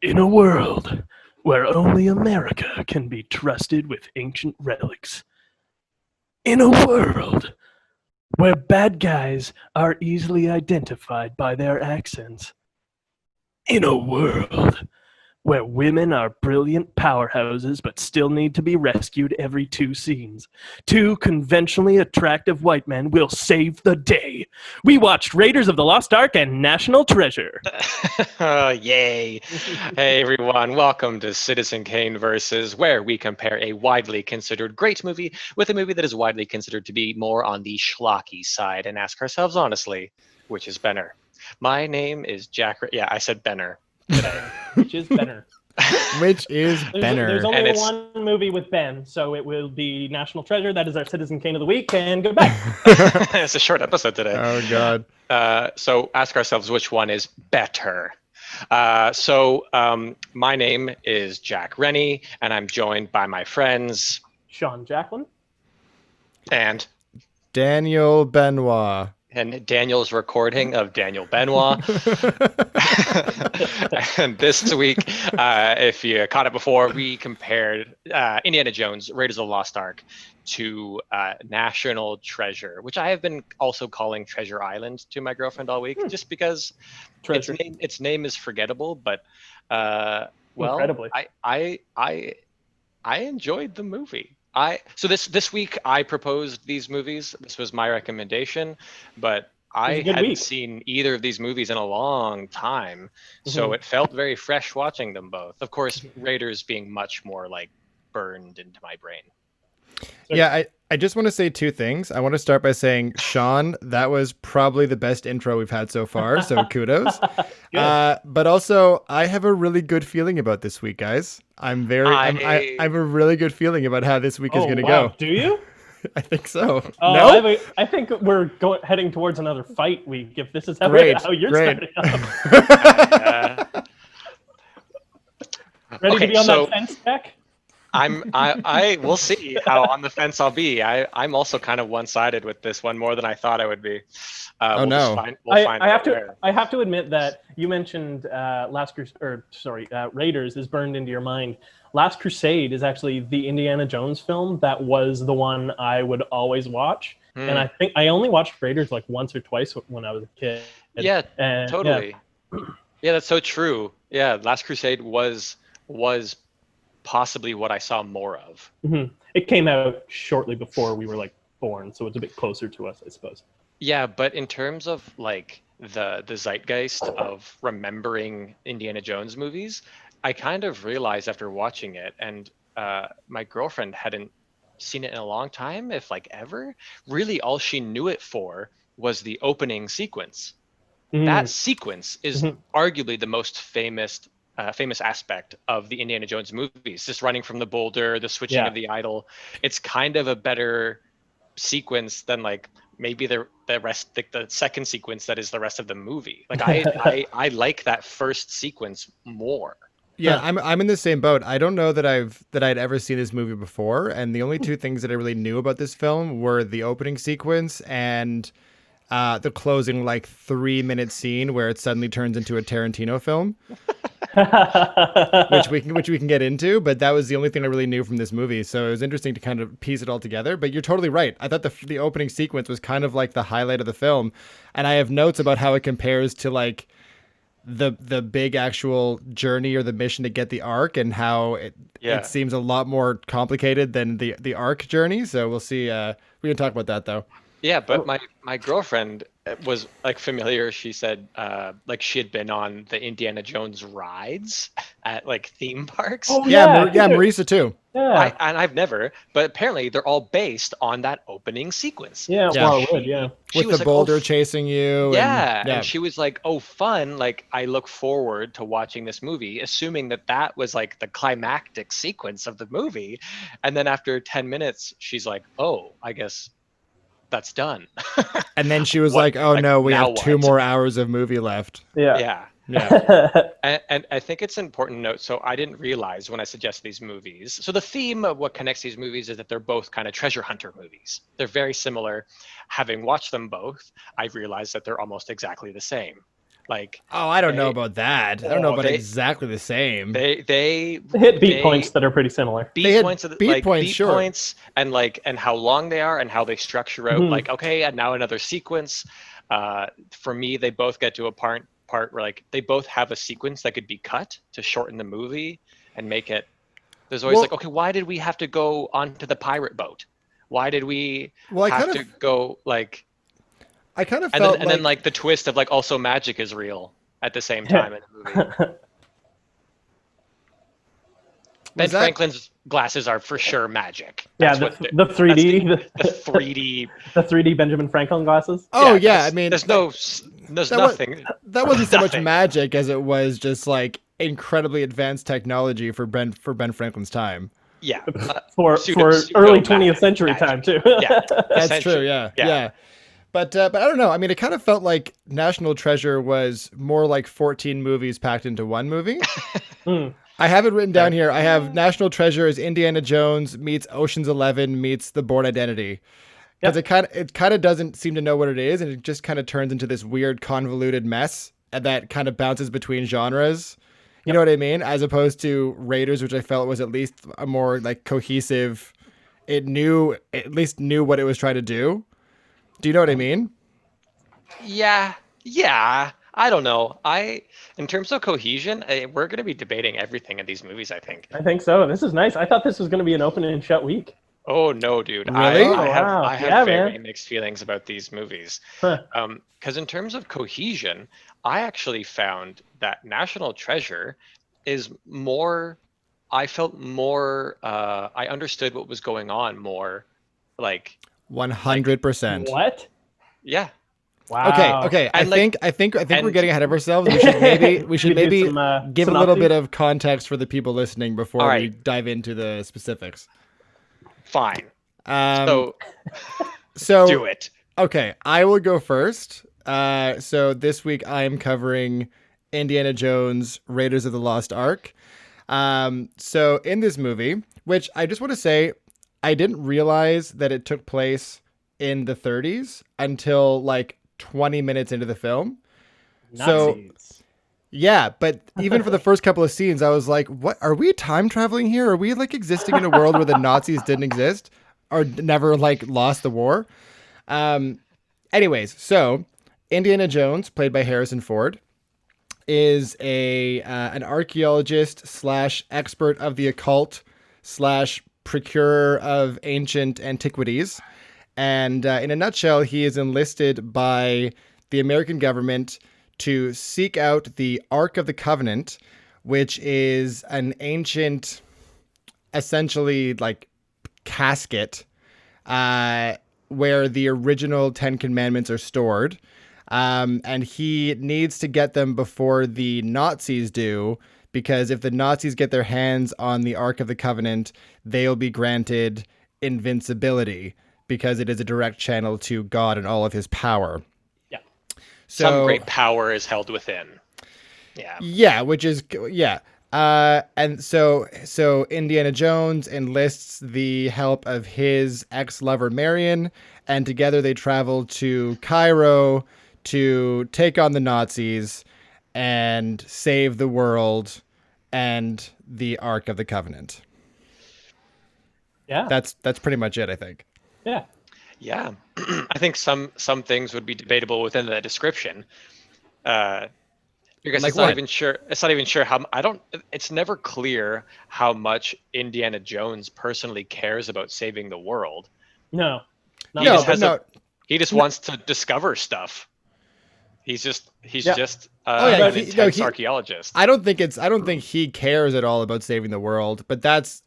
In a world where only America can be trusted with ancient relics, in a world where bad guys are easily identified by their accents, in a world where women are brilliant powerhouses but still need to be rescued every two scenes. Two conventionally attractive white men will save the day. We watched Raiders of the Lost Ark and National Treasure. Oh, yay. Hey, everyone. Welcome to Citizen Kane versus, where we compare a widely considered great movie with a movie that is widely considered to be more on the schlocky side and ask ourselves honestly, which is better? My name is Jack. Yeah, I said Benner today. Which is better. Which is There's better. only And it's one movie with Ben, so it will be National Treasure. That is our Citizen Kane of the week, and goodbye. it's a short episode today. Oh God. So ask ourselves which one is better. My name is Jack Rennie, and I'm joined by my friends Sean Jacqueline. and Daniel Benoit. Daniel's recording of Daniel Benoit. And this week, if you caught it before, we compared Indiana Jones, Raiders of the Lost Ark, to National Treasure, which I have been also calling Treasure Island to my girlfriend all week, just because its name is forgettable. But Incredibly. I enjoyed the movie. So this week I proposed these movies. This was my recommendation, but I hadn't seen either of these movies in a long time, so it felt very fresh watching them both. Of course, Raiders being much more like burned into my brain. Yeah, I just want to say two things. I want to start by saying, Sean, that was probably the best intro we've had so far, so kudos. But also, I have a really good feeling about this week, guys. I have a really good feeling about how this week is going to go. Do you? I think so. No? I think we're heading towards another fight week if this is how you're starting up. Ready to be on that fence, Jack? I will see how on the fence I'll be. I'm also kind of one-sided with this one, more than I thought I would be. I have to admit that you mentioned Raiders is burned into your mind. Last Crusade is actually the Indiana Jones film that was the one I would always watch. And I think I only watched Raiders like once or twice when I was a kid. Yeah, totally. Yeah, that's so true. Yeah, Last Crusade was possibly what I saw more of. Mm-hmm. It came out shortly before we were like born, so it's a bit closer to us, I suppose. Yeah, but in terms of like the zeitgeist of remembering Indiana Jones movies, I kind of realized after watching it, and my girlfriend hadn't seen it in a long time, if like ever. Really, all she knew it for was the opening sequence. That sequence is arguably the most famous aspect of the Indiana Jones movies. Just running from the boulder, the switching of the idol. It's kind of a better sequence than like maybe the rest, like the second sequence that is the rest of the movie. Like I like that first sequence more. Yeah, I'm in the same boat. I don't know that I'd ever seen this movie before, and the only two things that I really knew about this film were the opening sequence and the closing like 3-minute scene where it suddenly turns into a Tarantino film. which we can get into, but that was the only thing I really knew from this movie. So it was interesting to kind of piece it all together. But you're totally right. I thought the opening sequence was kind of like the highlight of the film, and I have notes about how it compares to like the big actual journey or the mission to get the Ark, and how it seems a lot more complicated than the Ark journey. So we'll see. We can talk about that though. Yeah, but my girlfriend was like familiar. She said like she had been on the Indiana Jones rides at like theme parks. Oh yeah, Marisa too. Yeah, I've never, but apparently they're all based on that opening sequence. Yeah, well, it would, yeah. With the boulder chasing you. And she was like, "Oh, fun! Like I look forward to watching this movie," assuming that was like the climactic sequence of the movie. And then after 10 minutes, she's like, "Oh, I guess that's done." And then she was like, "Oh no, we have 2 more hours of movie left." Yeah. And I think it's important to note, so I didn't realize when I suggested these movies. So the theme of what connects these movies is that they're both kind of treasure hunter movies. They're very similar. Having watched them both, I realized that they're almost exactly the same. Like, Oh, I don't know they- about that. I don't know Oh, about they- exactly the same. they They hit beat they- points that are pretty similar. They beat hit points, beat points, beat sure. points, and how long they are and how they structure out. Mhm. Like, okay, and now another sequence. For me, they both get to a part where like they both have a sequence that could be cut to shorten the movie and make it. There's always Well- like, okay, why did we have to go onto the pirate boat? Why did we Well, I have kind to of go like? I kind of And felt then, and then like the twist of like also magic is real at the same time in the movie. Ben Was that- Franklin's glasses are for sure magic. Yeah, That's what the 3D, the 3D. the 3D Benjamin Franklin glasses. Oh yeah, there's- I mean there's that was- nothing. that wasn't so much Nothing. magic as it was just like incredibly advanced technology for Ben Franklin's time. Yeah, For pseudo early magic, 20th century magic. time too. Yeah, That's essentially. true, yeah. Yeah. But I don't know. I mean, it kind of felt like National Treasure was more like 14 movies packed into one movie. Hmm. I have it written down here. I have National Treasure as Indiana Jones meets Ocean's 11 meets The Bourne Identity. Because it kind of doesn't seem to know what it is, and it just kind of turns into this weird convoluted mess that kind of bounces between genres. You know what I mean? As opposed to Raiders, which I felt was at least a more like cohesive. At least knew what it was trying to do. Do you know what I mean? Yeah. I don't know. In terms of cohesion, we're going to be debating everything in these movies, I think. I think so. This is nice. I thought this was going to be an open and shut week. Oh no, dude! Really? I have Yeah, very man. mixed feelings about these movies. Huh. Because in terms of cohesion, I actually found that National Treasure is more. I felt more. I understood what was going on more. Like, 100%. What? yeah, Wow. Okay. And I think we're and- getting ahead of ourselves. We should Maybe maybe do some, give a little synopses? bit of context for the people listening before All we right. dive into the specifics. fine. So Do it. okay, I will go first. So this week I am covering Indiana Jones Raiders of the Lost Ark. So in this movie, which I just want to say, I didn't realize that it took place in the 30s until like 20 minutes into the film. Nazis. Yeah, but even for the first couple of scenes, I was like, what? Are we time traveling here? Are we like existing in a world where the Nazis didn't exist or never like lost the war? Anyways, so Indiana Jones, played by Harrison Ford, is an archaeologist / expert of the occult / procurer of ancient antiquities. And in a nutshell, he is enlisted by the American government to seek out the Ark of the Covenant, which is an ancient, essentially like casket, where the original 10 Commandments are stored. And he needs to get them before the Nazis do, because if the Nazis get their hands on the Ark of the Covenant, they'll be granted invincibility, because it is a direct channel to God and all of his power. Yeah. So, Some great power is held within. Yeah. Yeah, which is and so Indiana Jones enlists the help of his ex-lover Marion, and together they travel to Cairo to take on the Nazis and save the world and the Ark of the Covenant. Yeah. That's pretty much it, I think. Yeah. Yeah, I think some things would be debatable within the description, because Like it's not what? even sure. It's not even sure how. I don't. It's never clear how much Indiana Jones personally cares about saving the world. No. Not He No, just but has no. He just wants to discover stuff. He's just Yeah. yeah, an intense archaeologist. I don't think he cares at all about saving the world, but that's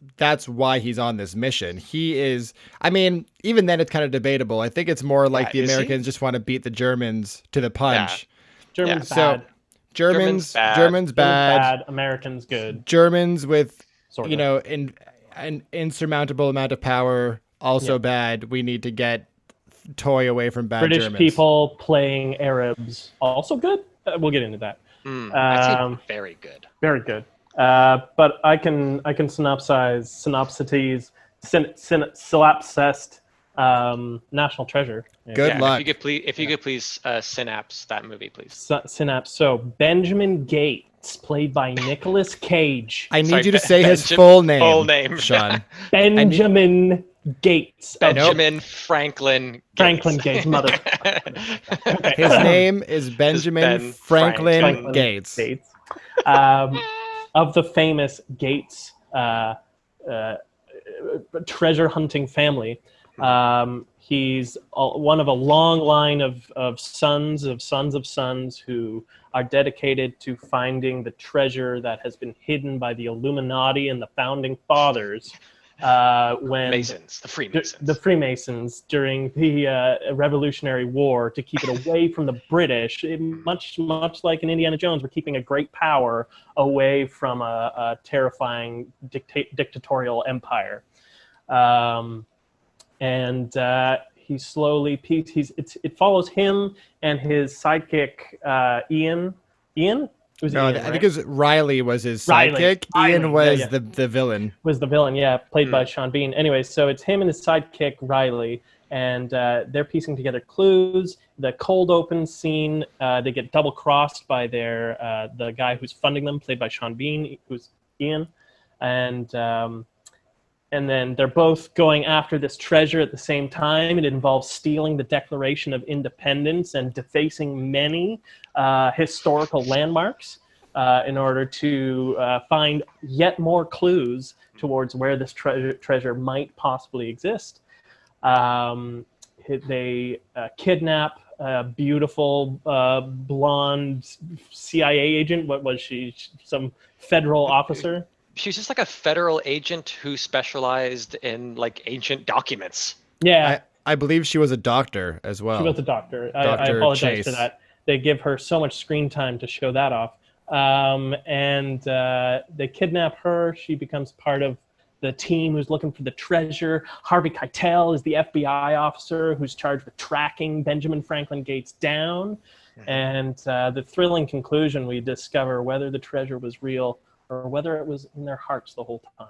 why he's on this mission. He is, I mean, even then it's kind of debatable. I think it's more like the is he? Americans just want to beat the Germans to the punch. Germans So bad. Germans bad. Germans bad. Bad. Americans good. Germans with Sort of. you know an insurmountable amount of power also bad. We need to get toy away from bad British Germans. people playing Arabs also good. We'll get into that. I'd say very good. Very good. But I can synopsize synopsised National Treasure. Good luck. If you could please synapse that movie, please. Synapse. So Benjamin Gates, played by Nicolas Cage. I need you to say his full name. Full name, Sean. Benjamin Gates. Benjamin Franklin Gates. Franklin Gates, mother. Okay. His name is Benjamin Franklin Gates. Of the famous Gates treasure hunting family. He's one of a long line of sons who are dedicated to finding the treasure that has been hidden by the Illuminati and the founding fathers. The Freemasons during the Revolutionary War, to keep it away from the British. Much like in Indiana Jones, we're keeping a great power away from a terrifying dictatorial empire. He slowly it follows him and his sidekick Ian. I think it was Riley was his sidekick. Ian was the villain. Was the villain, played by Sean Bean. Anyway, so it's him and his sidekick Riley, and they're piecing together clues. The cold open scene, they get double crossed by the guy who's funding them, played by Sean Bean, who's Ian, and then they're both going after this treasure at the same time. It involves stealing the Declaration of Independence and defacing many historical landmarks in order to find yet more clues towards where this treasure might possibly exist. They kidnap a beautiful blonde CIA agent. What was she? Some federal officer? She's just like a federal agent who specialized in like ancient documents. Yeah. I believe she was a doctor as well. She was a doctor. I apologize for that. They give her so much screen time to show that off. They kidnap her. She becomes part of the team who's looking for the treasure. Harvey Keitel is the FBI officer who's charged with tracking Benjamin Franklin Gates down. And the thrilling conclusion, we discover whether the treasure was real or whether it was in their hearts the whole time.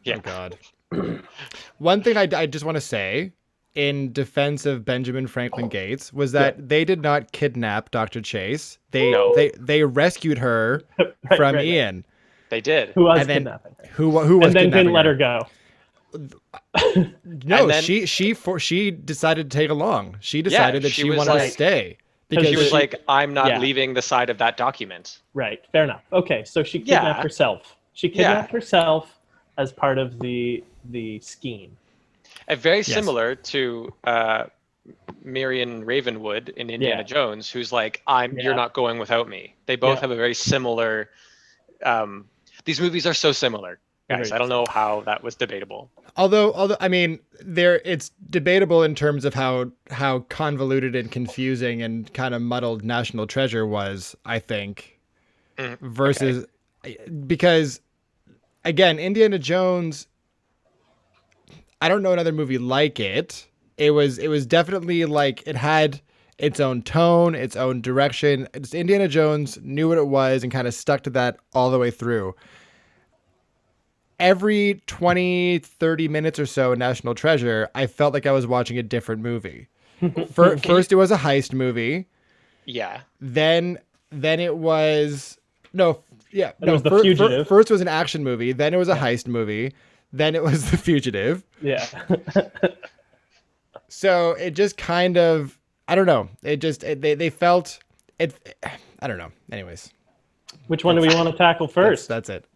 Yeah. Oh, God. One thing I just want to say in defense of Benjamin Franklin Gates was that they did not kidnap Dr. Chase. They rescued her from Ian. They did. Who was kidnapping her. Who was and then kidnapping didn't let her go. No, she decided to take along. She decided that she wanted to stay. Because she was like, I'm not leaving the side of that document. Right. Fair enough. Okay. So she kidnapped herself. She kidnapped herself as part of the scheme. Very similar to Marion Ravenwood in Indiana Jones, who's like, you're not going without me. They both have a very similar, these movies are so similar. Guys, I don't know how that was debatable. Although I mean, it's debatable in terms of how convoluted and confusing and kind of muddled National Treasure was, I think, versus because again, Indiana Jones, I don't know another movie like it. It was definitely like it had its own tone, its own direction. Indiana Jones knew what it was and kind of stuck to that all the way through. Every 20, 30 minutes or so in National Treasure, I felt like I was watching a different movie. First, it was a heist movie. Yeah. Then it was... No, yeah. It was The Fugitive. First was an action movie. Then it was a heist movie. Then it was The Fugitive. Yeah. So it just kind of... I don't know. They felt... I don't know. Anyways. Which one do we want to tackle first? That's it.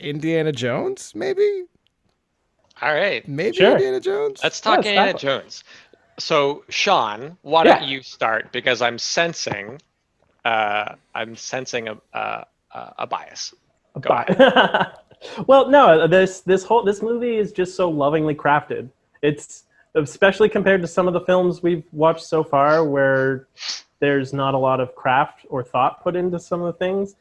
Indiana Jones, maybe? All right. Maybe sure. Indiana Jones? Let's talk Indiana Jones. So, Sean, why don't you start? Because I'm sensing a bias. Go ahead. Well, no, this movie is just so lovingly crafted. It's especially compared to some of the films we've watched so far where there's not a lot of craft or thought put into some of the things.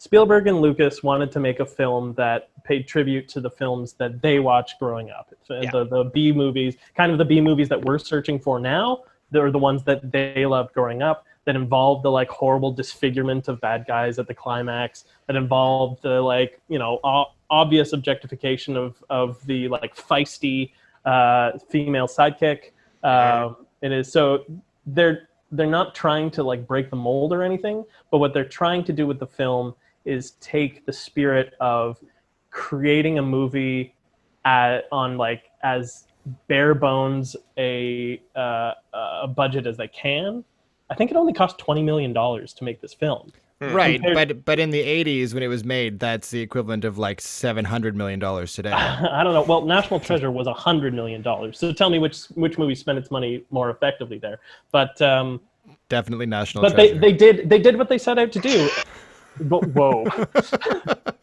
Spielberg and Lucas wanted to make a film that paid tribute to the films that they watched growing up. The B movies, kind of the B movies that we're searching for now. They're the ones that they loved growing up. that involved the like horrible disfigurement of bad guys at the climax, that involved the like obvious objectification of the like feisty female sidekick. It is so they're not trying to like break the mold or anything, but what they're trying to do with the film is take the spirit of creating a movie on like as bare bones a budget as they can. I think it only cost $20 million to make this film. Right, but in the 80s when it was made, that's the equivalent of like $700 million today. I don't know. Well, National Treasure was $100 million. So tell me which movie spent its money more effectively there. But definitely National but Treasure. they did what they set out to do. Whoa.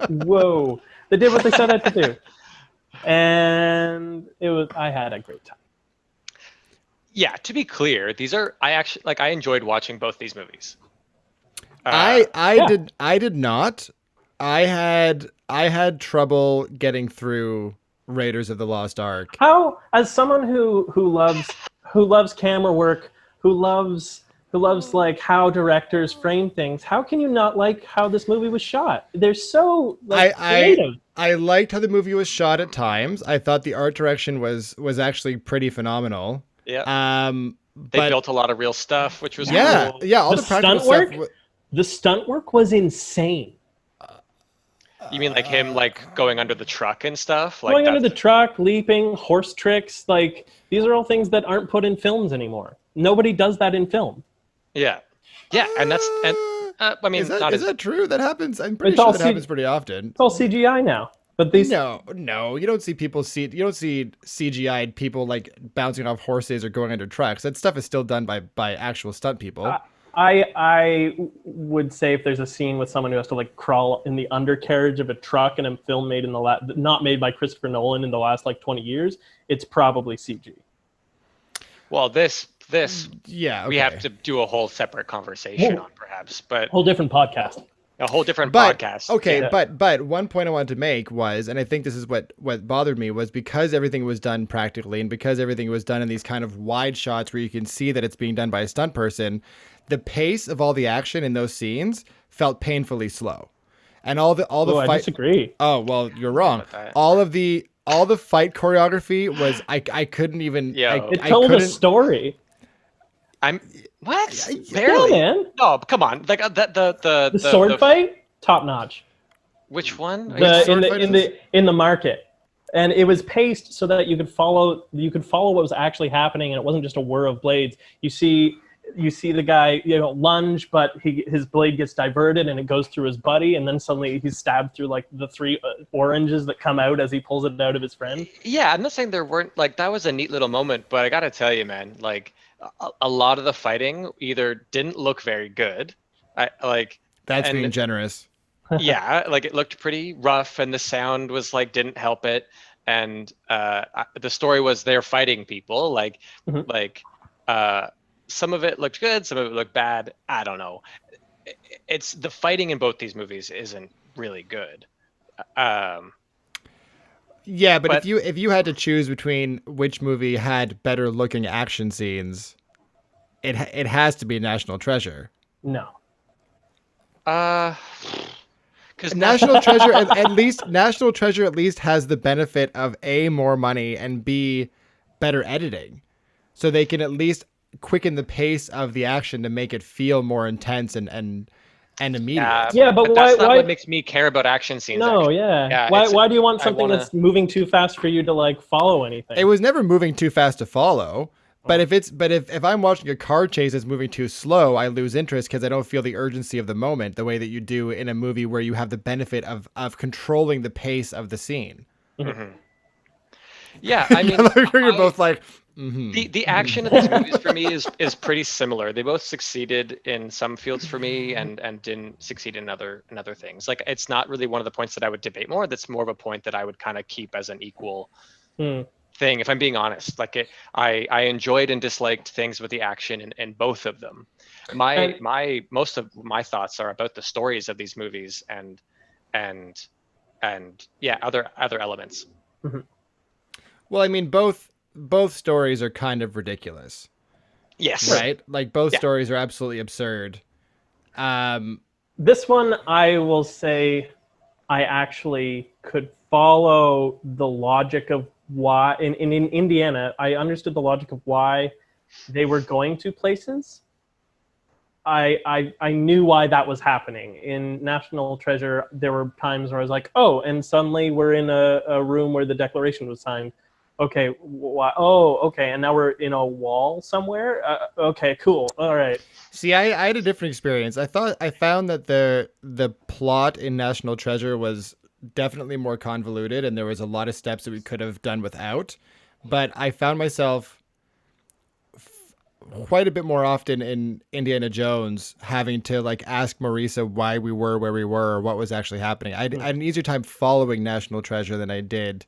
Whoa. They did what they set out to do. And I had a great time. Yeah, to be clear, I enjoyed watching both these movies. I did not. I had trouble getting through Raiders of the Lost Ark. How, as someone who loves camera work, who loves like how directors frame things, how can you not like how this movie was shot? They're so creative. I liked how the movie was shot at times. I thought the art direction was actually pretty phenomenal. Yeah. They built a lot of real stuff, which was cool. Yeah. All the practical stunt stuff. work. The stunt work was insane. You mean like him like going under the truck and stuff? Like going under the truck, leaping, horse tricks. Like these are all things that aren't put in films anymore. Nobody does that in film. Yeah, and that's I mean, is that true? That happens. I'm pretty It's sure that happens pretty often. It's all CGI now. But these no, you don't see CGI'd people like bouncing off horses or going under trucks. That stuff is still done by actual stunt people. I would say if there's a scene with someone who has to like crawl in the undercarriage of a truck in a film made not made by Christopher Nolan in the last like 20 years, it's probably CG. Well, this yeah, okay. We have to do a whole separate conversation on perhaps, but whole different podcast. A whole different podcast. Okay, yeah. but one point I wanted to make was, and I think this is what bothered me, was because everything was done practically and because everything was done in these kind of wide shots where you can see that it's being done by a stunt person, the pace of all the action in those scenes felt painfully slow. And all the fight. I disagree. Oh, well, you're wrong. All the fight choreography was I couldn't even it told a story. What? Barely. Yeah, man. No, come on. Like the sword fight, top notch. Which one? In the market, and it was paced so that you could follow what was actually happening, and it wasn't just a whir of blades. You see the guy lunge, but his blade gets diverted and it goes through his buddy, and then suddenly he's stabbed through like the 3 oranges that come out as he pulls it out of his friend. Yeah, I'm not saying there weren't like that was a neat little moment, but I gotta tell you, man, like. A lot of the fighting either didn't look very good. That's being generous. Yeah, like it looked pretty rough, and the sound was like didn't help it. And the story was they're fighting people. Some of it looked good, some of it looked bad. I don't know. It's the fighting in both these movies isn't really good. Yeah, but if you had to choose between which movie had better looking action scenes, it has to be National Treasure. No. Because National Treasure National Treasure at least has the benefit of A, more money, and B, better editing. So they can at least quicken the pace of the action to make it feel more intense and immediate. Yeah, but that's why, not what makes me care about action scenes. No, actually. yeah. Why do you want something that's moving too fast for you to like follow anything? It was never moving too fast to follow. But if I'm watching a car chase that's moving too slow, I lose interest because I don't feel the urgency of the moment the way that you do in a movie where you have the benefit of controlling the pace of the scene. Mm-hmm. Yeah, I mean, you're both like. Mm-hmm. The action of these movies for me is pretty similar. They both succeeded in some fields for me and didn't succeed in other things. Like it's not really one of the points that I would debate more. That's more of a point that I would kind of keep as an equal thing, if I'm being honest. Like I enjoyed and disliked things with the action in both of them. Most of my thoughts are about the stories of these movies and yeah, other elements. Mm-hmm. Well, I mean both stories are kind of ridiculous. Yes. right? Like both Yeah. stories are absolutely absurd. This one, I will say, I actually could follow the logic of why in Indiana, I understood the logic of why they were going to places. I knew why that was happening. In National Treasure, there were times where I was like, oh, and suddenly we're in a room where the Declaration was signed. Okay, why? Oh, okay, and now we're in a wall somewhere. Okay, cool. All right. See, I had a different experience. I found that the plot in National Treasure was definitely more convoluted, and there was a lot of steps that we could have done without. But I found myself quite a bit more often in Indiana Jones having to like ask Marisa why we were where we were or what was actually happening. I had an easier time following National Treasure than I did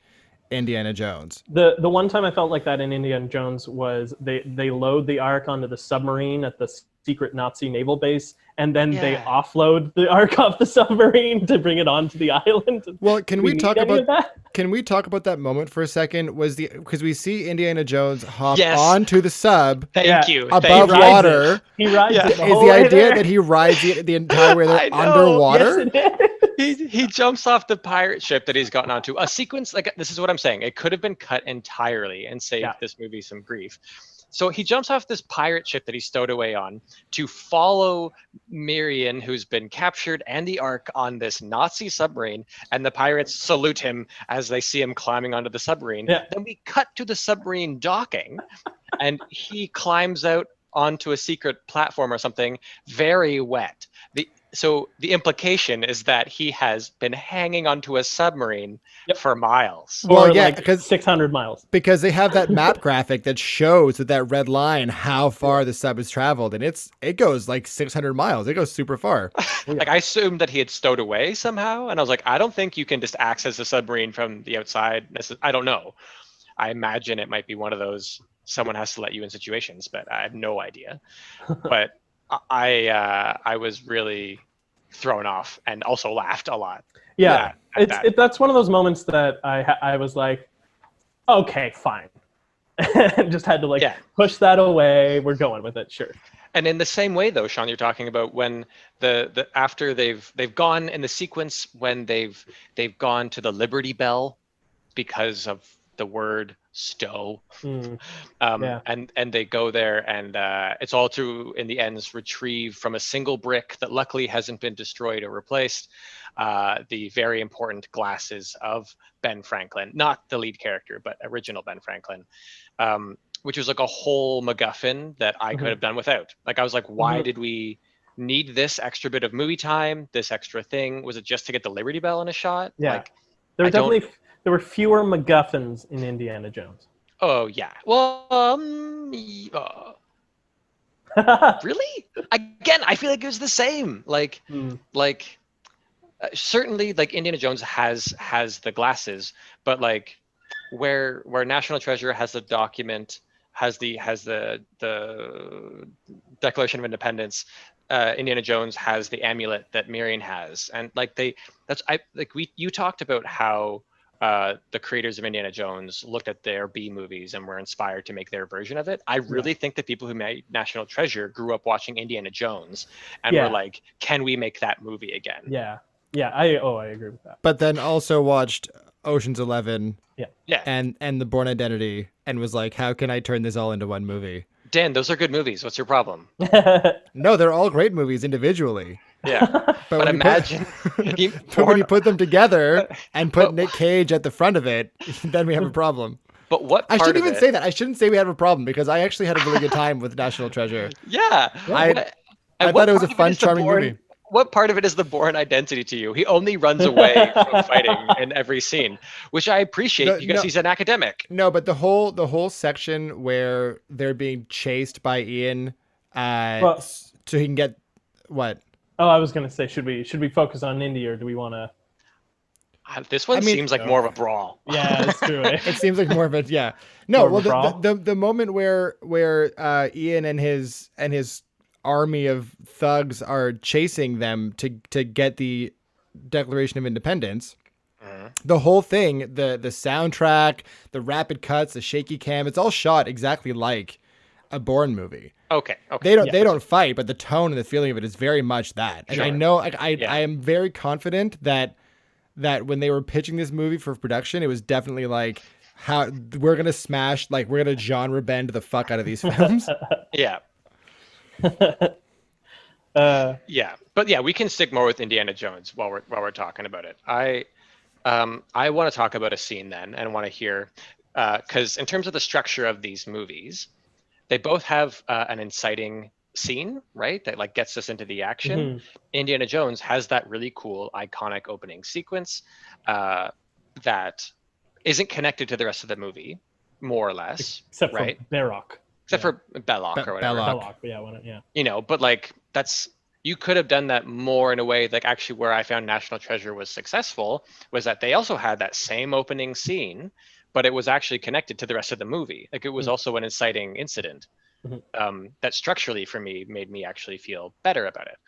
Indiana Jones. The one time I felt like that in Indiana Jones was they load the Ark onto the submarine at the secret Nazi naval base, and then they Yeah. offload the Ark off the submarine to bring it onto the island. Well, can we need talk any about of that? can we talk about that moment for a second? Was the because we see Indiana Jones hop Yes. onto the sub Thank Yeah. you. above Thank you. rides water. it. He rides Yeah. it the Is whole the way idea there. that he rides the entire way there I know. underwater? Yes, it is. He jumps off the pirate ship that he's gotten onto. A sequence like this is what I'm saying. It could have been cut entirely and saved Yeah. this movie some grief. So he jumps off this pirate ship that he's stowed away on to follow Miriam, who's been captured, and the Ark on this Nazi submarine, and the pirates salute him as they see him climbing onto the submarine. Yeah. Then we cut to the submarine docking, and he climbs out onto a secret platform or something, very wet. So the implication is that he has been hanging onto a submarine for miles. Well, Or yeah, like because 600 miles. because they have that map graphic that shows with that red line how far the sub has traveled, and it goes like 600 miles. It goes super far. Like I assumed that he had stowed away somehow, and I was like, I don't think you can just access a submarine from the outside. I don't know. I imagine it might be one of those someone has to let you in situations, but I have no idea. But I was really thrown off and also laughed a lot. Yeah, at that. that's one of those moments that I was like, okay, fine, and just had to like Yeah. push that away. We're going with it, sure. And in the same way, though, Sean, you're talking about when the after they've gone in the sequence when they've gone to the Liberty Bell because of the word stow, Yeah. and they go there, and it's all to in the ends retrieve from a single brick that luckily hasn't been destroyed or replaced the very important glasses of Ben Franklin, not the lead character, but original Ben Franklin. Which was like a whole MacGuffin that I could have done without. Like I was like, why did we need this extra bit of movie time? This extra thing? Was it just to get the Liberty Bell in a shot? Yeah. Like, There were fewer MacGuffins in Indiana Jones. oh yeah. Well, really? Again, I feel like it was the same. Like certainly, like Indiana Jones has the glasses, but like where National Treasure has the document, has the Declaration of Independence, Indiana Jones has the amulet that Miriam has, and like you talked about how the creators of Indiana Jones looked at their B movies and were inspired to make their version of it. I really think the people who made National Treasure grew up watching Indiana Jones and were like, can we make that movie again? Yeah. I agree with that. But then also watched Ocean's 11 Yeah. and The Bourne Identity and was like, how can I turn this all into one movie? Dan, those are good movies. What's your problem? No, they're all great movies individually. Yeah. But when imagine but when you put them together and put Nick Cage at the front of it, then we have a problem. But what I part shouldn't of even it- say that. I shouldn't say we have a problem because I actually had a really good time with National Treasure. Yeah. I thought it was a fun, charming movie. What part of it is the Bourne identity to you? He only runs away from fighting in every scene, which I appreciate because he's an academic. No, but the whole section where they're being chased by Ian, so he can get what? Oh, I was gonna say, should we focus on Indy, or do we want to? This one seems like more of a brawl. Yeah, that's true. It seems like more of a No, More of a well, brawl? the moment where Ian and his army of thugs are chasing them to get the Declaration of Independence. The whole thing, the soundtrack, the rapid cuts, the shaky cam, it's all shot exactly like a Bourne movie. Okay. They don't fight, but the tone and the feeling of it is very much that. And Sure. I know I am very confident that when they were pitching this movie for production, it was definitely like, how we're gonna smash, like we're gonna genre bend the fuck out of these films. Yeah. Yeah, but yeah, we can stick more with Indiana Jones while we're talking about it. I want to talk about a scene then, and want to hear, because in terms of the structure of these movies, they both have an inciting scene, right? That like gets us into the action. Mhm. Indiana Jones has that really cool, iconic opening sequence that isn't connected to the rest of the movie, more or less, Except for right? Belloc. Except for Belloc or whatever. Belloc. Belloc, yeah. You know, but like you could have done that more in a way, like actually where I found National Treasure was successful was that they also had that same opening scene, but it was actually connected to the rest of the movie. Like it was also an inciting incident that structurally for me made me actually feel better about it.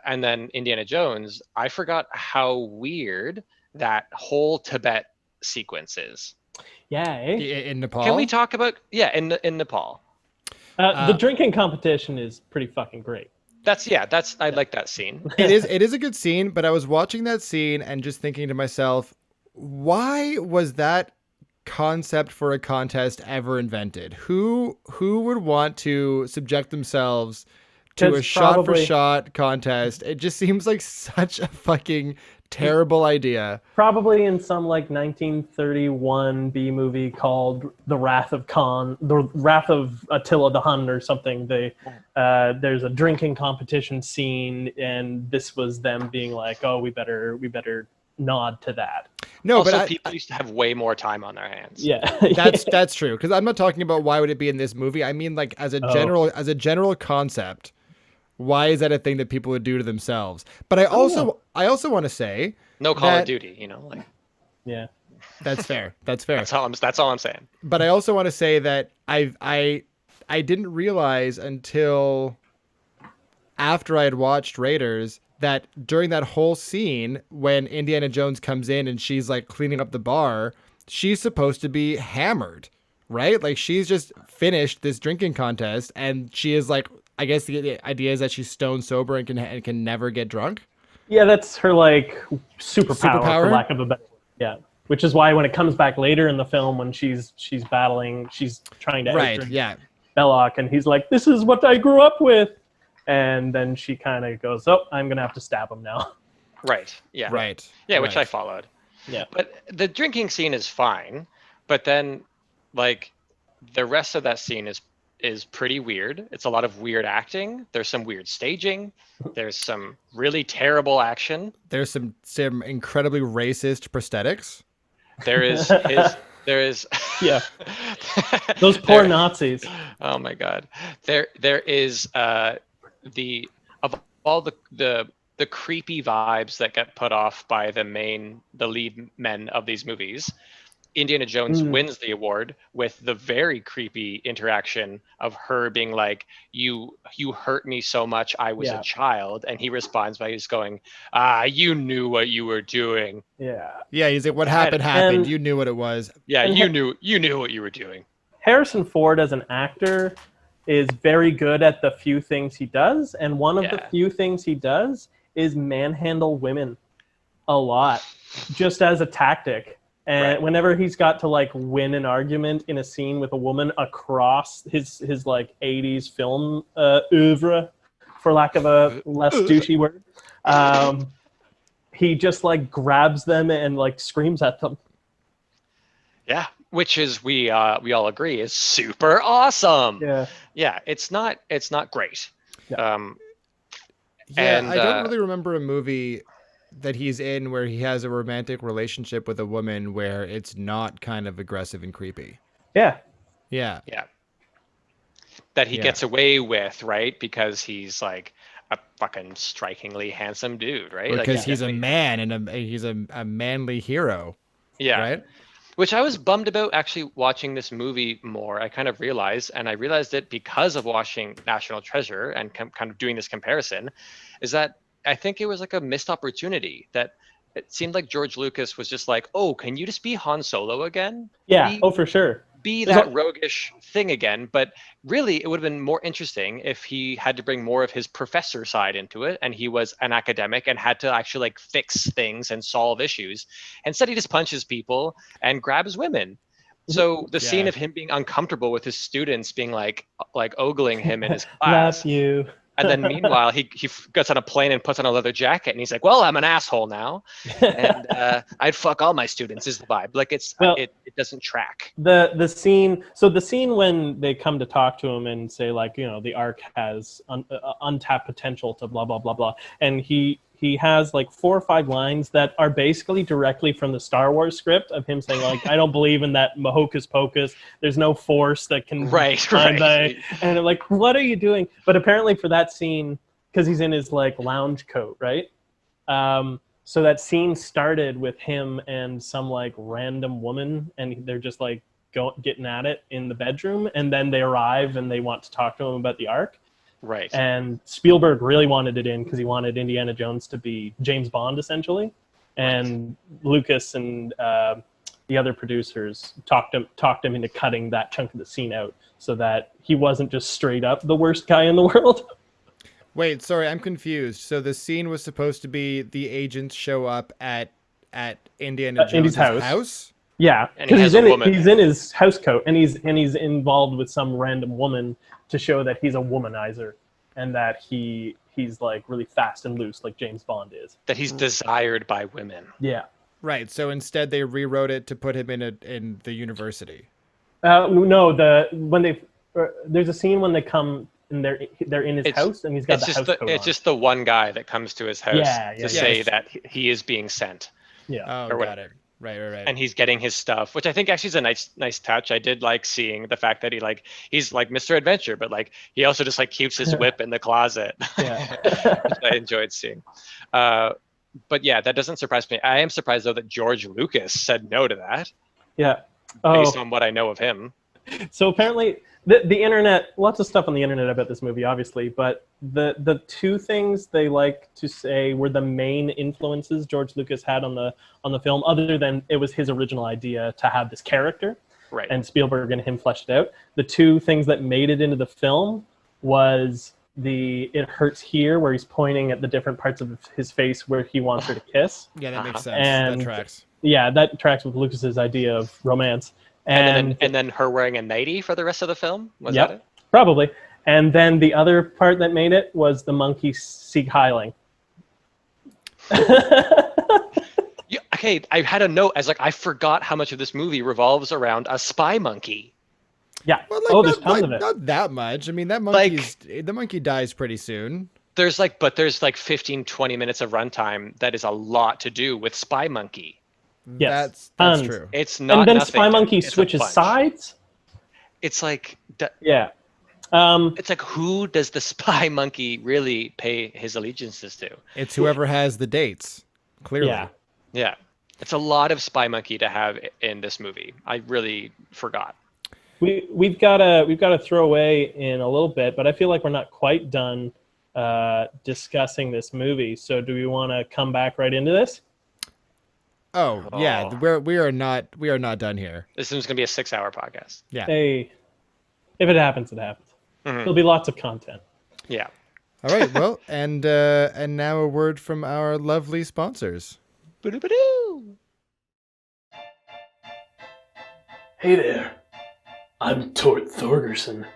And then Indiana Jones, I forgot how weird that whole Tibet sequence is. Yeah, eh? In Nepal. Can we talk about in Nepal? The drinking competition is pretty fucking great. I like that scene. It is a good scene, but I was watching that scene and just thinking to myself, why was that concept for a contest ever invented? Who would want to subject themselves to a shot for shot contest? It just seems like such a fucking terrible idea. Probably in some like 1931 B movie called The Wrath of Attila the Hun or something. There's a drinking competition scene, and this was them being like, "Oh, we better nod to that." No, also, but people used to have way more time on their hands. Yeah, that's true. Because I'm not talking about why would it be in this movie. I mean, like as a general concept. Why is that a thing that people would do to themselves? But I also want to say no Call of Duty, you know, like yeah, that's fair. That's fair. That's all I'm saying. But I also want to say that I didn't realize until after I had watched Raiders that during that whole scene when Indiana Jones comes in and she's like cleaning up the bar, she's supposed to be hammered, right? Like she's just finished this drinking contest and she is like, I guess the idea is that she's stone sober and can never get drunk. Yeah, that's her like superpower, for lack of a better word. Yeah, which is why when it comes back later in the film when she's trying to outdrink Belloc, and he's like, "This is what I grew up with," and then she kind of goes, "Oh, I'm gonna have to stab him now." Right. Yeah. Right. Yeah, which I followed. Yeah. But the drinking scene is fine, but then like the rest of that scene is pretty weird. It's a lot of weird acting. There's some weird staging. There's some really terrible action. There's some incredibly racist prosthetics. There is yeah. Those poor Nazis. Oh my God. There is of all the creepy vibes that get put off by the lead men of these movies. Indiana Jones wins the award with the very creepy interaction of her being like, you hurt me so much, I was a child. And he responds by just going, you knew what you were doing. Yeah. Yeah, he's like, what happened. You knew what it was. Yeah, you knew what you were doing. Harrison Ford as an actor is very good at the few things he does. And one of the few things he does is manhandle women a lot, just as a tactic. And whenever he's got to like win an argument in a scene with a woman across his like 80s film oeuvre, for lack of a less douchey word, he just like grabs them and like screams at them. Yeah, which is we all agree is super awesome. Yeah, it's not great. Yeah. I don't really remember a movie that he's in where he has a romantic relationship with a woman where it's not kind of aggressive and creepy. Yeah. That he gets away with, right? Because he's like a fucking strikingly handsome dude, right? Because like, he's a man and he's a manly hero. Yeah. Right? Which I was bummed about actually watching this movie more. I kind of realized, and I realized it because of watching National Treasure and kind of doing this comparison, is that I think it was like a missed opportunity that it seemed like George Lucas was just like, oh, can you just be Han Solo again? Yeah. For sure. be There's that a- roguish thing again, but really it would have been more interesting if he had to bring more of his professor side into it and he was an academic and had to actually like fix things and solve issues. Instead, he just punches people and grabs women. So the scene Yeah. of him being uncomfortable with his students being like ogling him in his class. Matthew. And then meanwhile, he gets on a plane and puts on a leather jacket and he's like, well, I'm an asshole now. And I'd fuck all my students is the vibe. Like Well, it doesn't track. the scene when they come to talk to him and say like, you know, the arc has untapped potential to blah blah blah blah, and he has like 4 or 5 lines that are basically directly from the Star Wars script of him saying like, I don't believe in that hocus pocus, there's no force that can Right. and I'm like, what are you doing? But apparently for that scene, because he's in his like lounge coat, right? So that scene started with him and some like random woman, and they're just like getting at it in the bedroom, and then they arrive and they want to talk to him about the arc. Right. And Spielberg really wanted it in because he wanted Indiana Jones to be James Bond essentially, and Lucas and the other producers talked him into cutting that chunk of the scene out so that he wasn't just straight up the worst guy in the world. Wait, sorry, I'm confused. So the scene was supposed to be the agents show up at Indiana Jones' Indy's house? Yeah, And he because has a woman he's in his house coat, and he's involved with some random woman to show that he's a womanizer, and that he's like really fast and loose, like James Bond is. That he's desired by women. Yeah. Right. So instead, they rewrote it to put him in the university. No, there's a scene when they come and they're in his house, and he's got the house coat on. It's just the one guy that comes to his house to say that he is being sent. Yeah. Oh, Or got it. Right. And he's getting his stuff, which I think actually is a nice touch. I did like seeing the fact that he's like Mr. Adventure, but like he also just like keeps his whip in the closet. Yeah. Which I enjoyed seeing. But yeah, that doesn't surprise me. I am surprised though that George Lucas said no to that. Yeah. Based on what I know of him. So apparently the internet, lots of stuff on the internet about this movie, obviously, but the 2 things they like to say were the main influences George Lucas had on the film, other than it was his original idea to have this character, right? And Spielberg and him fleshed it out. The 2 things that made it into the film was it hurts here, where he's pointing at the different parts of his face where he wants her to kiss. Yeah, that makes sense. And that tracks. Yeah, that tracks with Lucas's idea of romance. And then her wearing a nightie for the rest of the film? Was that it? Probably. And then the other part that made it was the monkey Sieg Heiling. Yeah, okay, I had a note as like I forgot how much of this movie revolves around a spy monkey. Yeah. Well, there's tons of it. Not that much. I mean, the monkey dies pretty soon. There's like 15-20 minutes of runtime that is a lot to do with Spy Monkey. Yes, that's tons. true. It's not. And then nothing. Spy Monkey It's a switches bunch. sides. It's like Yeah. it's like who does the Spy Monkey really pay his allegiances to? It's whoever has the dates. Clearly. Yeah. It's a lot of Spy Monkey to have in this movie. I really forgot. We've got to throw away in a little bit, but I feel like we're not quite done discussing this movie. So do we want to come back right into this? Oh yeah, we are not done here. This is going to be a 6-hour podcast. Yeah. Hey, if it happens, it happens. Mm-hmm. There'll be lots of content. Yeah. All right. Well, and now a word from our lovely sponsors. Boo-doo-ba-doo. Hey there, I'm Tort Thorgerson,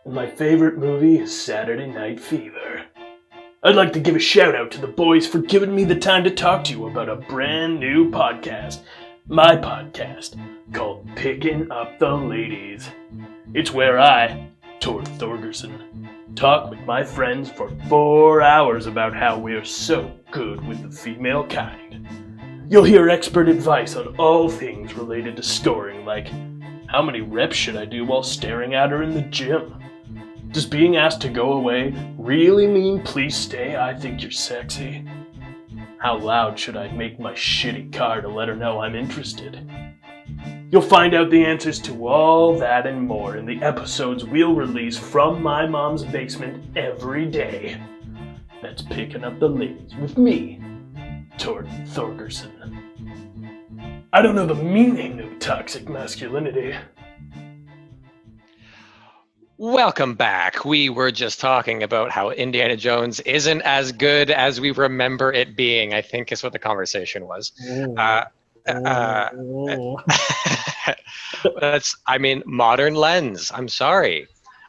and my favorite movie is Saturday Night Fever. I'd like to give a shout out to the boys for giving me the time to talk to you about a brand new podcast, my podcast, called Picking Up the Ladies. It's where I, Tort Thorgerson, talk with my friends for 4 hours about how we're so good with the female kind. You'll hear expert advice on all things related to scoring, like how many reps should I do while staring at her in the gym? Does being asked to go away really mean please stay, I think you're sexy? How loud should I make my shitty car to let her know I'm interested? You'll find out the answers to all that and more in the episodes we'll release from my mom's basement every day. That's Picking Up the Ladies with me, Tort Thorgerson. I don't know the meaning of toxic masculinity, Welcome back. We were just talking about how Indiana Jones isn't as good as we remember it being, I think is what the conversation was. Uh, uh, I mean, modern lens. I'm sorry.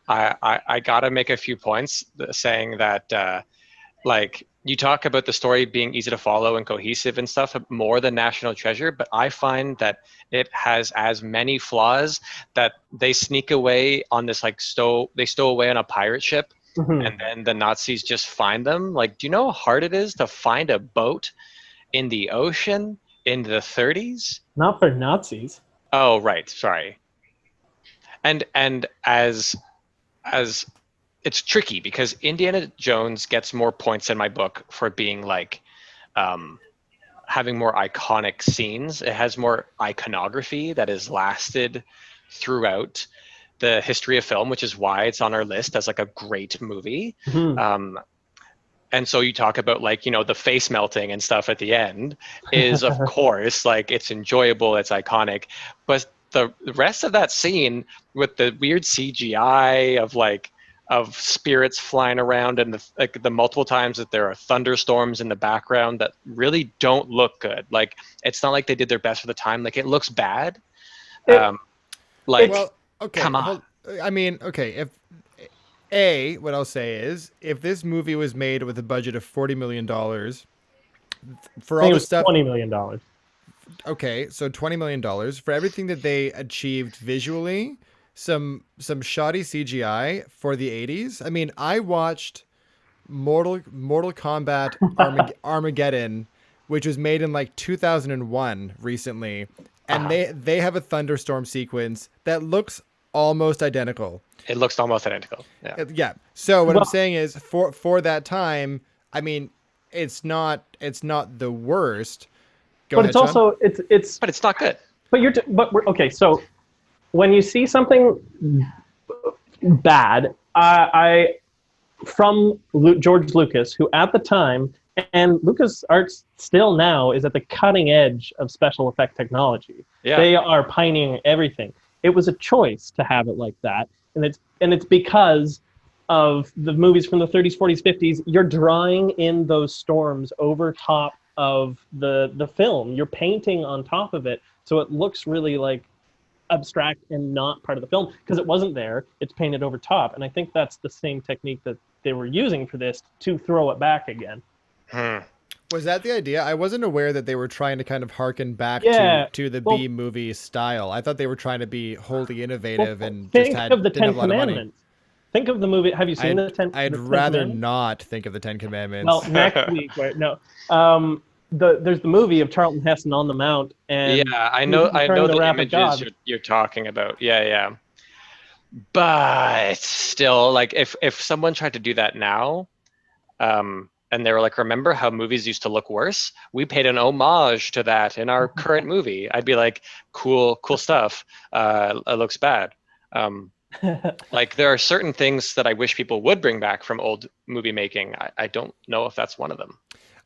I gotta make a few points saying that like you talk about the story being easy to follow and cohesive and stuff more than National Treasure, but I find that it has as many flaws that they sneak away on this they stow away on a pirate ship Mhm. and then the Nazis just find them. Like, do you know how hard it is to find a boat in the ocean in the 30s? Not for Nazis. Oh, right, sorry. And as it's tricky because Indiana Jones gets more points in my book for being like um, having more iconic scenes. It has more iconography that has lasted throughout the history of film, which is why it's on our list as like a great movie. Mhm. And so you talk about like, you know, the face melting and stuff at the end is of course like it's enjoyable, it's iconic, but the rest of that scene with the weird CGI of like of spirits flying around and the multiple times that there are thunderstorms in the background that really don't look good. Like it's not like they did their best for the time. Like it looks bad. It, Um, like Well, okay, come on. hold. I mean, okay, if what I'll say is, if this movie was made with a budget of $40 million for I all think it the was stuff, $20 million. okay, so $20 million for everything that they achieved visually, some shoddy CGI for the '80s. I mean, I watched Mortal Kombat Armageddon, which was made in like 2001 recently, and Uh-huh. they have a thunderstorm sequence that looks almost identical. It looks almost identical. Yeah. Yeah. So what I'm Well, saying is for that time, I mean, it's not the worst. Go but it's ahead, Sean. also it's But it's not good. but but we're okay. So when you see something bad, I from George Lucas, who at the time and Lucas Arts still now is at the cutting edge of special effect technology. Yeah. They are pioneering everything. It was a choice to have it like that, and it's because of the movies from the 30s, 40s, 50s. You're drawing in those storms over top of the film. You're painting on top of it, so it looks really like abstract and not part of the film because it wasn't there. It's painted over top, and I think that's the same technique that they were using for this to throw it back again. Hmm. Was that the idea? I wasn't aware that they were trying to kind of harken back Yeah. to the Well, B movie style. I thought they were trying to be wholly innovative well, and just think of the didn't Ten have a lot of money. Commandments. Think of the movie. Have you seen I'd the Ten rather Commandments? not think of the Ten Well, Commandments. next week, right? No. There's the movie of Charlton Heston on the Mount, Yeah, and I he's know. I know incurring the the wrath of images God. you're talking about. Yeah, yeah. But still, like if someone tried to do that now, and they were like, "Remember how movies used to look worse? We paid an homage to that in our current movie." I'd be like, "Cool, cool stuff. It looks bad." Um, like there are certain things that I wish people would bring back from old movie making. I don't know if that's one of them.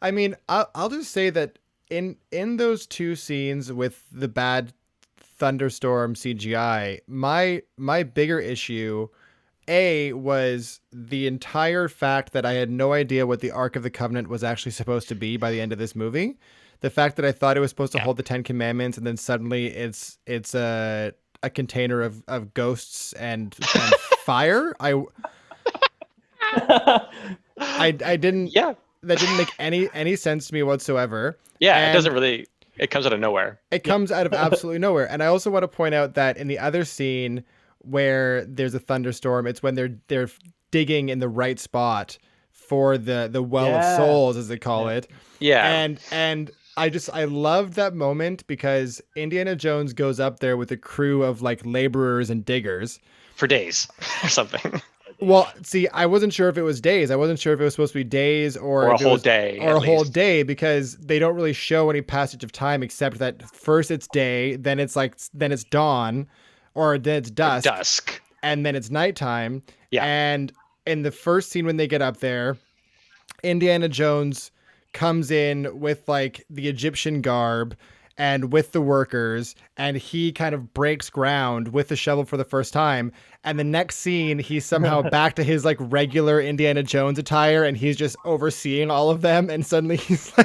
I mean, I'll just say that in those two scenes with the bad thunderstorm CGI, my bigger issue was the entire fact that I had no idea what the Ark of the Covenant was actually supposed to be by the end of this movie. The fact that I thought it was supposed to Yeah. hold the Ten Commandments, and then suddenly it's a container of ghosts and fire. I didn't Yeah, that didn't make any sense to me whatsoever. yeah. It And doesn't really. It comes out of nowhere. it comes out of absolutely nowhere. And I also want to point out that in the other scene where there's a thunderstorm, it's when they're digging in the right spot for the well of Yeah. souls, as they call Yeah. it. Yeah. And I loved that moment because Indiana Jones goes up there with a crew of like laborers and diggers. For days or something. Well, see, I wasn't sure if it was days. I wasn't sure if it was supposed to be days or Or a if it whole was- day, or at a whole least. day because they don't really show any passage of time except that first it's day, then it's dawn, or then it's dusk, Dusk. and then it's nighttime. Yeah. And in the first scene when they get up there, Indiana Jones comes in with like the Egyptian garb and with the workers, and he kind of breaks ground with the shovel for the first time. And the next scene, he's somehow back to his like regular Indiana Jones attire, and he's just overseeing all of them. And suddenly he's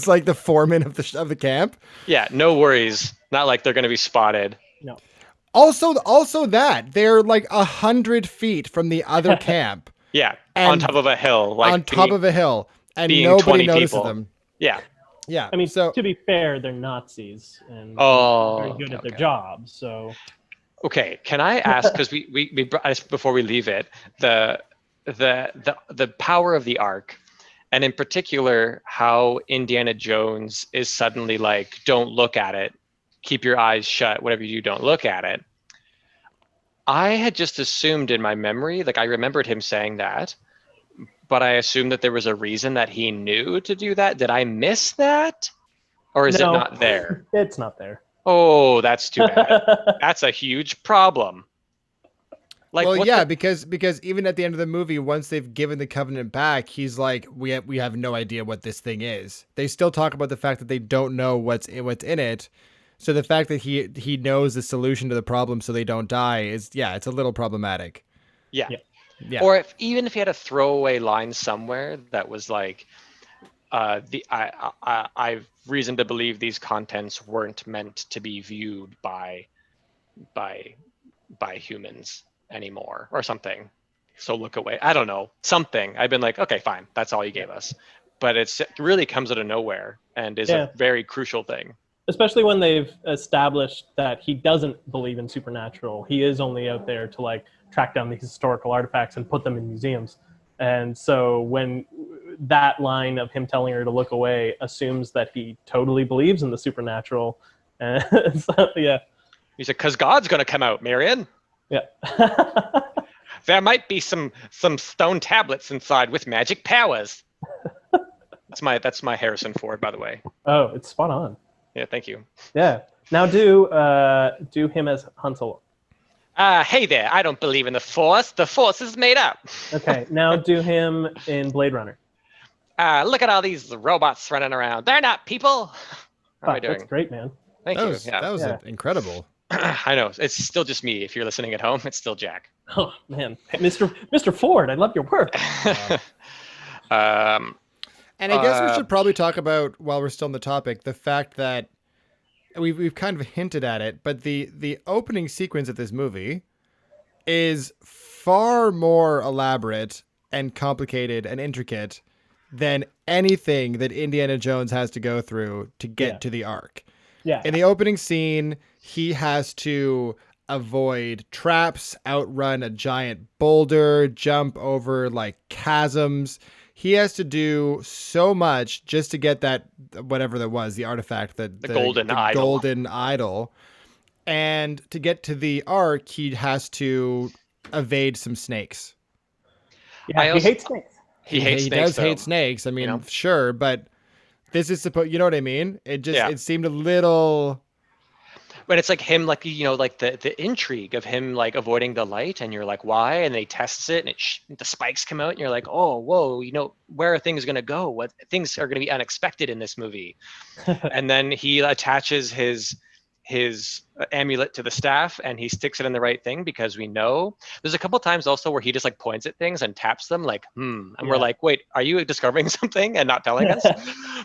like the foreman of the camp. Yeah, no worries. Not like they're going to be spotted. No. Also that they're like 100 feet from the other camp. Yeah, And on top of a hill. Like on top of a hill, and being nobody 20 notices people. them. Yeah. Yeah. I mean, so to be fair, they're Nazis and Oh, very good at their okay. job. So Okay, can I ask, because we before we leave it, the power of the Ark, and in particular how Indiana Jones is suddenly like, don't look at it, keep your eyes shut, whatever you do, don't look at it. I had just assumed in my memory, like I remembered him saying that, but I assumed that there was a reason that he knew to do that. Did I miss that? Or is it No. not there? It's not there. Oh, that's too bad. That's a huge problem. Like, well, what yeah, the- because even at the end of the movie, once they've given the Covenant back, he's like, we have no idea what this thing is. They still talk about the fact that they don't know what's in it. So the fact that he knows the solution to the problem, so they don't die, is it's a little problematic. Yeah. Yeah. Or even if he had a throwaway line somewhere that was like, I've reason to believe these contents weren't meant to be viewed by humans anymore, or something. So look away. I don't know, something. I've been like, okay, fine, that's all you gave us. But it really comes out of nowhere and is a very crucial thing. Especially when they've established that he doesn't believe in supernatural. He is only out there to like track down these historical artifacts and put them in museums. And so when that line of him telling her to look away assumes that he totally believes in the supernatural. And so, yeah. He said, because God's going to come out, Marion. Yeah. There might be some stone tablets inside with magic powers. That's my Harrison Ford, by the way. Oh, it's spot on. Yeah, thank you. Yeah. Now do him as Han Solo. Hey there, I don't believe in the Force. The Force is made up. Okay, now do him in Blade Runner. Look at all these robots running around. They're not people. How am I doing? That's great, man. Thank That you. was, Yeah. that was incredible. I know. It's still just me. If you're listening at home, it's still Jack. Oh man, Mr. Ford, I love your work. And I guess we should probably talk about, while we're still on the topic, the fact that we've kind of hinted at it, but the opening sequence of this movie is far more elaborate and complicated and intricate than anything that Indiana Jones has to go through to get to the Ark. Yeah. In the opening scene, he has to avoid traps, outrun a giant boulder, jump over like chasms. He has to do so much just to get that, whatever that was, the artifact, the golden idol. golden idol. And to get to the Ark, he has to evade some snakes. Yeah, he hates snakes. He hates He snakes. does hate snakes. I mean, sure, but this is supposed, you know what I mean? It just, it seemed a little... But it's like him, like, like the intrigue of him, like, avoiding the light, and you're like, why? And then he tests it, and the spikes come out, and you're like, oh, whoa, where are things going to go? What things are going to be unexpected in this movie? And then he attaches his amulet to the staff, and he sticks it in the right thing, because we know there's a couple times also where he just like points at things and taps them like and we're like, wait, are you discovering something and not telling us?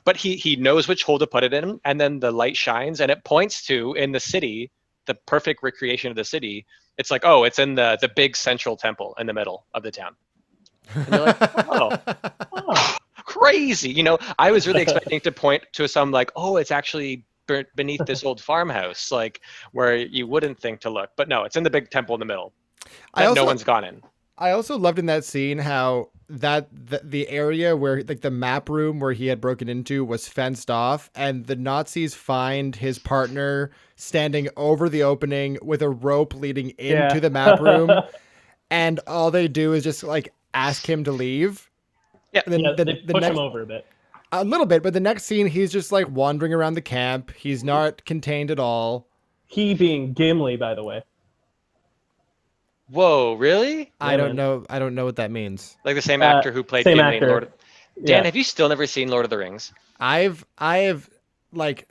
But he knows which hole to put it in, and then the light shines and it points to, in the city, the perfect recreation of the city. It's like, oh, it's in the big central temple in the middle of the town. And you're like, oh, crazy. I was really expecting to point to some like, oh, it's actually beneath this old farmhouse, like where you wouldn't think to look, but no, it's in the big temple in the middle that no one's gone in. I also loved in that scene how the area where, like, the map room where he had broken into was fenced off, and the Nazis find his partner standing over the opening with a rope leading into the map room, and all they do is just like ask him to leave. They push him over a bit. A little bit, but the next scene, he's just like wandering around the camp. He's not contained at all. He being Gimli, by the way. Whoa, really? I don't know what that means. Like the same actor who played Gimli in Lord of... Dan, Yeah. have you still never seen Lord of the Rings? I have like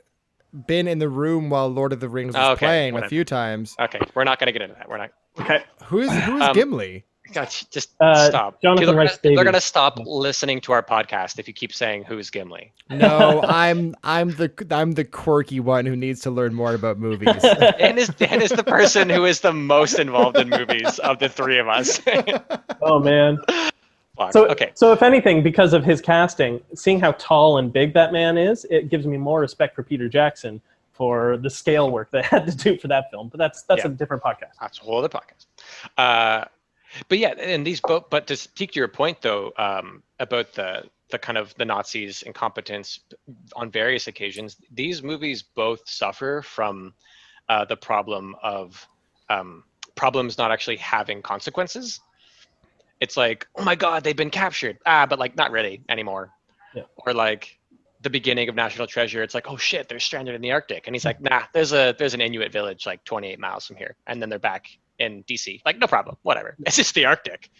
been in the room while Lord of the Rings was Okay, playing a whatever. few times. Okay, we're not gonna get into that. We're not. Okay. Who is Um, Gimli? God, just stop. Jonathan People are Rice people are Davies. gonna stop listening to our podcast if you keep saying who's Gimli. No, I'm the quirky one who needs to learn more about movies. Dan is the person who is the most involved in movies of the three of us. Oh man. Fuck. So, Okay. so if anything, because of his casting, seeing how tall and big that man is, it gives me more respect for Peter Jackson for the scale work they had to do for that film. But that's Yeah. a different podcast. That's a whole other podcast. But yeah, and these both. But to speak to your point though, about the kind of the Nazis' incompetence on various occasions, these movies both suffer from the problem of problems not actually having consequences. It's like, oh my God, they've been captured. But like not really anymore. Yeah. Or like the beginning of National Treasure, it's like, oh shit, they're stranded in the Arctic. And he's like, nah, there's an Inuit village like 28 miles from here. And then they're back in DC. Like, no problem, whatever. It's just the Arctic.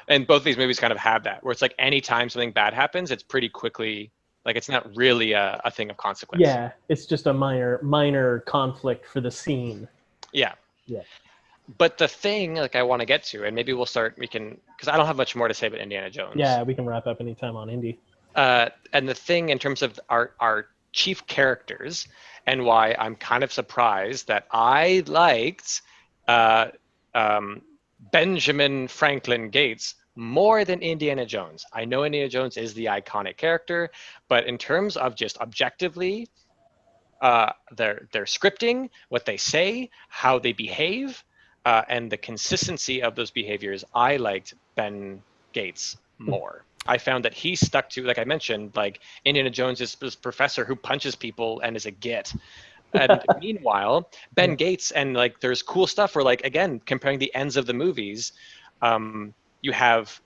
And both these movies kind of have that, where it's like anytime something bad happens, it's pretty quickly, like it's not really a thing of consequence. Yeah, it's just a minor conflict for the scene. Yeah. Yeah. But the thing like I want to get to, and maybe we can, because I don't have much more to say about Indiana Jones. Yeah, we can wrap up anytime on Indy. And the thing in terms of our chief characters, and why I'm kind of surprised that I liked Benjamin Franklin Gates more than Indiana Jones. I know Indiana Jones is the iconic character, but in terms of just objectively, their scripting, what they say, how they behave, and the consistency of those behaviors, I liked Ben Gates more. I found that he stuck to, like I mentioned, like Indiana Jones is this professor who punches people and is a git. And meanwhile, Ben Gates, and like there's cool stuff where like, again, comparing the ends of the movies, you have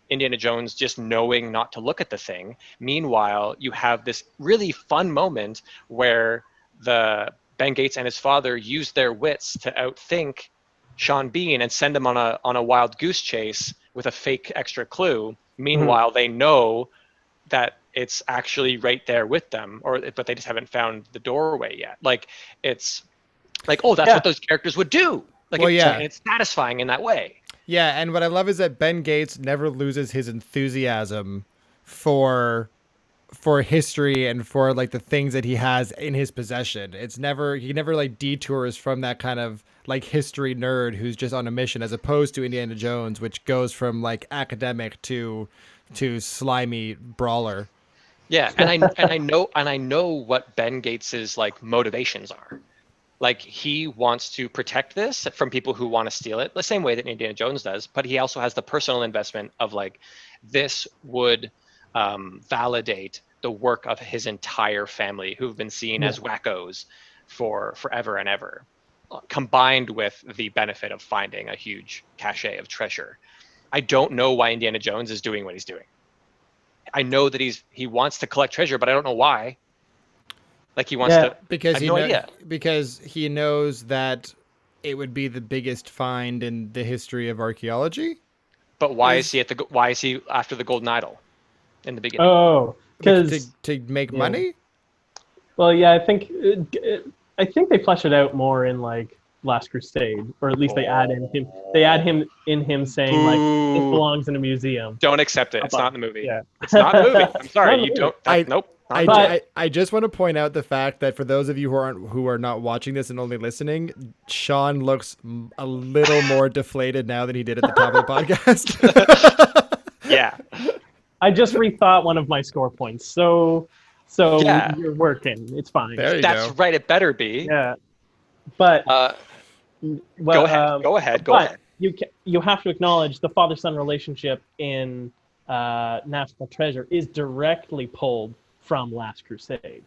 Indiana Jones just knowing not to look at the thing. Meanwhile, you have this really fun moment where the Ben Gates and his father use their wits to outthink Sean Bean and send him on a wild goose chase with a fake extra clue. Meanwhile, they know that it's actually right there with them, but they just haven't found the doorway yet. Like it's like, oh, that's what those characters would do. Like, it's satisfying in that way. Yeah, and what I love is that Ben Gates never loses his enthusiasm for history and for like the things that he has in his possession. He never like detours from that kind of like history nerd who's just on a mission, as opposed to Indiana Jones, which goes from like academic to slimy brawler. Yeah, and I know what Ben Gates's like motivations are. Like he wants to protect this from people who want to steal it, the same way that Indiana Jones does. But he also has the personal investment of like, this would validate the work of his entire family, who've been seen as wackos for forever and ever, combined with the benefit of finding a huge cache of treasure. I don't know why Indiana Jones is doing what he's doing. I know that he wants to collect treasure, but I don't know why. Like he wants to, because I have no idea. Because he knows that it would be the biggest find in the history of archaeology. But why is he after the golden idol in the beginning? Oh, because to make money. Well, yeah, I think they flesh it out more in like Last Crusade, or at least they add him in him saying like this belongs in a museum. Don't accept it. It's not in the movie. Yeah. It's not in the movie. I'm sorry. You don't. Nope. I just want to point out the fact that for those of you who are not watching this and only listening, Sean looks a little more deflated now than he did at the top of the podcast. Yeah. I just rethought one of my score points. So you're working. It's fine. That's go. right. It better be. Yeah. But go ahead. But you have to acknowledge the father-son relationship in National Treasure is directly pulled from Last Crusade.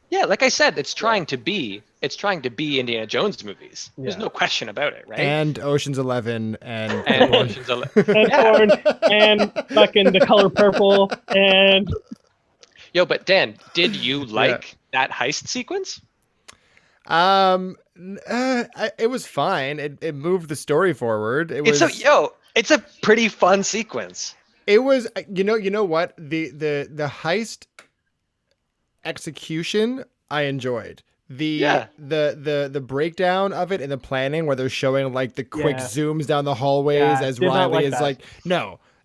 Yeah, like I said, it's trying to be Indiana Jones movies. There's no question about it, right? And Ocean's 11 and Ocean's 11 and Orange and fucking The Color Purple and. Yo, but Dan, did you like that heist sequence? It was fine. It moved the story forward. It's a pretty fun sequence. It was, you know what? The heist, execution I enjoyed. Yeah. The breakdown of it and the planning where they're showing like the quick Yeah. zooms down the hallways Yeah, as did not Riley like is that. like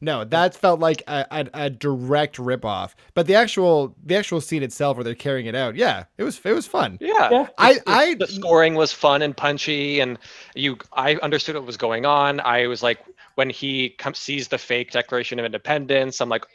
no, that felt like a direct ripoff. But the actual scene itself where they're carrying it out, yeah, it was fun. Yeah. Yeah. The scoring was fun and punchy, and I understood what was going on. I was like, when he sees the fake Declaration of Independence, I'm like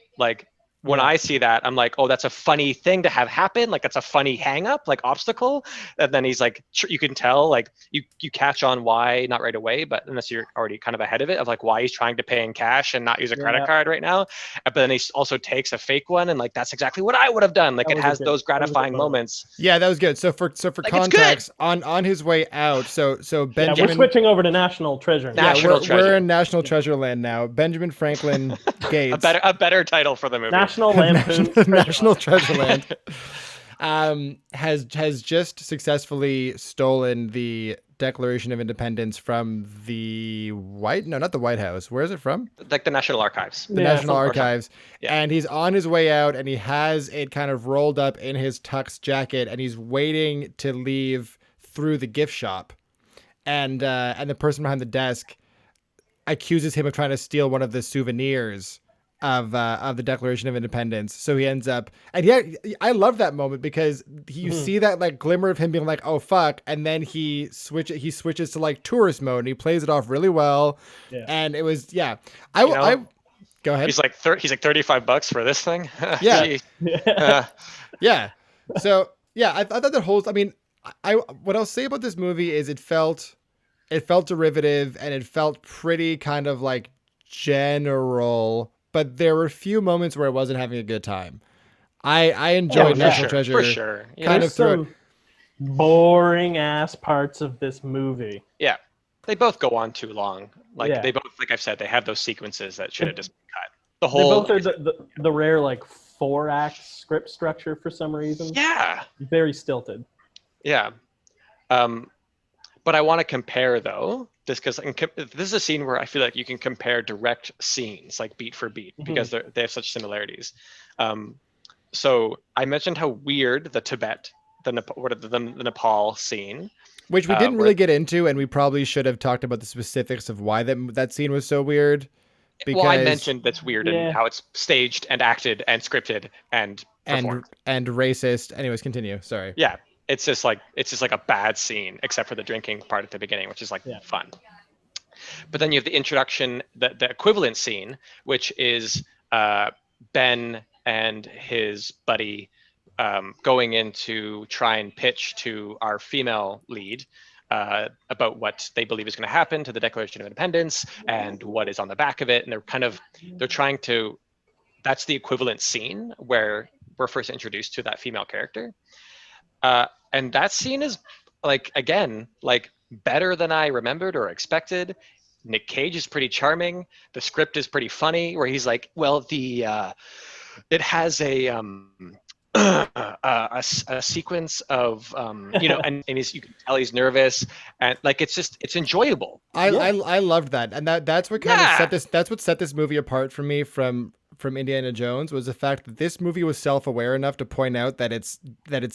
when Yeah. I see that, I'm like, oh, that's a funny thing to have happen. Like that's a funny hang up, like obstacle. And then he's like, you can tell, like you catch on why, not right away, but unless you're already kind of ahead of it, of like why he's trying to pay in cash and not use a credit Yeah. card right now. But then he also takes a fake one, and like that's exactly what I would have done. Like That it was a has good- those that was a good gratifying moment. moments. Yeah, that was good. So for Like, it's good. context, on his way out, so Yeah, Benjamin. we're switching over to National Treasure now. National we're Treasure. in National Treasure Land now. Benjamin Franklin Gates. A better title for the movie. National Lampoon's National Treasure Land has just successfully stolen the Declaration of Independence from the not the White House. Where is it from? Like the National Archives. The Yeah, National Archives. Yeah. And he's on his way out, and he has it kind of rolled up in his tux jacket, and he's waiting to leave through the gift shop. And the person behind the desk accuses him of trying to steal one of the souvenirs of the Declaration of Independence. So he ends up, and yeah, I love that moment because you see that like glimmer of him being like, oh fuck, and then he switches to like tourist mode and he plays it off really well. Yeah. And it was know, go ahead. He's like $35 for this thing. Yeah. Gee. Yeah. So yeah, I thought that whole. I mean, what I'll say about this movie is it felt derivative and it felt pretty kind of like general, but there were a few moments where I wasn't having a good time. I enjoyed for National sure, Treasure for sure. Yeah. kind There's of through it. some boring ass parts of this movie. Yeah. They both go on too long. Like Yeah. they both, like I've said, they have those sequences that should have just been cut. The They whole. both are the rare like 4-act script structure for some reason. Yeah. Very stilted. Yeah. But I want to compare though, just because this is a scene where I feel like you can compare direct scenes, like beat for beat, because they have such similarities. So I mentioned how weird the Tibet, the Nepal scene, Which we didn't really get into, and we probably should have talked about the specifics of why that scene was so weird. Because, well, I mentioned that's weird Yeah. and how it's staged and acted and scripted and performed. and racist. Anyways, continue. Sorry. Yeah, it's just like a bad scene, except for the drinking part at the beginning, which is like fun. But then you have the introduction, the equivalent scene, which is Ben and his buddy going in to try and pitch to our female lead about what they believe is going to happen to the Declaration of Independence and what is on the back of it. And they're trying to, that's the equivalent scene where we're first introduced to that female character. And that scene is like, again, like better than I remembered or expected. Nick Cage is pretty charming. The script is pretty funny where he's like, well, it has a sequence of and you can tell he's nervous, and like it's enjoyable. I loved that, and that's what kind of set this movie apart for me from Indiana Jones, was the fact that this movie was self-aware enough to point out that its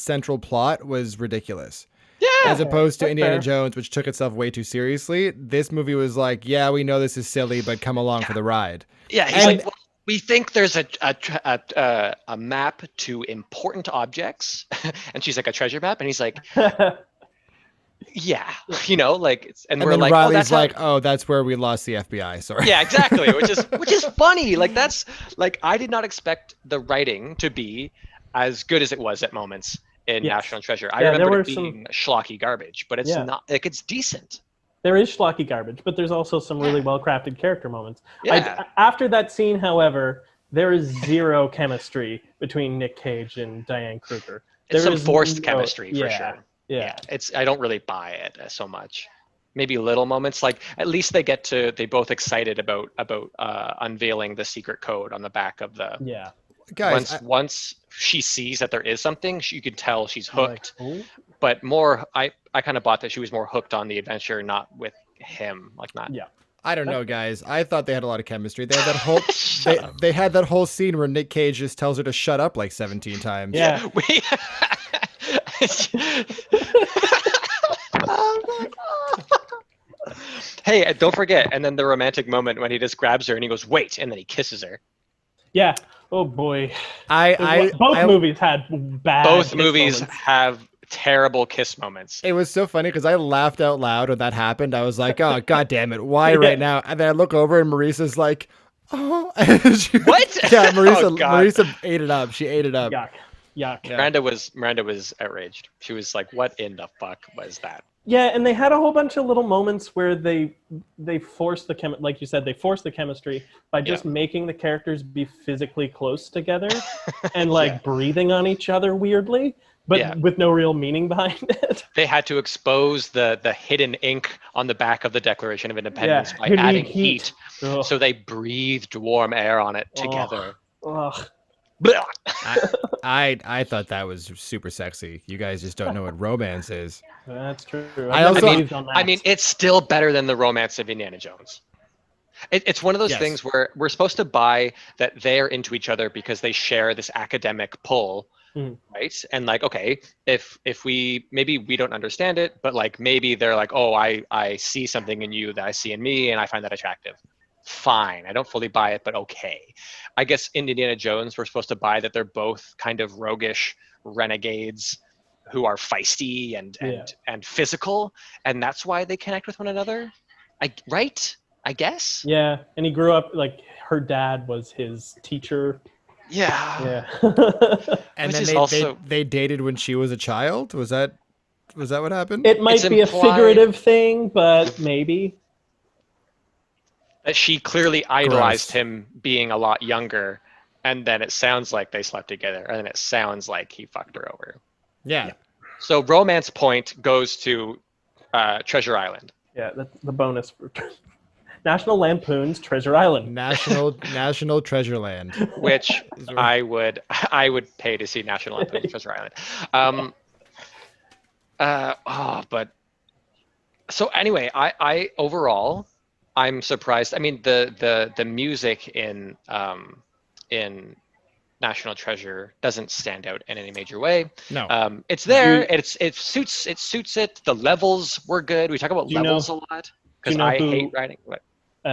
central plot was ridiculous. Yeah, as opposed to that's Indiana fair. Jones, which took itself way too seriously. This movie was like, yeah, we know this is silly, but come along for the ride. Yeah, he's like, well, we think there's a map to important objects, and she's like, a treasure map, and he's like, yeah, like, and we're then like, Riley's oh, that's like, oh, that's where we lost the FBI. Sorry. yeah, exactly, which is funny. Like that's like, I did not expect the writing to be as good as it was at moments in National Treasure. I remember it being schlocky garbage, but it's not, like, it's decent. There is schlocky garbage, but there's also some really well-crafted character moments. Yeah. After that scene, however, there is zero chemistry between Nick Cage and Diane Kruger. It's There some is forced no- chemistry for yeah, sure. Yeah. I don't really buy it so much. Maybe little moments, like at least they both excited about unveiling the secret code on the back of the. Yeah. Guys, once she sees that there is something, you can tell she's hooked. Like, ooh. But more, I kind of bought that she was more hooked on the adventure, not with him. Like not. Yeah. I don't know, guys. I thought they had a lot of chemistry. They had that whole Shut up. they had that whole scene where Nick Cage just tells her to shut up like 17 times. Yeah. We... Hey, don't forget. And then the romantic moment when he just grabs her and he goes, "Wait," and then he kisses her. Yeah. Oh boy. Both Movies had bad. Both kiss movies moments. have terrible kiss moments. It was so funny because I laughed out loud when that happened. I was like, "Oh, god damn it! Why right now?" And then I look over and Marissa's like, "Oh, What? Yeah, Oh, God. Marissa ate it up. She ate it up. Yuck. Yuck. Yeah. Miranda was outraged. She was like, "What in the fuck was that?" Yeah, and they had a whole bunch of little moments where they forced the like you said, they forced the chemistry by just making the characters be physically close together and like breathing on each other weirdly, but with no real meaning behind it. They had to expose the hidden ink on the back of the Declaration of Independence by You need adding heat. Ugh. so they breathed warm air on it together. Ugh. Blah. I thought that was super sexy. You guys just don't know what romance is. That's true. I mean, it's still better than the romance of Indiana Jones. It's one of those things where we're supposed to buy that they're into each other because they share this academic pull, right? And like, okay, if we maybe we don't understand it, but like maybe they're like, oh, I see something in you that I see in me, and I find that attractive. Fine, I don't fully buy it, but okay. I guess in Indiana Jones, we're supposed to buy that they're both kind of roguish renegades who are feisty and physical, and that's why they connect with one another. Right? I guess. Yeah, and he grew up like her dad was his teacher. Yeah. And Which then they dated when she was a child. Was that what happened? It might be a figurative thing, but maybe. That she clearly idolized him being a lot younger, and then it sounds like they slept together, and then it sounds like he fucked her over. Yeah. So romance point goes to Treasure Island. Yeah, that's the bonus for National Lampoon's Treasure Island. National Treasure Land. Which I would pay to see National Lampoon's Treasure Island. But so anyway, I overall I'm surprised. I mean, the music in National Treasure doesn't stand out in any major way. No. It's there. It suits it. The levels were good. We talk about levels a lot because I hate writing.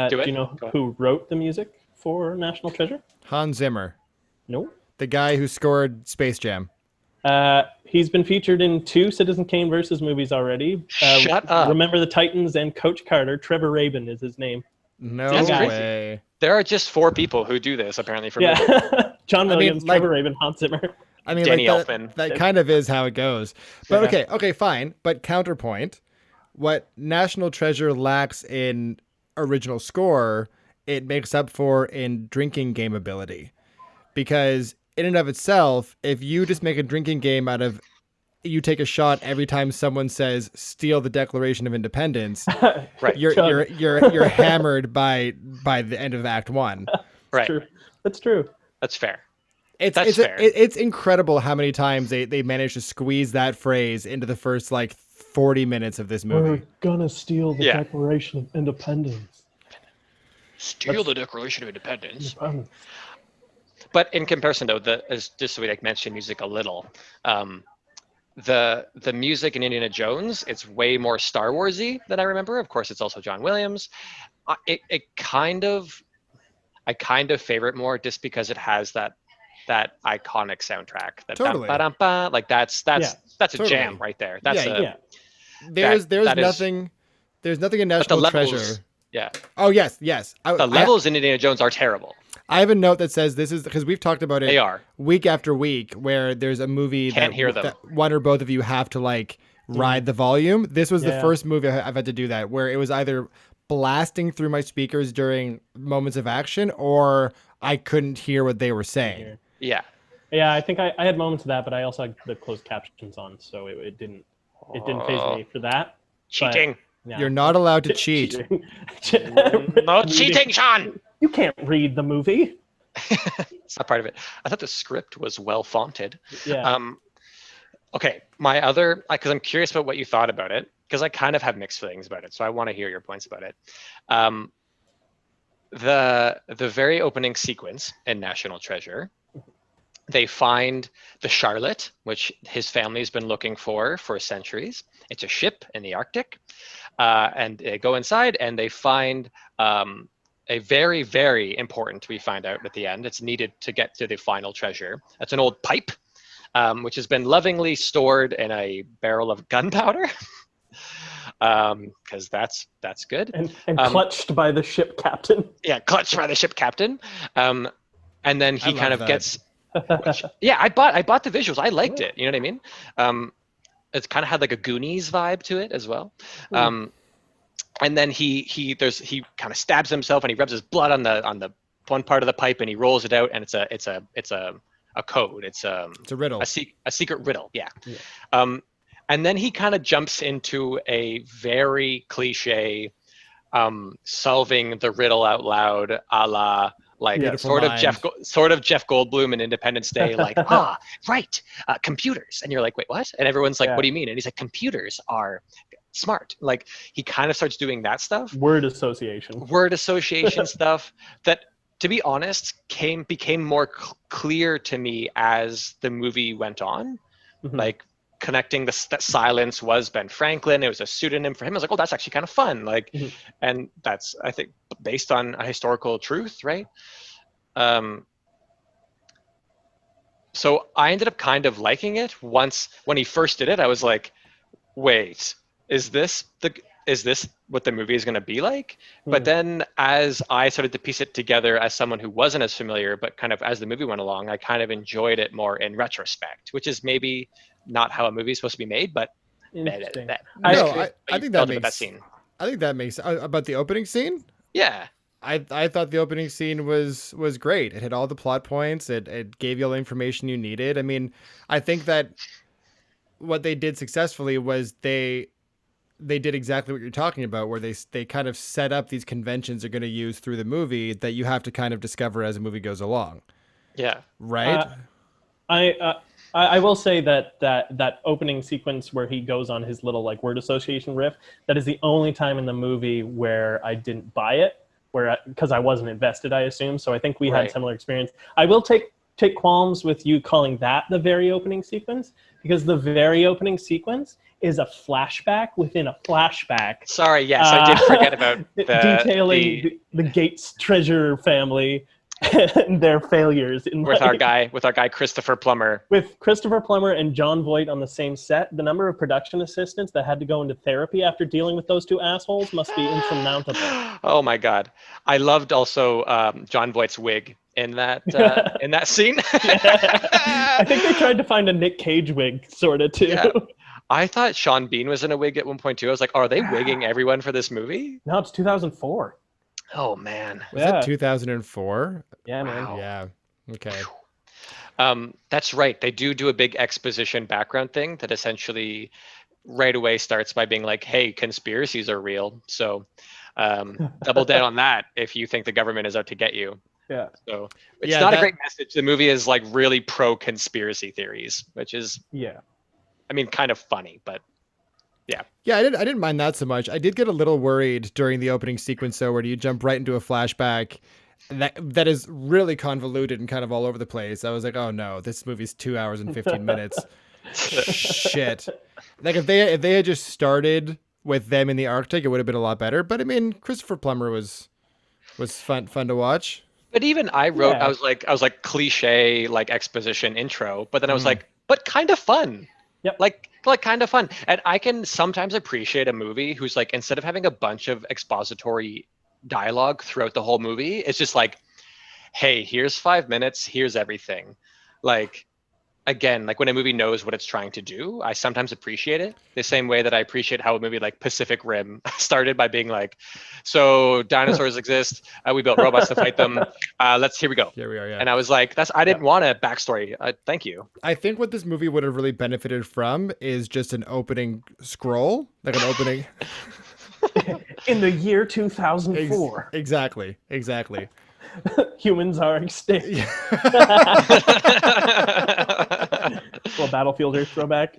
Do you know who wrote the music for National Treasure? Hans Zimmer. No. The guy who scored Space Jam. He's been featured in 2 Citizen Kane versus movies already. Shut up. Remember the Titans and Coach Carter. Trevor Rabin is his name. No That's way. There are just 4 people who do this apparently for movies. John Williams, Trevor Rabin, Hans Zimmer. I mean, Danny like Elfman. that kind of is how it goes. But okay, fine. But counterpoint, what National Treasure lacks in original score, it makes up for in drinking game ability. Because in and of itself, if you just make a drinking game out of you take a shot every time someone says steal the Declaration of Independence, right? You're hammered by the end of Act 1. Right. That's true. That's fair. It's incredible how many times they managed to squeeze that phrase into the first like 40 minutes of this movie. We're gonna steal the Declaration of Independence. Steal the Declaration of Independence. But in comparison, though, just so we mention music a little, the music in Indiana Jones, it's way more Star Warsy than I remember. Of course, it's also John Williams. I kind of favorite more just because it has that iconic soundtrack. That totally. Ba-da-ba, like that's a jam right there. That's There's nothing in National Treasure. Yeah. Oh yes. The levels in Indiana Jones are terrible. I have a note that says this is because we've talked about it. They are week after week where there's a movie that one or both of you have to like ride the volume. This was the first movie I've had to do that, where it was either blasting through my speakers during moments of action or I couldn't hear what they were saying. Yeah. Yeah, I think I had moments of that, but I also had the closed captions on, so it didn't faze me for that. Cheating. But, You're not allowed to cheat. No cheating, Sean. You can't read the movie. It's not part of it. I thought the script was well fonted. Yeah. Okay, my other, because I'm curious about what you thought about it, because I kind of have mixed feelings about it, so I want to hear your points about it. the very opening sequence in National Treasure, they find the Charlotte, which his family's been looking for centuries. It's a ship in the Arctic, and they go inside and they find a very, very important, we find out at the end, it's needed to get to the final treasure. That's an old pipe, which has been lovingly stored in a barrel of gunpowder, because that's good. And clutched by the ship captain. Yeah, clutched by the ship captain. And then he kind of that. gets... yeah, I bought the visuals. I liked it. You know what I mean? It's kind of had like a Goonies vibe to it as well. And then he kind of stabs himself and he rubs his blood on the one part of the pipe and he rolls it out, and it's a code. It's a riddle. A secret riddle. Yeah. And then he kind of jumps into a very cliche solving the riddle out loud, a la like sort of Jeff Goldblum in Independence Day, like right, computers, and you're like, wait, what? And everyone's like, what do you mean? And he's like, computers are smart. Like he kind of starts doing that stuff, word association stuff that, to be honest, became more clear to me as the movie went on. Like connecting that silence was Ben Franklin. It was a pseudonym for him. I was like, oh, that's actually kind of fun. Like, and that's, I think, based on a historical truth, right? So I ended up kind of liking it. When he first did it, I was like, wait, is this what the movie is going to be like? But then as I started to piece it together as someone who wasn't as familiar, but kind of as the movie went along, I kind of enjoyed it more in retrospect, which is maybe not how a movie is supposed to be made, but I think that makes sense. I think that makes about the opening scene. Yeah. I thought the opening scene was great. It had all the plot points. It gave you all the information you needed. I mean, I think that what they did successfully was they did exactly what you're talking about, where they kind of set up these conventions they're going to use through the movie that you have to kind of discover as the movie goes along. Yeah. Right? I will say that opening sequence where he goes on his little like word association riff, that is the only time in the movie where I didn't buy it, because I wasn't invested, I assume. So I think we had similar experience. I will take qualms with you calling that the very opening sequence, because the very opening sequence is a flashback within a flashback. Sorry, yes, I did forget about detailing the Gates treasure family and their failures with our guy Christopher Plummer. With Christopher Plummer and John Voight on the same set, the number of production assistants that had to go into therapy after dealing with those two assholes must be insurmountable. Oh my God. I loved also John Voight's wig in that scene. I think they tried to find a Nick Cage wig sort of too. Yeah. I thought Sean Bean was in a wig at one point too. I was like, are they wigging everyone for this movie? No, it's 2004. Oh man. Was that 2004? Yeah, man. Wow. Yeah. Okay. That's right. They do a big exposition background thing that essentially right away starts by being like, hey, conspiracies are real. So double down on that if you think the government is out to get you. Yeah. So it's not a great message. The movie is like really pro conspiracy theories, which is, I mean, kind of funny, but yeah. Yeah, I didn't mind that so much. I did get a little worried during the opening sequence, though, where you jump right into a flashback that is really convoluted and kind of all over the place. I was like, oh no, this movie's 2 hours and 15 minutes. Shit. Like if they had just started with them in the Arctic, it would have been a lot better. But I mean, Christopher Plummer was fun to watch. But even I wrote, I was like cliche, like exposition intro, but then I was like, but kind of fun. Yep. Like kind of fun. And I can sometimes appreciate a movie who's like, instead of having a bunch of expository dialogue throughout the whole movie, it's just like, hey, here's 5 minutes, here's everything. Like, again, like when a movie knows what it's trying to do, I sometimes appreciate it the same way that I appreciate how a movie like Pacific Rim started by being like, so dinosaurs exist, we built robots to fight them, here we go. Here we are, yeah. And I was like, I didn't want a backstory. Thank you. I think what this movie would have really benefited from is just an opening scroll, like an opening. In the year 2004. Exactly. Humans are extinct. Well, Battlefield Earth throwback.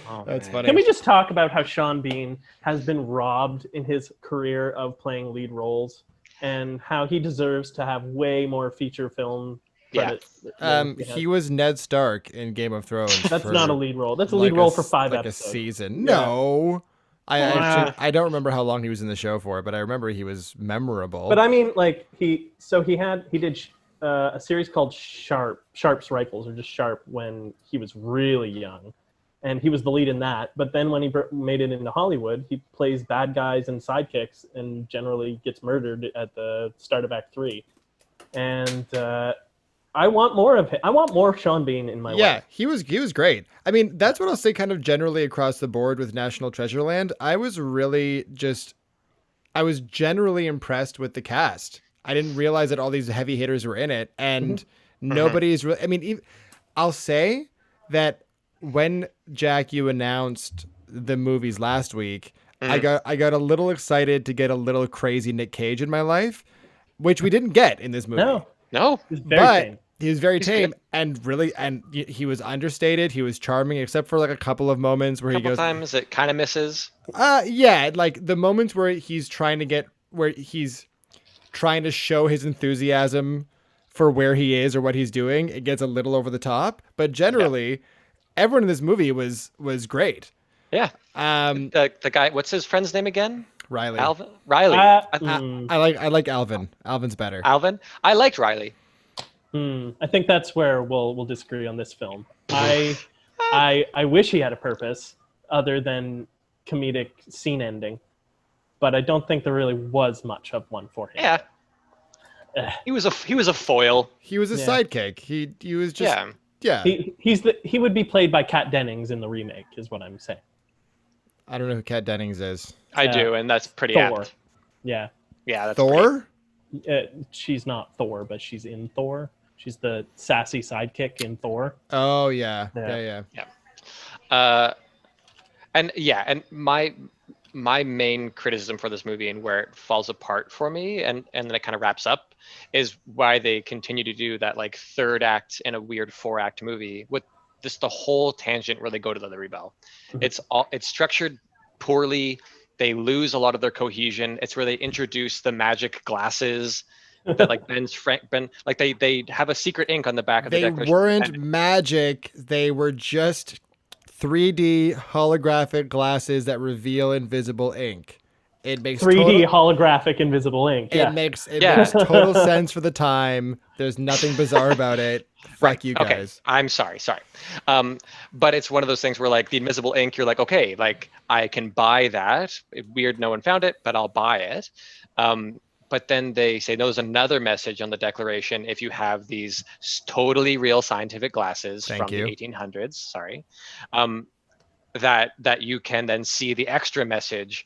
Oh, That's man. funny. Can we just talk about how Sean Bean has been robbed in his career of playing lead roles, and how he deserves to have way more feature film Yeah. credit? than he He has? was Ned Stark in Game of Thrones. That's for not a lead role. That's a lead like role for 5 like a episodes. season. Yeah. No. I actually Ah. I don't remember how long he was in the show for, but I remember he was memorable. But I mean, like he did a series called Sharp's Rifles, or just Sharp, when he was really young, and he was the lead in that. But then when he made it into Hollywood, he plays bad guys and sidekicks, and generally gets murdered at the start of Act 3. And I want more of him. I want more Sean Bean in my life. He was great. I mean, that's what I'll say kind of generally across the board with National Treasureland. I was generally impressed with the cast. I didn't realize that all these heavy hitters were in it, and nobody's really. I mean, I'll say that when Jack, you announced the movies last week, I got a little excited to get a little crazy Nick Cage in my life, which we didn't get in this movie. No. He's very But tame. he was very He's tame good. and he was understated. He was charming, except for like a couple of moments where A couple he goes, times it kind of misses. yeah, like the moments where he's trying to show his enthusiasm for where he is or what he's doing, it gets a little over the top. But generally, everyone in this movie was great. Yeah. Um, The guy, what's his friend's name again? Riley. Alvin? Riley. I like Alvin. Alvin's better. Alvin? I liked Riley. I think that's where we'll disagree on this film. I wish he had a purpose other than comedic scene ending, but I don't think there really was much of one for him. Yeah. He was a foil. He was a Yeah. sidekick. He was just yeah. He would be played by Kat Dennings in the remake, is what I'm saying. I don't know who Kat Dennings is. I do, and that's pretty Thor. apt. Yeah, Yeah, that's Thor? she's not Thor, but she's in Thor. She's the sassy sidekick in Thor. Oh yeah. Yeah. And my main criticism for this movie and where it falls apart for me and then it kind of wraps up is why they continue to do that like third act in a weird 4-act movie with just the whole tangent where they go to the Liberty Bell. It's structured poorly. They lose a lot of their cohesion. It's where they introduce the magic glasses that like Ben like they have a secret ink on the back of the Declaration. They weren't magic. They were just 3D holographic glasses that reveal invisible ink. It makes 3D holographic invisible ink. It makes total sense for the time. There's nothing bizarre about it. Fuck you guys. Okay. I'm sorry. But it's one of those things where like the invisible ink, you're like, okay, like I can buy that. Weird, no one found it, but I'll buy it. But then they say, no, there's another message on the Declaration. If you have these totally real scientific glasses the 1800s, sorry, that you can then see the extra message.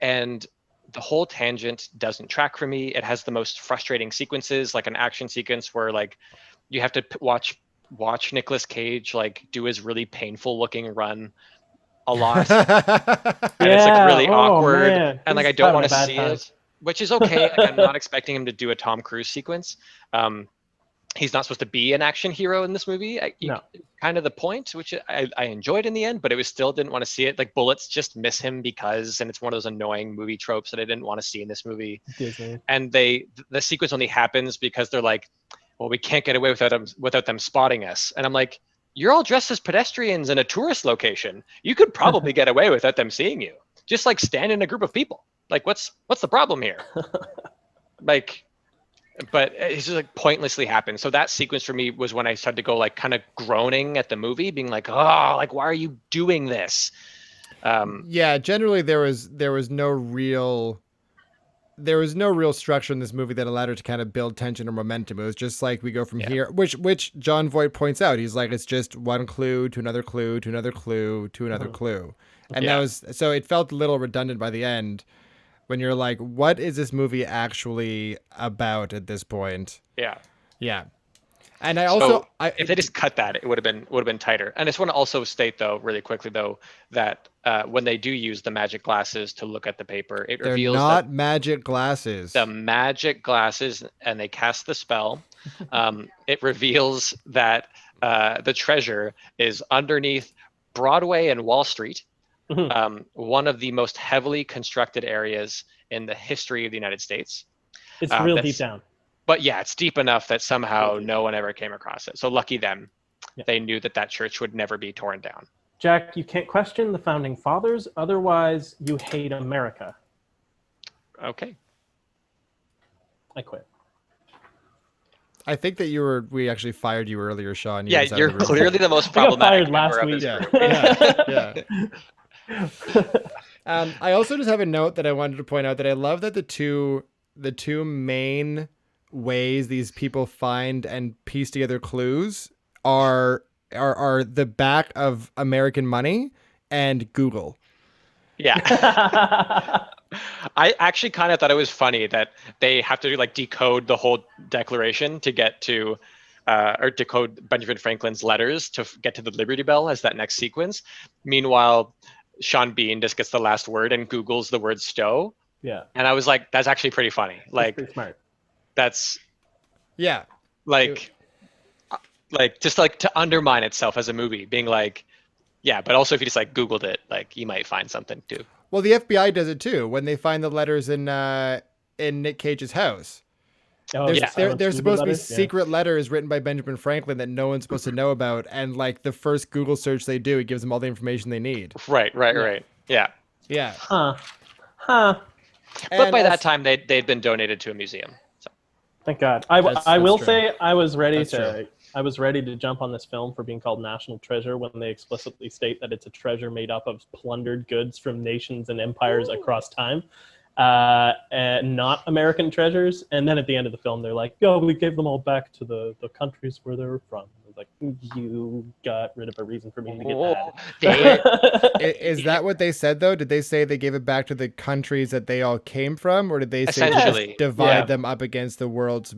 And the whole tangent doesn't track for me. It has the most frustrating sequences, like an action sequence where like you have to watch Nicolas Cage like do his really painful looking run a lot. And it's like really awkward. Man. And like I don't want to see it. Which is okay. Like, I'm not expecting him to do a Tom Cruise sequence. He's not supposed to be an action hero in this movie. Kind of the point, which I enjoyed in the end, but it was still didn't want to see it. Like bullets just miss him because, and it's one of those annoying movie tropes that I didn't want to see in this movie. Disney. And the sequence only happens because they're like, well, we can't get away without them spotting us. And I'm like, you're all dressed as pedestrians in a tourist location. You could probably get away without them seeing you. Just like stand in a group of people. Like, what's the problem here? Like, but it's just like pointlessly happened. So that sequence for me was when I started to go like kind of groaning at the movie, being like, oh, like why are you doing this? Generally there was no real structure in this movie that allowed her to kind of build tension or momentum. It was just like we go from here, which John Voight points out. He's like, it's just one clue to another clue to another clue to another clue, and that was so it felt a little redundant by the end. When you're like, what is this movie actually about at this point? Yeah. And I also, if they just cut that, it would have been tighter. And I just want to also state though, really quickly though, that when they do use the magic glasses to look at the paper, it reveals they're not magic glasses. The magic glasses, and they cast the spell. It reveals that the treasure is underneath Broadway and Wall Street, Mhm. one of the most heavily constructed areas in the history of the United States. It's real deep That's down. But yeah, it's deep enough that somehow Real deep. no one ever came across it. So lucky them. Yeah. They knew that that church would never be torn down. Jack, you can't question the founding fathers, otherwise you hate America. Okay. Uh, I quit. I think that we actually fired you earlier, Sean. Yeah, just out you're of the room. clearly the most I got problematic fired last member of week. this group. Yeah. I also just have a note that I wanted to point out that I love that the two main ways these people find and piece together clues are the back of American money and Google. Yeah. I actually kind of thought it was funny that they have to like decode the whole declaration to get to or decode Benjamin Franklin's letters to get to the Liberty Bell as that next sequence. Meanwhile, Sean Bean just gets the last word and Googles the word stow. Yeah. And I was like, that's actually pretty funny. Like, pretty smart. Yeah. Like just like to undermine itself as a movie, being like, yeah, but also if you just like Googled it, like you might find something too. Well, the FBI does it too when they find the letters in Nick Cage's house. Oh, There's supposed to be secret letters written by Benjamin Franklin that no one's supposed to know about, and like the first Google search they do, it gives them all the information they need. Right. Yeah. Huh. But by that time, they'd been donated to a museum. So. Thank God. I will true. say I was ready That's I was ready to jump on this film for being called National Treasure when they explicitly state that it's a treasure made up of plundered goods from nations and empires across time, and not American treasures. And then at the end of the film, they're like, "Oh, we gave them all back to the countries where they were from." I was like, "You got rid of a reason for me to get mad." Is that what they said though? Did they say they gave it back to the countries that they all came from, or did they say essentially divide them up against the world's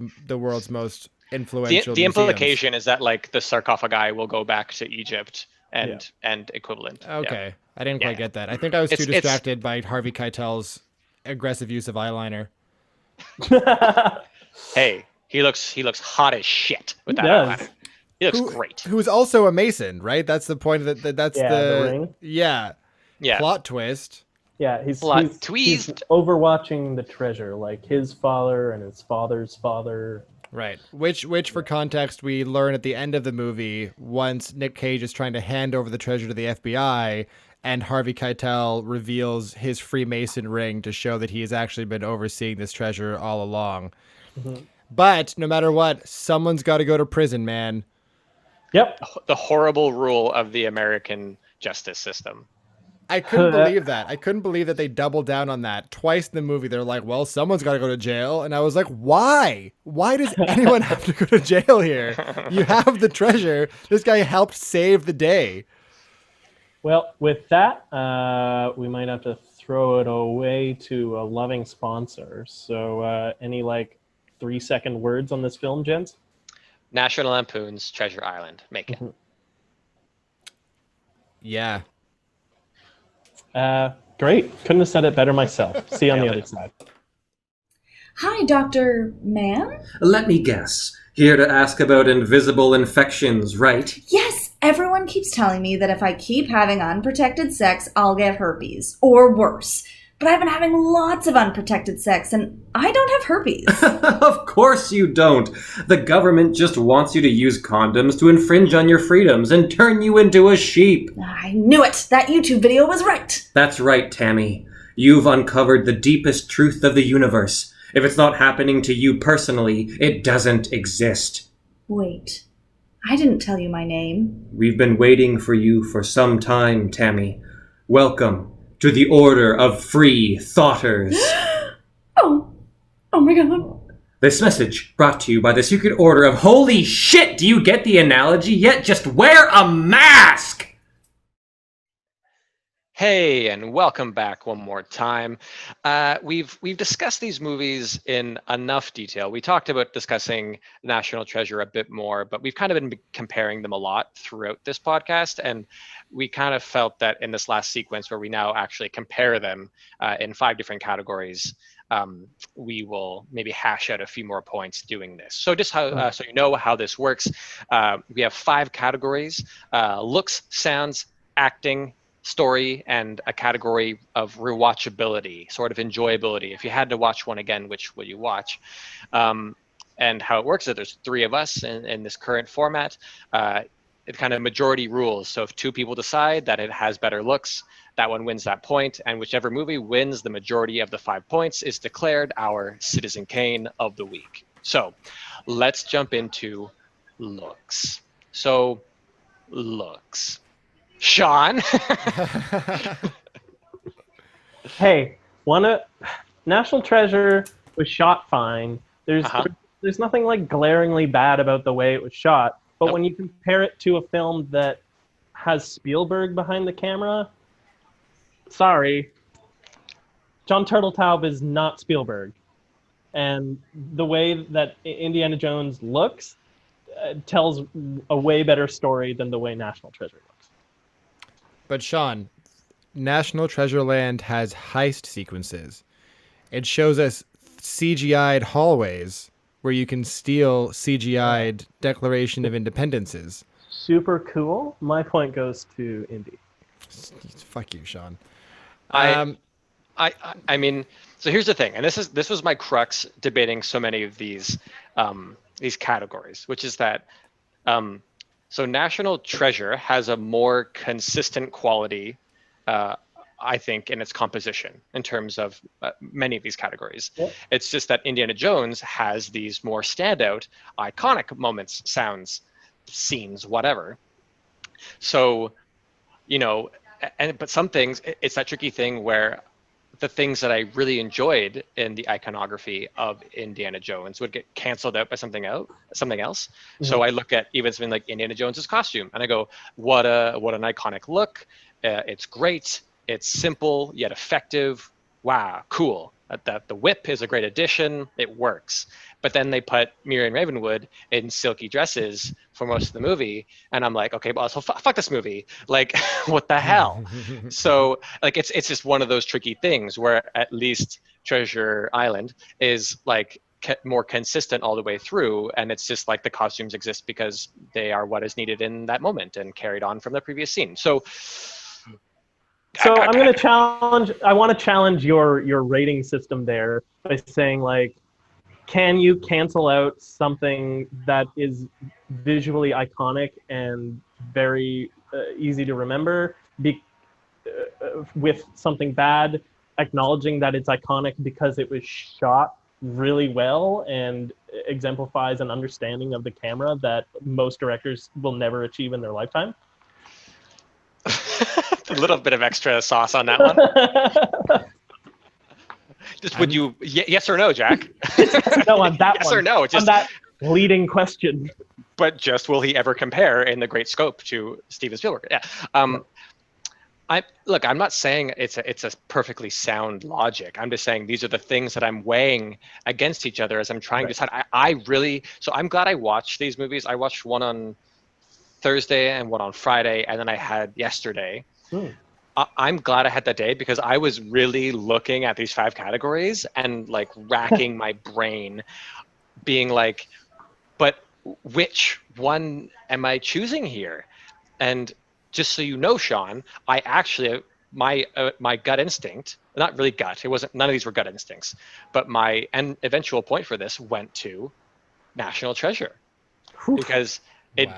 most influential? The implication is that like the sarcophagi will go back to Egypt and equivalent. Okay, Yeah. I didn't quite get that. I think I was too distracted by Harvey Keitel's aggressive use of eyeliner. Hey, he looks hot as shit with that eyeliner. He looks great. Who's also a Mason, right? That's the point. That's the ring. Yeah. Plot twist. Yeah, he's overwatching the treasure, like his father and his father's father. Right. Which for context, we learn at the end of the movie, once Nick Cage is trying to hand over the treasure to the FBI, and Harvey Keitel reveals his Freemason ring to show that he has actually been overseeing this treasure all along. Mm-hmm. But no matter what, someone's got to go to prison, man. Yep. The horrible rule of the American justice system. I couldn't believe that. I couldn't believe that they doubled down on that. Twice in the movie, they're like, well, someone's got to go to jail. And I was like, why? Why does anyone have to go to jail here? You have the treasure. This guy helped save the day. Well, with that, we might have to throw it away to a loving sponsor. So any 3-second words on this film, gents? National Lampoon's Treasure Island. Make it. Yeah. Great. Couldn't have said it better myself. See you on the other side. Hi, Dr. Mann? Let me guess. Here to ask about invisible infections, right? Yes, everyone keeps telling me that if I keep having unprotected sex, I'll get herpes. Or worse. But I've been having lots of unprotected sex, and I don't have herpes. Of course you don't. The government just wants you to use condoms to infringe on your freedoms and turn you into a sheep. I knew it! That YouTube video was right! That's right, Tammy. You've uncovered the deepest truth of the universe. If it's not happening to you personally, it doesn't exist. Wait, I didn't tell you my name. We've been waiting for you for some time, Tammy. Welcome to the Order of Free Thoughters. Oh my God. This message brought to you by the Secret Order of... Holy shit! Do you get the analogy yet? Just wear a mask! Hey, and welcome back one more time. We've discussed these movies in enough detail. We talked about discussing National Treasure a bit more, but we've kind of been comparing them a lot throughout this podcast, and we kind of felt that in this last sequence where we now actually compare them in 5 different categories, we will maybe hash out a few more points doing this. So just so you know how this works, we have 5 categories: looks, sounds, acting, story, and a category of rewatchability, sort of enjoyability. If you had to watch one again, which would you watch? And how it works is there's three of us in this current format. It kind of majority rules. So if two people decide that it has better looks, that one wins that point, and whichever movie wins the majority of the 5 points is declared our Citizen Kane of the week. So let's jump into looks. So looks. Sean. Hey, National Treasure was shot fine. There's nothing like glaringly bad about the way it was shot, but Nope. when you compare it to a film that has Spielberg behind the camera, sorry, John Turteltaub is not Spielberg, and the way that Indiana Jones looks tells a way better story than the way National Treasure looks. But Sean, National Treasure Land has heist sequences. It shows us CGI'd hallways where you can steal CGI'd Declaration of Independences. Super cool. My point goes to Indy. Fuck you, Sean. I mean, so here's the thing, and this was my crux debating so many of these categories, which is that so National Treasure has a more consistent quality, I think, in its composition in terms of many of these categories. Yep. It's just that Indiana Jones has these more standout, iconic moments, sounds, scenes, whatever. So, but some things, it's that tricky thing where the things that I really enjoyed in the iconography of Indiana Jones would get canceled out by something else. Mm-hmm. So I look at even something like Indiana Jones's costume and I go, what an iconic look. It's great. It's simple yet effective. Wow, cool. That the whip is a great addition. It works. But then they put Miriam Ravenwood in silky dresses for most of the movie, and I'm like, okay, well, so fuck this movie. Like, what the hell? So, like, it's just one of those tricky things where at least Treasure Island is like more consistent all the way through, and it's just like the costumes exist because they are what is needed in that moment and carried on from the previous scene. So I'm going to challenge. I want to challenge your rating system there by saying, like, can you cancel out something that is visually iconic and very easy to remember with something bad, acknowledging that it's iconic because it was shot really well and exemplifies an understanding of the camera that most directors will never achieve in their lifetime? A little bit of extra sauce on that one. Just would you yes or no, Jack? No, on that yes one. Or no, just on that leading question. But just will he ever compare in the great scope to Steven Spielberg? Yeah. I'm not saying it's a perfectly sound logic. I'm just saying these are the things that I'm weighing against each other as I'm trying to decide. So I'm glad I watched these movies. I watched one on Thursday and one on Friday, and then I had yesterday. I'm glad I had that day because I was really looking at these 5 categories and like racking my brain, being like, but which one am I choosing here? And just so you know, Sean, I actually my gut instinct, not really gut, it wasn't, none of these were gut instincts, but my eventual point for this went to National Treasure because it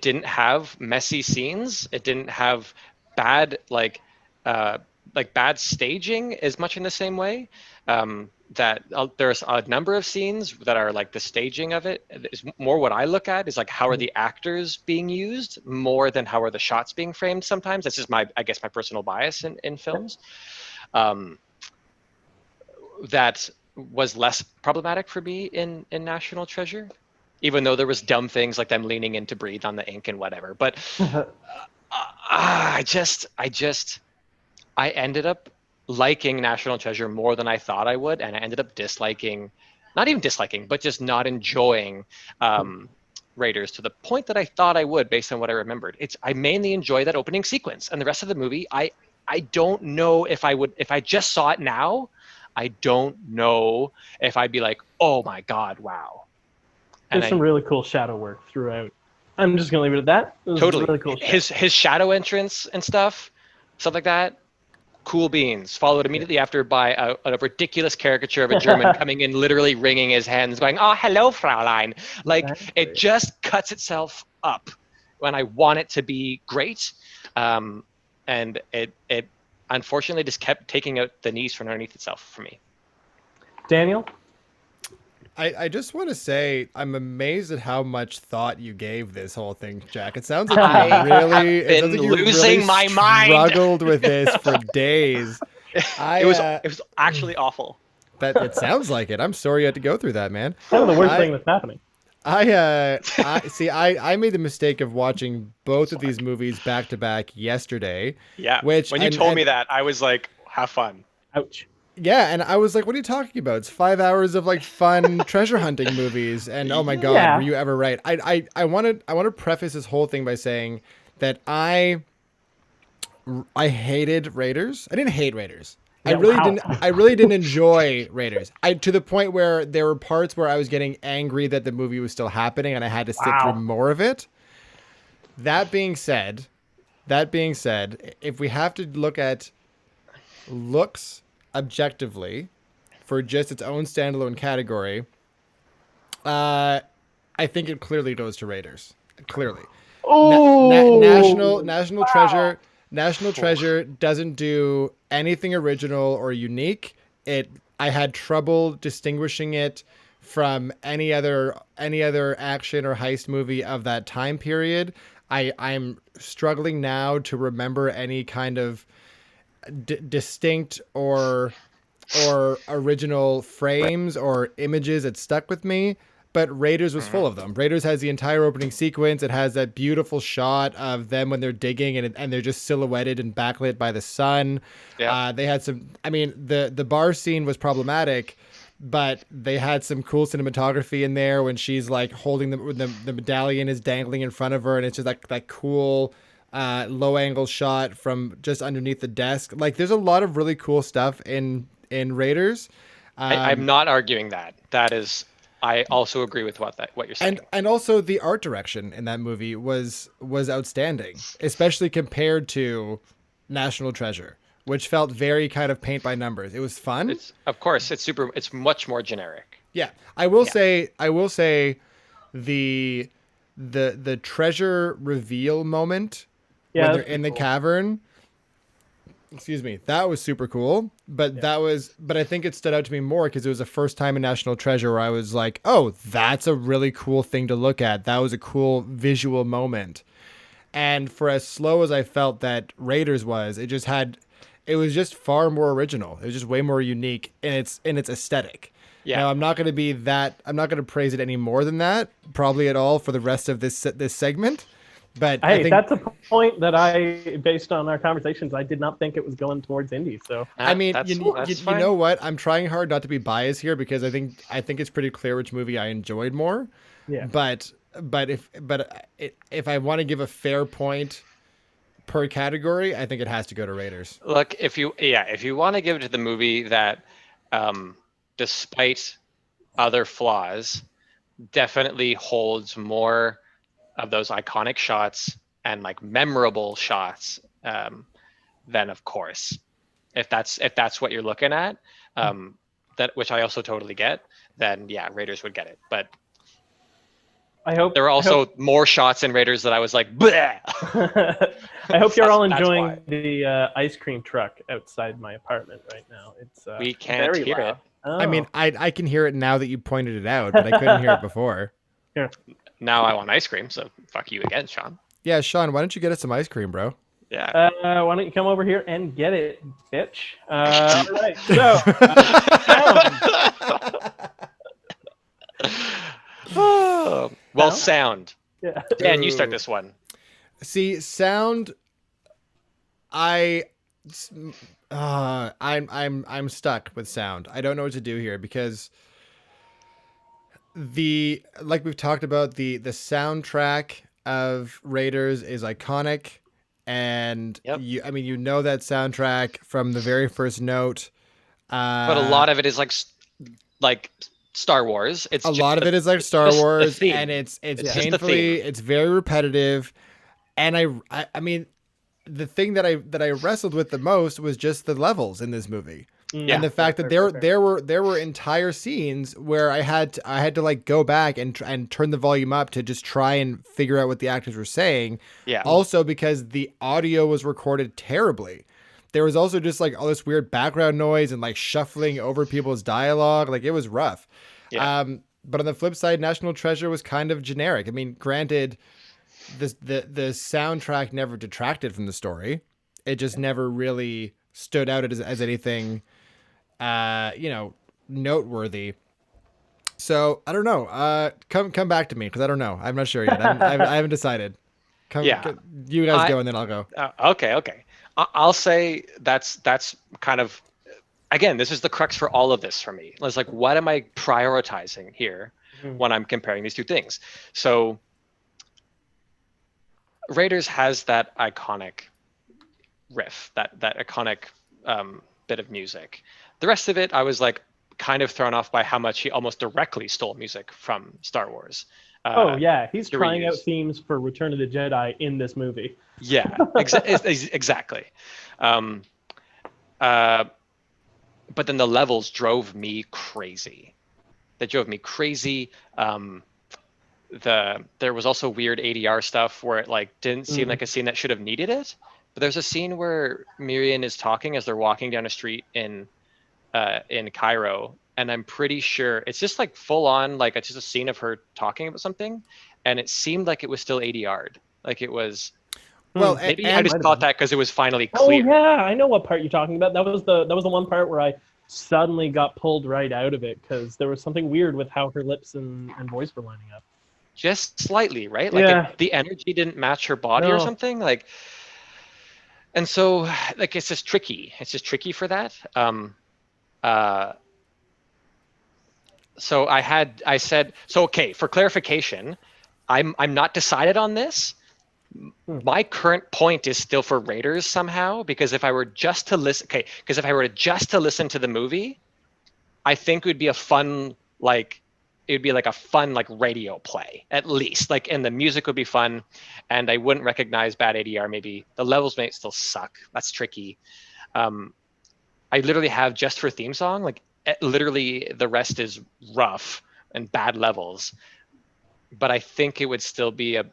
didn't have messy scenes. It didn't have bad bad staging as much in the same way. That there's a number of scenes that are like the staging of it is more what I look at is like how are the actors being used more than how are the shots being framed. Sometimes that's just my personal bias in films. That was less problematic for me in National Treasure, even though there was dumb things like them leaning in to breathe on the ink and whatever. But I ended up liking National Treasure more than I thought I would, and I ended up not even disliking, but just not enjoying Raiders to the point that I thought I would based on what I remembered. I mainly enjoy that opening sequence, and the rest of the movie, I don't know if I just saw it now, I don't know if I'd be like, oh my God, wow. There's some really cool shadow work throughout. I'm just gonna leave it at that. It was Totally. really cool. His shadow entrance and stuff like that. Cool beans. Followed immediately after by a ridiculous caricature of a German coming in, literally wringing his hands, going, "Oh, hello, Fraulein." Like, Exactly. it just cuts itself up when I want it to be great, and it unfortunately just kept taking out the knees from underneath itself for me. Daniel. I just want to say I'm amazed at how much thought you gave this whole thing, Jack. It sounds like you really, have been losing my mind. struggled with this for days. It was actually awful. That it sounds like it. I'm sorry you had to go through that, man. Kind of the worst thing that's happening. I made the mistake of watching both of these movies back to back yesterday. Yeah. Which when you told me that, I was like, have fun. Ouch. Yeah, and I was like, what are you talking about? It's 5 hours of like fun treasure hunting movies. And oh my God, Yeah. were you ever right? I want to preface this whole thing by saying that I hated Raiders. I didn't hate Raiders. Yeah, I really didn't enjoy Raiders. To the point where there were parts where I was getting angry that the movie was still happening and I had to sit through more of it. That being said, if we have to look at looks objectively for just its own standalone category, I think it clearly goes to Raiders. Clearly. Oh, National Treasure. National Treasure doesn't do anything original or unique. I had trouble distinguishing it from any other action or heist movie of that time period. I'm struggling now to remember any kind of distinct or original frames or images that stuck with me. But Raiders was full of them. Raiders has the entire opening sequence. It has that beautiful shot of them when they're digging and they're just silhouetted and backlit by the sun. Yeah. They had some, I mean, the bar scene was problematic, but they had some cool cinematography in there when she's like holding the medallion is dangling in front of her. And it's just like that cool low angle shot from just underneath the desk. Like there's a lot of really cool stuff in Raiders. I'm not arguing that. I also agree with what you're saying. And also the art direction in that movie was outstanding, especially compared to National Treasure, which felt very kind of paint by numbers. It was fun. It's much more generic. Yeah. I will say the treasure reveal moment when they're in the cavern. Excuse me. That was super cool, but I think it stood out to me more because it was the first time in National Treasure where I was like, oh, that's a really cool thing to look at. That was a cool visual moment. And for as slow as I felt that Raiders was, it was just far more original. It was just way more unique in its aesthetic. Yeah. Now I'm not going to praise it any more than that, probably at all for the rest of this segment. But hey, I think, that's a point that based on our conversations, I did not think it was going towards indie. So I mean, that's you know what? I'm trying hard not to be biased here because I think it's pretty clear which movie I enjoyed more. Yeah. But if I want to give a fair point per category, I think it has to go to Raiders. Look, if you want to give it to the movie that, despite other flaws, definitely holds more of those iconic shots and like memorable shots, then of course, if that's what you're looking at, that which I also totally get, then yeah, Raiders would get it. But I hope there were also more shots in Raiders that I was like, bleh. I hope you're all That's enjoying why. the ice cream truck outside my apartment right now. It's We can't very hear loud. it. Oh. I mean, I can hear it now that you pointed it out, but I couldn't hear it before. Here. Now I want ice cream, so fuck you again, Sean. Yeah, Sean, why don't you get us some ice cream, bro? Yeah. Why don't you come over here and get it, bitch? All right. So, Sound. yeah. Dan, you start this one. See, sound. I'm stuck with sound. I don't know what to do here because like we've talked about, the soundtrack of Raiders is iconic, and Yep. you know that soundtrack from the very first note. But a lot of it is like Star Wars. It's A just lot of it is like Star just the Wars, theme. and it's It's just the painfully, theme. it's very repetitive. And I mean, the thing that I wrestled with the most was just the levels in this movie. Yeah. And the fact that there were entire scenes where I had to like go back and turn the volume up to just try and figure out what the actors were saying. Yeah. Also because the audio was recorded terribly. There was also just like all this weird background noise and like shuffling over people's dialogue. Like it was rough. Yeah. But on the flip side, National Treasure was kind of generic. I mean, granted, the soundtrack never detracted from the story. It just never really stood out as anything, noteworthy. So I don't know. Come back to me because I don't know. I'm not sure yet. I haven't decided. You guys go and then I'll go. Okay. I'll say that's kind of, again, this is the crux for all of this for me. It's like, what am I prioritizing here when I'm comparing these two things? So Raiders has that iconic riff, that iconic bit of music. The rest of it, I was like kind of thrown off by how much he almost directly stole music from Star Wars. He's trying reuse. out themes for Return of the Jedi in this movie. Yeah, exactly. But then the levels drove me crazy. There was also weird ADR stuff where it like didn't seem like a scene that should have needed it. But there's a scene where Miriam is talking as they're walking down a street in Cairo, and I'm pretty sure it's just like full on, like it's just a scene of her talking about something, and it seemed like it was still ADR'd, like it was. Well, maybe and I just thought that because it was finally clear. Oh yeah, I know what part you're talking about. That was the one part where I suddenly got pulled right out of it because there was something weird with how her lips and voice were lining up. Just slightly, right? Like the energy didn't match her body or something. Like, and so like it's just tricky. It's just tricky for that. So I said, okay, for clarification, I'm not decided on this. My current point is still for Raiders somehow, because if I were just to listen to the movie, I think it would be a fun, like a fun radio play at least, like, and the music would be fun, and I wouldn't recognize bad ADR. Maybe the levels may still suck. That's tricky. I literally have just for theme song, like literally the rest is rough and bad levels, but I think it would still be a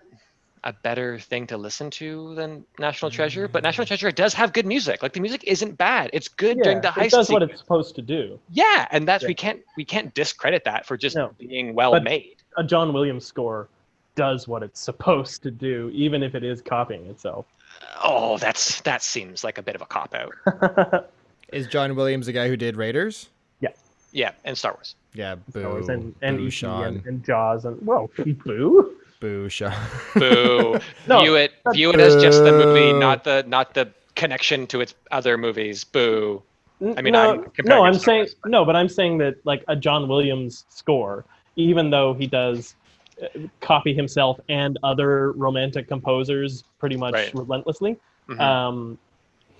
better thing to listen to than National Treasure. But National Treasure does have good music. Like the music isn't bad. It's good during the heist. It does what it's supposed to do. Yeah, and that's we can't discredit that for just being well made. A John Williams score does what it's supposed to do, even if it is copying itself. Oh, that seems like a bit of a cop out. Is John Williams the guy who did Raiders? Yeah, and Star Wars. Yeah, boo. Star Wars and boo, E.T. Sean. and Jaws and boo. Boo, Sean. Boo. View it as just the movie, not the connection to its other movies. Boo. I mean, I'm saying that like a John Williams score, even though he does copy himself and other romantic composers pretty much relentlessly,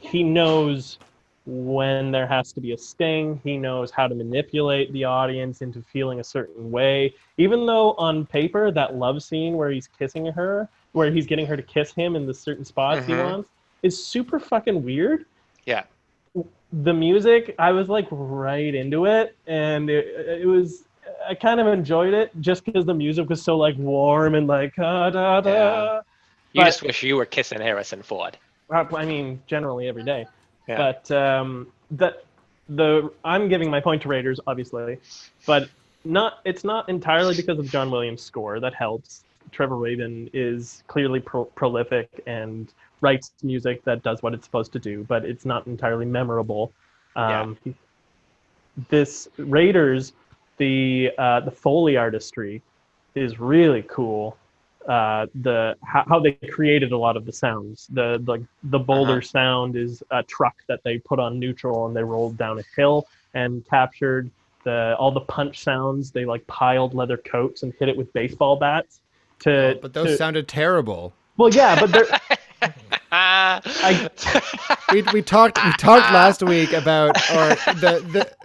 he knows when there has to be a sting. He knows how to manipulate the audience into feeling a certain way. Even though on paper, that love scene where he's kissing her, where he's getting her to kiss him in the certain spots he wants, is super fucking weird. Yeah. The music, I was like right into it, and it was, I kind of enjoyed it just because the music was so like warm and like da da. Yeah. You just wish you were kissing Harrison Ford. I mean, generally every day. Yeah. But I'm giving my point to Raiders, obviously, but it's not entirely because of John Williams' score. That helps. Trevor Rabin is clearly prolific and writes music that does what it's supposed to do, but it's not entirely memorable. This Raiders, the Foley artistry is really cool. How they created a lot of the sounds. The boulder sound is a truck that they put on neutral and they rolled down a hill and captured. All the punch sounds, they like piled leather coats and hit it with baseball bats. But those sounded terrible. Well, yeah, but they're. We talked last week about, or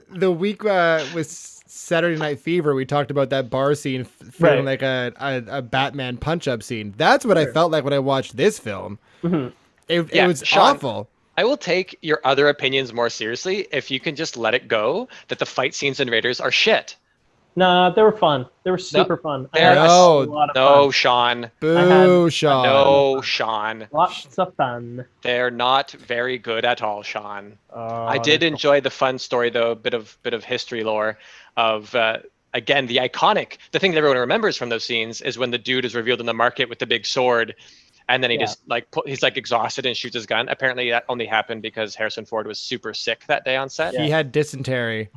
the week with Saturday Night Fever, we talked about that bar scene feeling Right. like a Batman punch-up scene. That's what I felt like when I watched this film. Mhm. It Yeah, was Sean, awful. I will take your other opinions more seriously if you can just let it go that the fight scenes in Raiders are shit. Nah, they were fun. They were super fun. I they're had a- a No. lot of No, fun. Sean. Boo, I Sean. No, Sean. Lots of fun. They're not very good at all, Sean. I Oh, did they're enjoy the fun story, though, a bit of history lore of again the thing that everyone remembers from those scenes is when the dude is revealed in the market with the big sword, and then he Yeah. just he's like exhausted and shoots his gun. Apparently, that only happened because Harrison Ford was super sick that day on set. He had dysentery.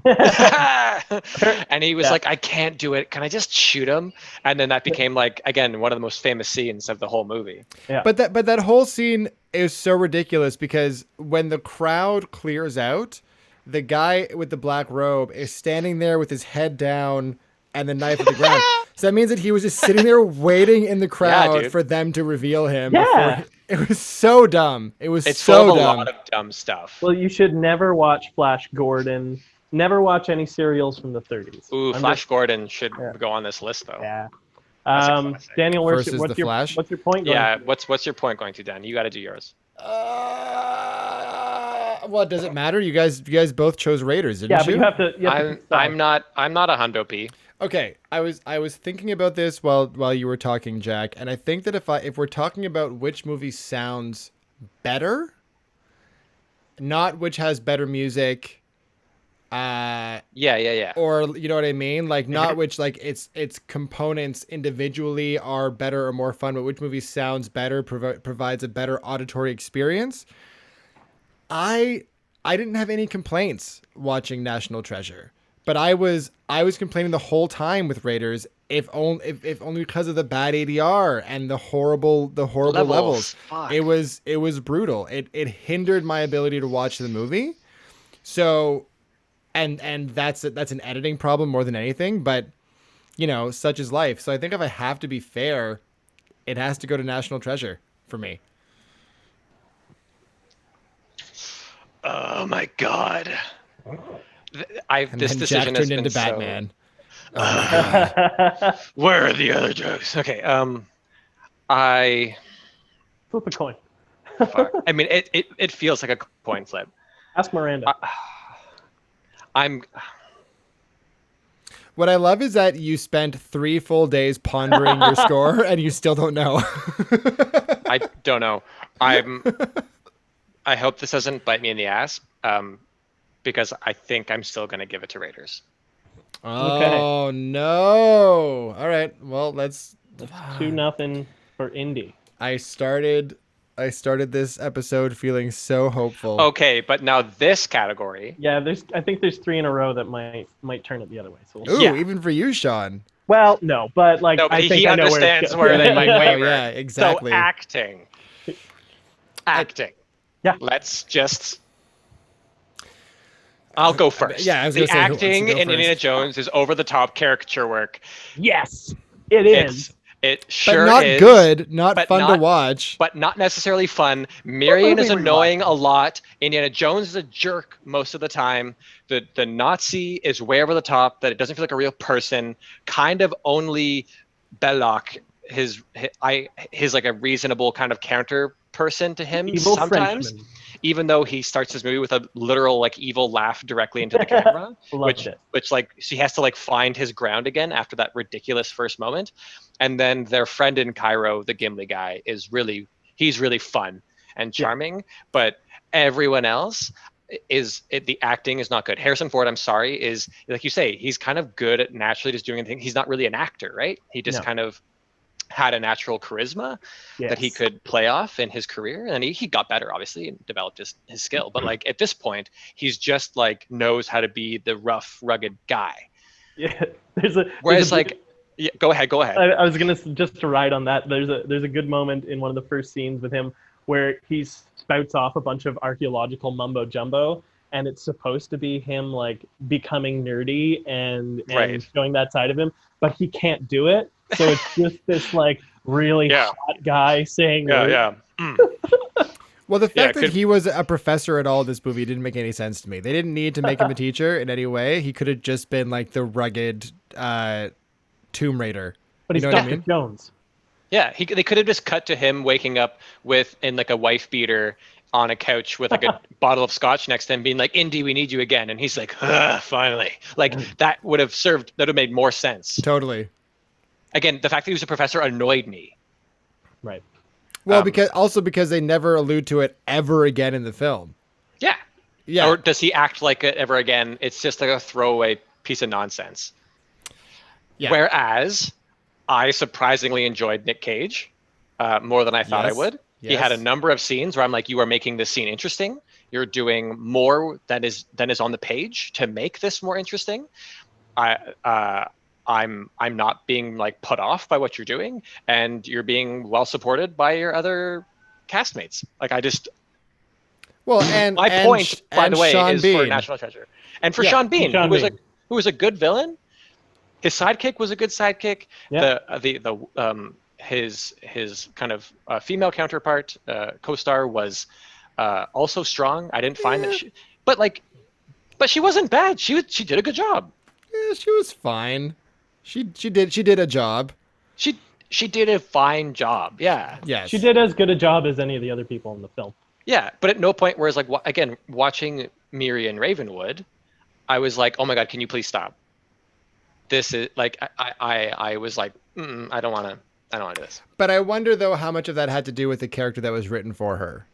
And he was Yeah. like, I can't do it. Can I just shoot him? And then that became like, again, one of the most famous scenes of the whole movie. Yeah. But that whole scene is so ridiculous because when the crowd clears out, the guy with the black robe is standing there with his head down and the knife at the ground. So that means that he was just sitting there waiting in the crowd dude. for them to reveal him. Yeah. It was so dumb. It was It's so full of a dumb. lot of dumb stuff. Well, you should never watch Flash Gordon. Never watch any serials from the 30s. Ooh, I'm Flash just- Gordon should Yeah. go on this list, though. Yeah. That's a classic. Daniel, Versus what's The Flash? what's your point? Going? Yeah, what's your point going to, Dan? You got to do yours. Well, does it matter? You guys both chose Raiders, didn't Yeah, you? but you have to. I'm not a hundo P. Okay, I was thinking about this while you were talking, Jack, and I think that if we're talking about which movie sounds better, not which has better music, Yeah. or you know what I mean, like not which like its components individually are better or more fun, but which movie sounds better, provides a better auditory experience. I didn't have any complaints watching National Treasure. But I was complaining the whole time with Raiders, if only because of the bad ADR and the horrible levels. Fuck. It was brutal. It hindered my ability to watch the movie. So, and that's an editing problem more than anything. But you know, such is life. So I think if I have to be fair, it has to go to National Treasure for me. Oh my god. And This then decision Jack has turned been into so- Batman. Where are the other jokes? Okay. I Flip a coin. fuck. I mean, it feels like a coin flip. Ask Miranda. I'm. What I love is that you spent 3 full days pondering your score and you still don't know. I don't know. I hope this doesn't bite me in the ass. Because I think I'm still gonna give it to Raiders. Oh no! All right, well let's. 2-0 for Indy. I started this episode feeling so hopeful. Okay, but now this category. Yeah, I think there's 3 in a row that might turn it the other way. So we'll Ooh, see. yeah. even for you, Sean. Well, no, but like No, but I think he I know understands where, where they might Oh waver. yeah, exactly. So acting. Yeah. Let's just. I'll go first. yeah, I was the gonna say, who wants to acting go in Indiana first? Jones is over the top caricature work. Yes, it is. It But sure not is. good, not but fun to not- watch. But not necessarily fun. Marion movie is were you annoying a lot. Indiana Jones is a jerk most of the time. The Nazi is way over the top. That it doesn't feel like a real person. Kind of only Belloc, his like a reasonable kind of counter person to him Evil sometimes. Frenchman. Even though he starts his movie with a literal like evil laugh directly into the camera, Loved it. which like so he has to like find his ground again after that ridiculous first moment. And then their friend in Cairo, the Gimli guy, he's really fun and charming, but everyone else the acting is not good. Harrison Ford, I'm sorry, is like you say, he's kind of good at naturally just doing anything. He's not really an actor, right? He just No. kind of had a natural charisma that he Yes. could play off in his career, and he got better obviously and developed his skill, but like at this point he's just like knows how to be the rough rugged guy, Yeah, there's a. whereas there's a like yeah, go ahead I was gonna just to ride on that. There's a good moment in one of the first scenes with him where he spouts off a bunch of archaeological mumbo jumbo, and it's supposed to be him like becoming nerdy and Right. showing that side of him, but he can't do it. So it's just this like really Yeah. hot guy saying words. yeah. Well, the Yeah, fact that he was a professor at all in this movie didn't make any sense to me. They didn't need to make him a teacher in any way. He could have just been like the rugged Tomb Raider. But he's You know what I Dr. mean? Jones. Yeah, they could have just cut to him waking up in like a wife beater on a couch with like a bottle of scotch next to him, being like, "Indy, we need you again," and he's like, "Finally!" Like that would have made more sense. Totally. Again, the fact that he was a professor annoyed me. Right. Well, because they never allude to it ever again in the film. Yeah. Yeah. Or does he act like it ever again? It's just like a throwaway piece of nonsense. Yeah. Whereas I surprisingly enjoyed Nick Cage more than I thought I Yes. would. He Yes. had a number of scenes where I'm like, you are making this scene interesting. You're doing more than is on the page to make this more interesting. I'm not being like put off by what you're doing, and you're being well supported by your other castmates. Like I just Well, and my and, point, by and the way, Sean is for Bean. National Treasure, and for Yeah, Sean Bean, Sean Bean. who was a good villain. His sidekick was a good sidekick. Yeah. His kind of female counterpart, co-star, was also strong. I didn't find that she, but she wasn't bad. She did a good job. Yeah, she was fine. She did a job. She did a fine job. Yeah. Yes. She did as good a job as any of the other people in the film. Yeah, but at no point, whereas like again, watching Miri and Ravenwood, I was like, oh my god, can you please stop? This is like I was like, I don't want to do this. But I wonder though how much of that had to do with the character that was written for her.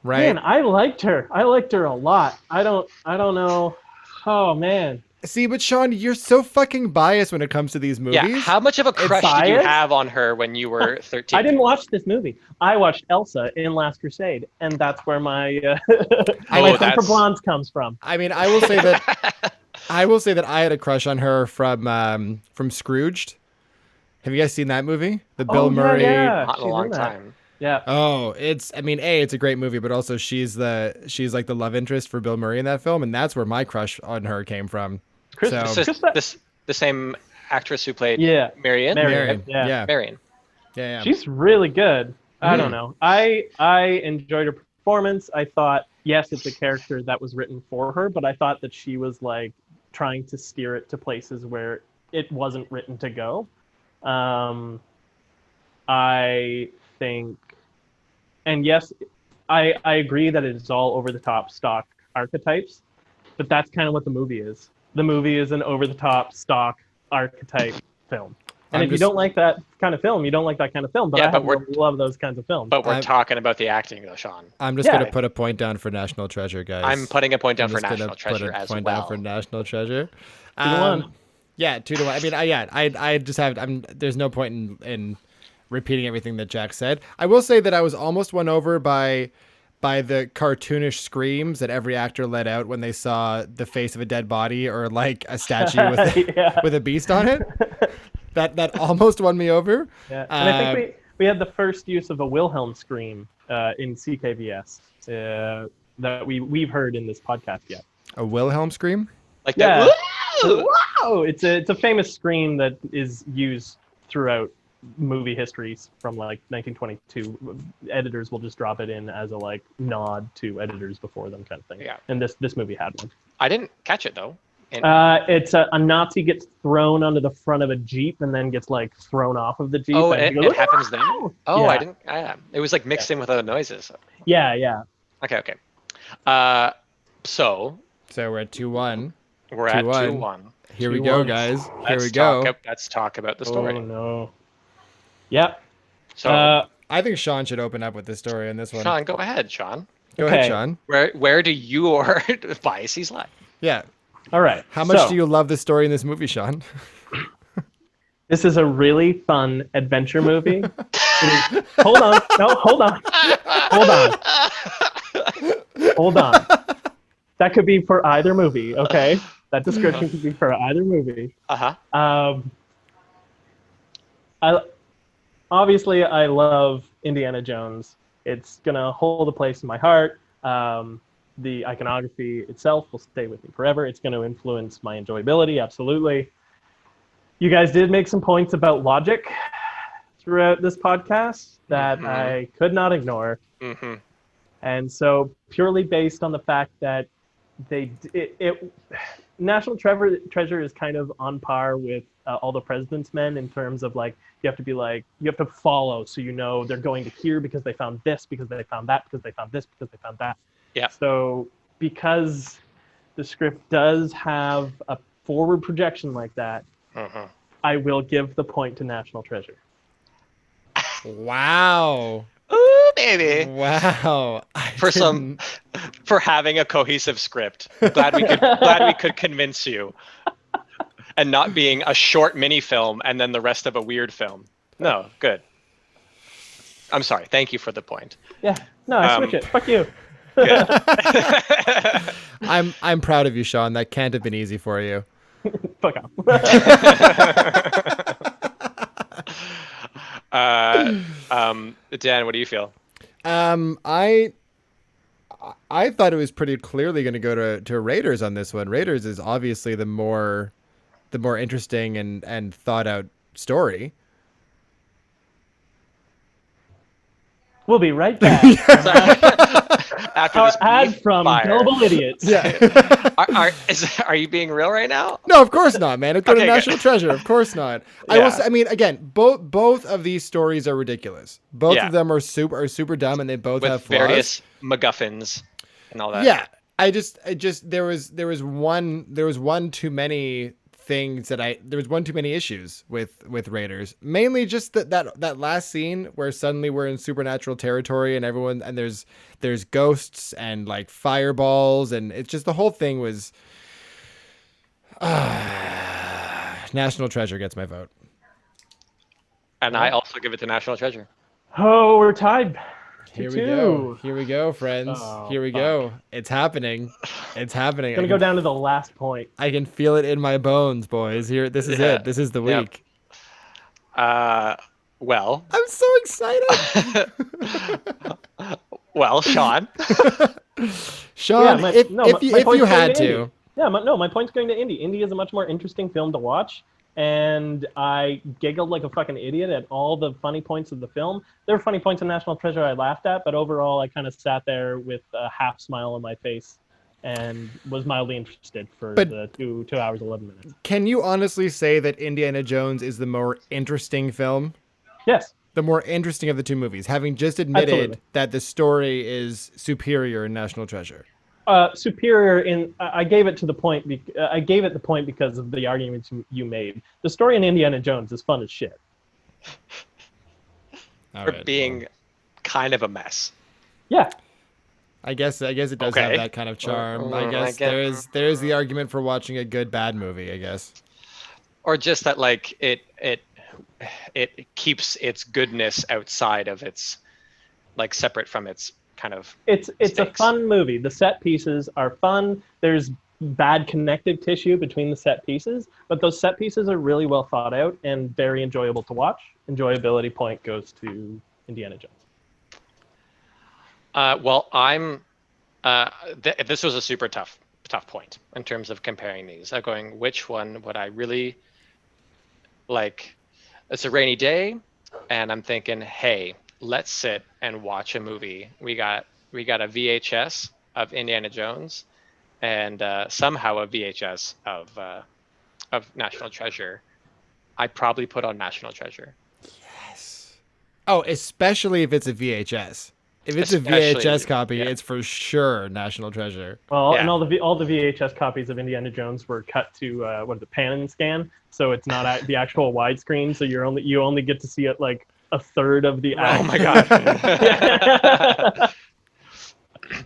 Right? Man, I liked her. I liked her a lot. I don't know. Oh man. See, but Sean, you're so fucking biased when it comes to these movies. Yeah, how much of a crush did you biased? have on her when you were 13? I didn't watch this movie. I watched Elsa in Last Crusade, and that's where my my thing for blondes comes from. I mean, I will say that I had a crush on her from Scrooged. Have you guys seen that movie? The Bill Murray. Yeah. Not in a She's long in that. time. Yeah. Oh, it's a great movie, but also she's like the love interest for Bill Murray in that film, and that's where my crush on her came from. The same actress who played Marion. Marion. Yeah. Marion. Yeah. She's really good. I don't know. I enjoyed her performance. I thought, yes, it's a character that was written for her, but I thought that she was like trying to steer it to places where it wasn't written to go. I think, and yes, I agree that it is all over the top stock archetypes, but that's kind of what the movie is. The movie is an over the top stock archetype film. And if you don't like that kind of film, you don't like that kind of film. But I love those kinds of films. But we're talking about the acting, though, Sean. I'm just going to put a point down for National Treasure, guys. I'm putting a point down for National Treasure as well. Down for National Treasure. 2-1. Yeah, 2-1. I mean, I just have. There's no point in repeating everything that Jack said. I will say that I was almost won over by the cartoonish screams that every actor let out when they saw the face of a dead body or like a statue with a beast on it. That almost won me over. Yeah, and I think we had the first use of a Wilhelm scream in CKVS that we've heard in this podcast yet. A Wilhelm scream? Like that? Wow! It's a famous scream that is used throughout movie histories from like 1922. Editors will just drop it in as a like nod to editors before them, kind of thing. Yeah. And this movie had one. I didn't catch it though. It's a Nazi gets thrown onto the front of a Jeep and then gets like thrown off of the Jeep. Oh, and it happens then? Oh, yeah. I didn't. It was like mixed in with other noises. Yeah. Okay. So we're at 2-1. We're at 2-1. Here we go, guys. Here we go. Let's talk about the story. Oh no. Yep. So I think Sean should open up with this story in this one. Sean, go ahead, Sean. Go ahead, Sean. Where do your biases lie? Yeah. All right. How much do you love the story in this movie, Sean? This is a really fun adventure movie. Hold on. No, hold on. Hold on. That could be for either movie, okay? That description could be for either movie. Obviously, I love Indiana Jones. It's going to hold a place in my heart. The iconography itself will stay with me forever. It's going to influence my enjoyability, absolutely. You guys did make some points about logic. It's throughout this podcast that Mhm. I could not ignore. Hmm. And so, purely based on the fact that National Treasure is kind of on par with All the President's Men in terms of like you have to follow so you know they're going to here because they found this, because they found that, because they found this, because they found that. Yeah. So because the script does have a forward projection like that, Hmm. I will give the point to National Treasure. Wow. Ooh, baby. Wow. For having a cohesive script. Glad we could convince you. And not being a short mini film and then the rest of a weird film. No, good. I'm sorry. Thank you for the point. Yeah. No, I switch it. Fuck you. Good. I'm proud of you, Sean. That can't have been easy for you. Fuck off. Dan, what do you feel? I thought it was pretty clearly going to go to Raiders on this one. Raiders is obviously the more interesting and thought out story. We'll be right back. After Our this ad brief from fire. Global Idiots. Yeah. Are you being real right now? No, of course not, man. It's go to Okay, good. National Treasure. Of course not. Yeah. I mean, again, both of these stories are ridiculous. Both Yeah. of them are super dumb, and they both With have flaws. various MacGuffins and all that. Yeah, I just there was one too many things there was one too many issues with Raiders. Mainly just that last scene where suddenly we're in supernatural territory and there's ghosts and like fireballs, and it's just the whole thing was. National Treasure gets my vote. And I also give it to National Treasure. Oh, we're tied. Here 2-2. we go. Here we go, friends. Oh, Here we go. It's happening. It's happening. Gonna go down to the last point. I can feel it in my bones, boys. Here, this is Yeah. it. This is the Yep. week. Well, I'm so excited. well, Sean. Sean, my if point's you going had to to, Indy. Yeah, my point's going to Indy. Indy is a much more interesting film to watch, and I giggled like a fucking idiot at all the funny points of the film. There were funny points in National Treasure I laughed at, but overall I kind of sat there with a half smile on my face and was mildly interested for the 2 hours 11 minutes. can you honestly say that Indiana Jones is the more interesting film? Yes. The more interesting of the two movies, having just admitted Absolutely. that the story is superior in National Treasure. Superior in I gave it the point because of the arguments you made. The story in Indiana Jones is fun as shit. All For right, being well, kind of a mess. Yeah. I guess it does have Okay. that kind of charm. I I guess get- there's the argument for watching a good bad movie, I guess. Or just that like it keeps its goodness outside of its, like, separate from its kind of It's a mistakes. fun movie. The set pieces are fun. There's bad connective tissue between the set pieces, but those set pieces are really well thought out and very enjoyable to watch. Enjoyability point goes to Indiana Jones. Well, I'm. This was a super tough point in terms of comparing these. I'm going, which one would I really like? It's a rainy day, and I'm thinking, hey, let's sit and watch a movie. We got a VHS of Indiana Jones, and somehow a VHS of National Treasure. I'd probably put on National Treasure. Oh, especially if it's a VHS. If it's Especially, a VHS copy, yeah. it's for sure National Treasure. Well, Yeah. and all the VHS copies of Indiana Jones were cut to pan and scan, so it's not the actual widescreen. So you only get to see it like a third of the. Oh my god.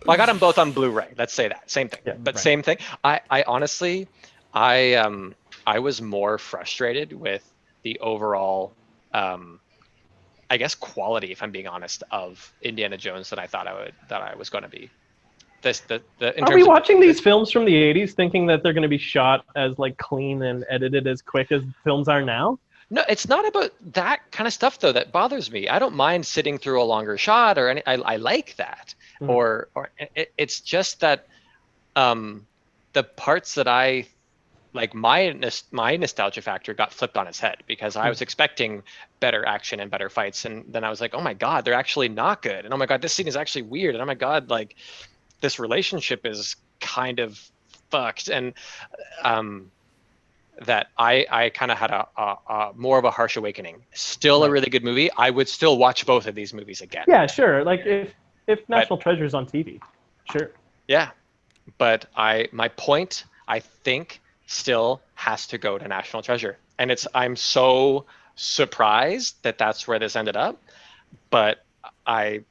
Well, I got them both on Blu-ray. Let's say that. Same thing. Yeah, But right. same thing. I honestly, I was more frustrated with the overall, I guess, quality, if I'm being honest, of Indiana Jones than I thought I was going to be. In Are terms we of- watching these films from the '80s thinking that they're going to be shot as like clean and edited as quick as films are now? No, it's not about that kind of stuff though that bothers me. I don't mind sitting through a longer shot or any. I like that. Mhm. Or it's just that the parts that I like my nostalgia factor got flipped on its head because I was expecting better action and better fights, and then I was like, oh my god, they're actually not good, and oh my god, this scene is actually weird, and oh my god, like this relationship is kind of fucked, and that I kind of had a more of a harsh awakening. Still a really good movie. I would still watch both of these movies again. Yeah, sure. Like if National Treasure's on TV, sure. Yeah, but my point, I think, still has to go to National Treasure, and I'm so surprised that that's where this ended up, but I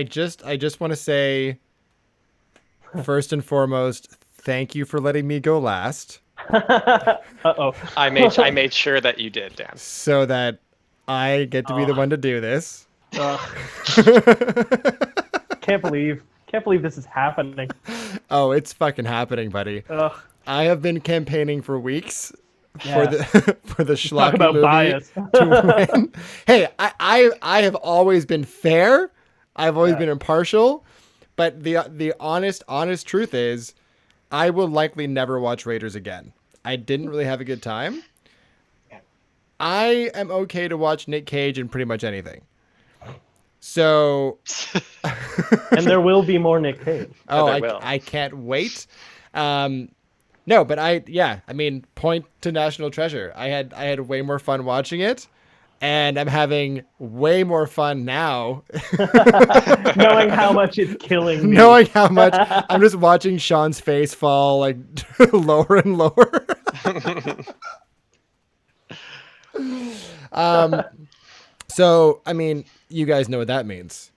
just want to say, first and foremost, thank you for letting me go last. Uh-oh. I made sure that you did, Dan, so that I get to be the one to do this. Can't believe this is happening. Oh, it's fucking happening, buddy. Ugh. I have been campaigning for weeks Yeah. for the schlocky Talk about movie bias. to win. Hey, I have always been fair. I've always been impartial, but the honest truth is, I will likely never watch Raiders again. I didn't really have a good time. I am okay to watch Nick Cage in pretty much anything. So, And there will be more Nick Cage. oh, there will. I can't wait. No, but I mean, point to National Treasure. I had way more fun watching it, and I'm having way more fun now. Knowing how much it's killing me. Knowing how much I'm just watching Sean's face fall like lower and lower. So, I mean, you guys know what that means.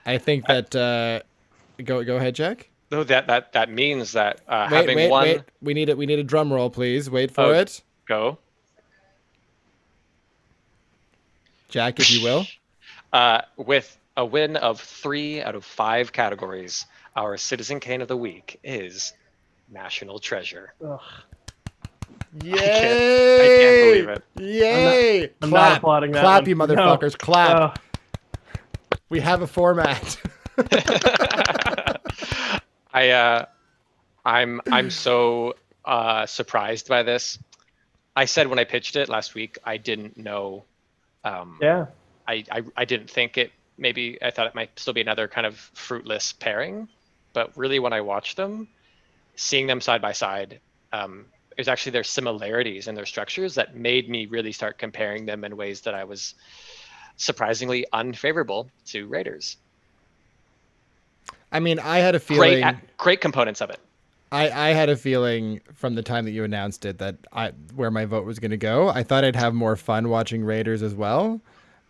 I think that go ahead, Jack. No, that means that Wait. We need a drum roll, please. Wait for it. Go. Jack, if you will. With a win of 3 out of 5 categories, our Citizen Kane of the week is National Treasure. Ugh. Yay! I can't believe it. Yay! I'm not applauding that Clap, one. you motherfuckers! No. Clap. We have a format. I'm so surprised by this. I said when I pitched it last week, I didn't know. Yeah. I didn't think it. Maybe I thought it might still be another kind of fruitless pairing, but really when I watched them, seeing them side by side, it was actually their similarities and their structures that made me really start comparing them in ways that I was surprisingly unfavorable to Raiders. I mean, I had a feeling. Great components of it. I had a feeling from the time that you announced it that where my vote was going to go. I thought I'd have more fun watching Raiders as well,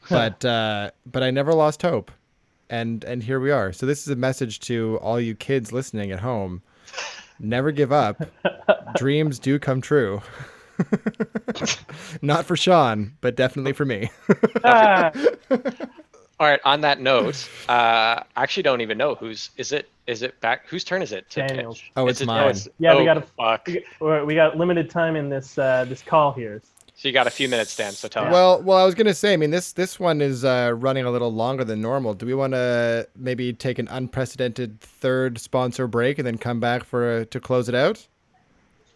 but I never lost hope, and here we are. So this is a message to all you kids listening at home: never give up. Dreams do come true. Not for Sean, but definitely for me. All right. On that note, I actually don't even know is it back? Whose turn is it? Daniel's. Oh, it's mine. Yeah, we got limited time in this call here. So you got a few minutes, Dan. So tell us. Well, I was gonna say. I mean, this one is running a little longer than normal. Do we want to maybe take an unprecedented third sponsor break and then come back to close it out?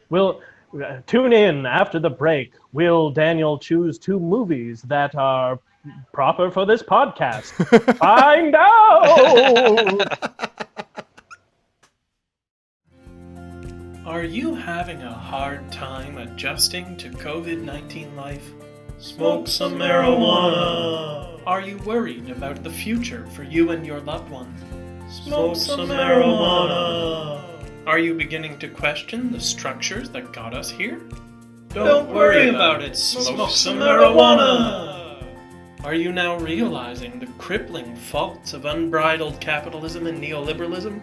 We'll tune in after the break. Will Daniel choose 2 movies that are proper for this podcast? Find out! Are you having a hard time adjusting to COVID-19 life? Smoke some marijuana. Are you worried about the future for you and your loved one? Smoke some marijuana. Are you beginning to question the structures that got us here? Don't worry about it. Smoke some marijuana. Are you now realizing the crippling faults of unbridled capitalism and neoliberalism?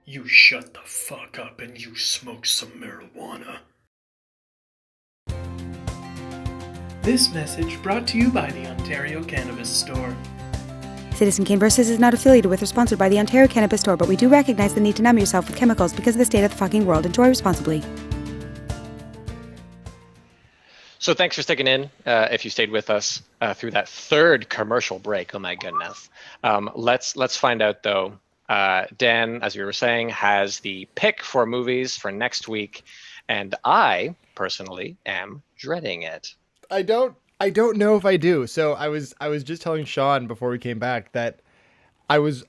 You shut the fuck up and you smoke some marijuana. This message brought to you by the Ontario Cannabis Store. Citizen Kane Versus is not affiliated with or sponsored by the Ontario Cannabis Store, but we do recognize the need to numb yourself with chemicals because of the state of the fucking world. Enjoy responsibly. So thanks for sticking in. If you stayed with us through that third commercial break, oh my goodness. Let's find out though. Dan, as we were saying, has the pick for movies for next week, and I personally am dreading it. I don't know if I do. So I was just telling Sean before we came back that I was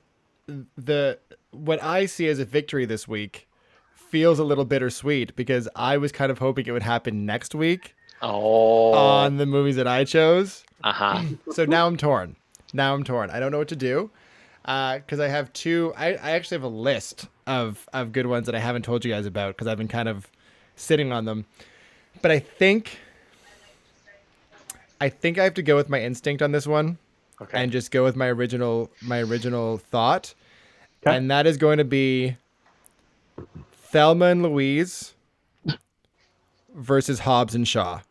what I see as a victory this week feels a little bittersweet because I was kind of hoping it would happen next week Oh. on the movies that I chose. Uh-huh. So now I'm torn. I don't know what to do because I have two. I actually have a list of good ones that I haven't told you guys about because I've been kind of sitting on them. But I think I have to go with my instinct on this one. Okay. And just go with my original thought. Okay. And that is going to be Thelma and Louise versus Hobbs and Shaw.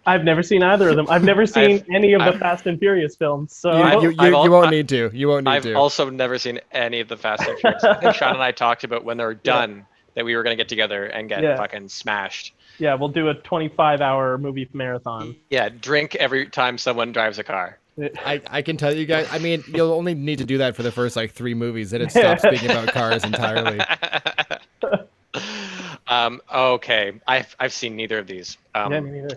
I've never seen either of them. I've never seen any of the Fast and Furious films. So You won't need to. You won't need I've to. also never seen any of the Fast and Furious. I think Sean and I talked about when they were done that we were going to get together and get fucking smashed. yeah, we'll do a 25-hour movie marathon. Yeah, drink every time someone drives a car. I can tell you guys. I mean, you'll only need to do that for the first like 3 movies. Then it stops speaking about cars entirely. Okay, I've seen neither of these. Yeah, me neither.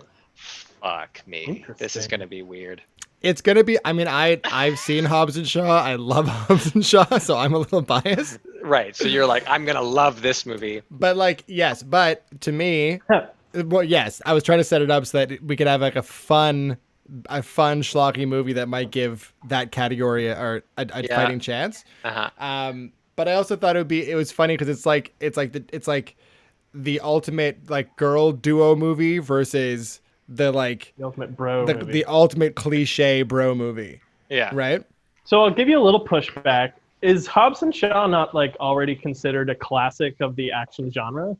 Fuck me. This is Interesting. gonna be weird. It's gonna be. I mean, I've seen Hobbs and Shaw. I love Hobbs and Shaw, so I'm a little biased. Right. So you're like, I'm gonna love this movie. But like, yes. But to me, well, yes. I was trying to set it up so that we could have like a fun schlocky movie that might give that category a fighting chance. Uh-huh. But I also thought it was funny because it's like the ultimate like girl duo movie versus the ultimate bro movie. the ultimate cliche bro movie. Yeah. Right. So I'll give you a little pushback. Is Hobbs and Shaw not like already considered a classic of the action genre?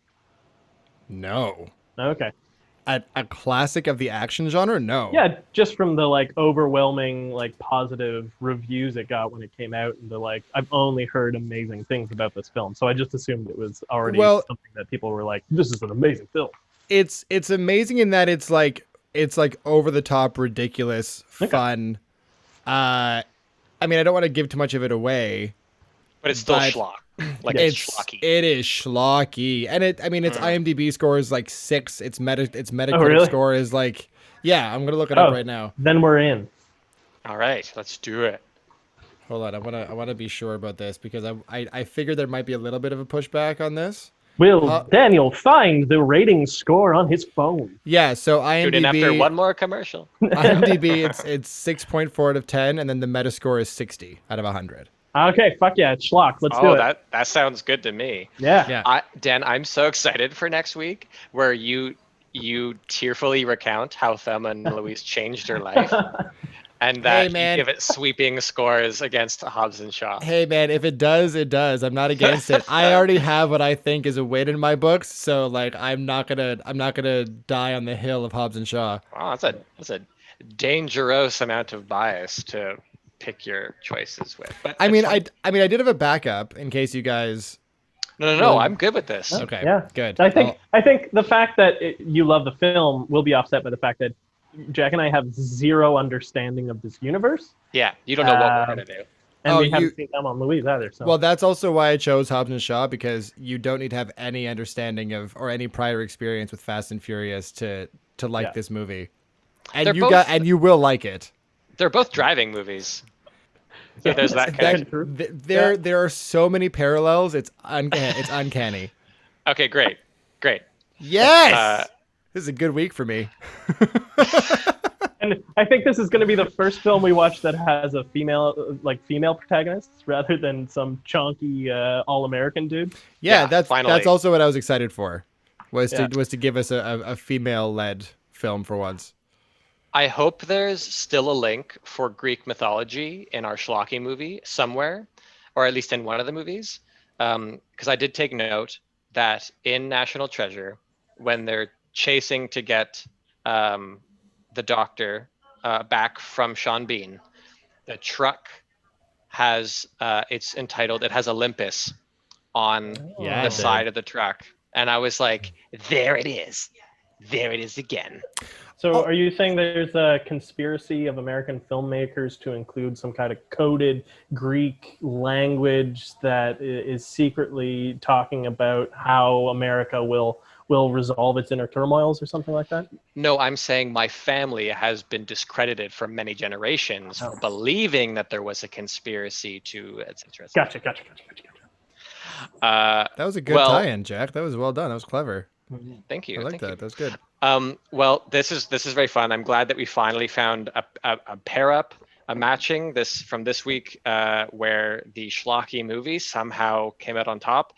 No. Okay. A classic of the action genre? No. Yeah, just from the like overwhelming like positive reviews it got when it came out, and the like I've only heard amazing things about this film, so I just assumed it was already something that people were like, "This is an amazing film." It's amazing in that it's like over the top, ridiculous, fun. I mean, I don't want to give too much of it away, But it's still schlock. Like it's schlocky. It is schlocky, and its IMDb score is like 6. Its Metacritic really? score is like, yeah. I'm gonna look it up right now. Then we're in. All right, let's do it. Hold on, I wanna be sure about this because I figured there might be a little bit of a pushback on this. Will Daniel find the rating score on his phone? Yeah, so IMDb. Tune in after one more commercial. IMDb, it's 6.4 out of 10, and then the Metascore is 60 out of 100. Okay, fuck yeah, it's schlock. Let's do it. That sounds good to me. Yeah. Dan, I'm so excited for next week where you tearfully recount how Thelma and Louise changed her life. And that you give it sweeping scores against Hobbs and Shaw. Hey man, if it does, it does. I'm not against it. I already have what I think is a win in my books, so like I'm not gonna die on the hill of Hobbs and Shaw. Wow, that's a dangerous amount of bias to pick your choices with. But I did have a backup in case you guys. No, I'm good with this. Okay, yeah, good. I think the fact that you love the film will be offset by the fact that Jack and I have zero understanding of this universe. Yeah, you don't know what we're gonna do. And we haven't seen them on Louise either. So. Well, that's also why I chose Hobbs and Shaw, because you don't need to have any understanding of or any prior experience with Fast and Furious to like this movie. And you will like it. They're both driving movies. So there's that connection. There are so many parallels. It's uncanny. Okay, great. Yes. This is a good week for me. And I think this is going to be the first film we watch that has a female protagonist rather than some chonky all-American dude. Yeah, that's also what I was excited for. Was to give us a female-led film for once. I hope there's still a link for Greek mythology in our schlocky movie somewhere, or at least in one of the movies. Because I did take note that in National Treasure, when they're chasing to get the doctor back from Sean Bean, the truck has it has Olympus on the side of the truck. And I was like, there it is. There it is again. So are you saying there's a conspiracy of American filmmakers to include some kind of coded Greek language that is secretly talking about how America will resolve its inner turmoils or something like that? No, I'm saying my family has been discredited for many generations for believing that there was a conspiracy to, etc. Gotcha. That was a good tie-in, Jack. That was well done. That was clever. Thank you. I like that. That was good. Well, this is very fun. I'm glad that we finally found a pair up, a matching from this week, where the schlocky movie somehow came out on top,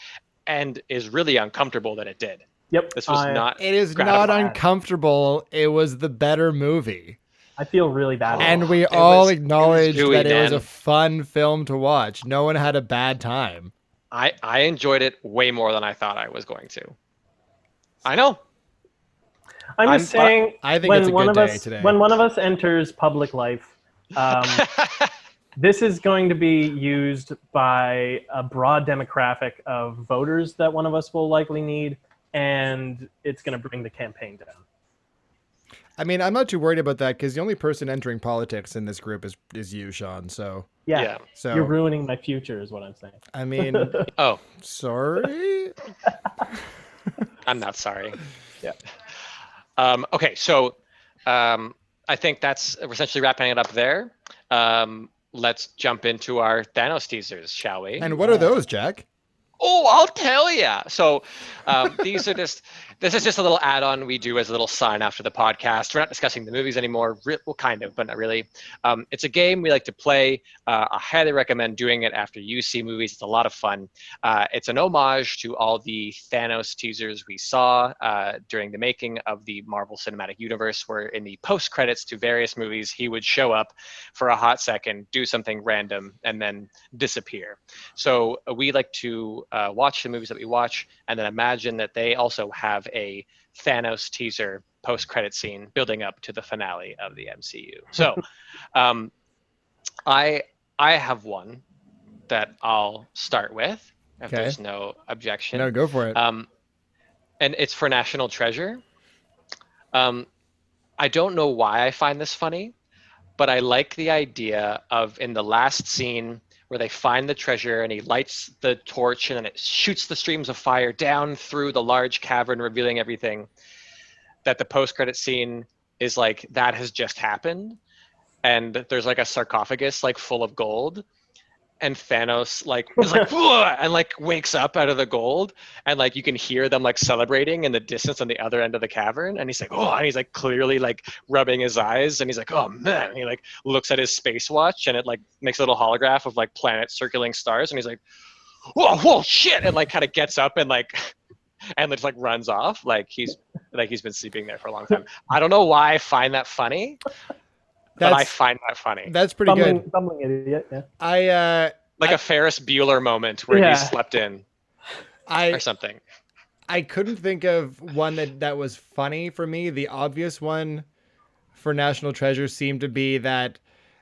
and is really uncomfortable that it did. Yep. This was not. It is gratifying. not uncomfortable. It was the better movie. I feel really bad. And we all acknowledged that it was a fun film to watch. No one had a bad time. I enjoyed it way more than I thought I was going to. I know. I'm just saying, I think it's a good day today. When one of us enters public life, this is going to be used by a broad demographic of voters that one of us will likely need, and it's going to bring the campaign down. I mean, I'm not too worried about that because the only person entering politics in this group is you, Sean. So yeah. So you're ruining my future, is what I'm saying. I mean, sorry. I'm not sorry. Yeah. Okay, so I think we're essentially wrapping it up there. Let's jump into our Thanos teasers, shall we? And what are those, Jack? Oh, I'll tell ya. So this is just a little add-on we do as a little sign after the podcast. We're not discussing the movies anymore. Well, kind of, but not really. It's a game we like to play. I highly recommend doing it after you see movies. It's a lot of fun. It's an homage to all the Thanos teasers we saw during the making of the Marvel Cinematic Universe, where in the post-credits to various movies, he would show up for a hot second, do something random, and then disappear. So we like to watch the movies that we watch and then imagine that they also have a Thanos teaser post-credit scene building up to the finale of the MCU. So I have one that I'll start with if there's no objection. No, go for it. And it's for National Treasure. I don't know why I find this funny, but I like the idea of in the last scene where they find the treasure and he lights the torch and then it shoots the streams of fire down through the large cavern, revealing everything, that the post-credit scene is like, that has just happened. And there's like a sarcophagus like full of gold. And Thanos like is like and like wakes up out of the gold, and like you can hear them like celebrating in the distance on the other end of the cavern, and he's like, oh, and he's like clearly like rubbing his eyes, and he's like, oh man, and he like looks at his space watch, and it like makes a little holograph of like planets circling stars, and he's like, whoa shit, and like kind of gets up and like and just like runs off like he's been sleeping there for a long time. I don't know why I find that funny. But I find that funny. That's pretty good. Bumbling idiot, yeah. A Ferris Bueller moment where he slept in or something. I couldn't think of one that was funny for me. The obvious one for National Treasure seemed to be that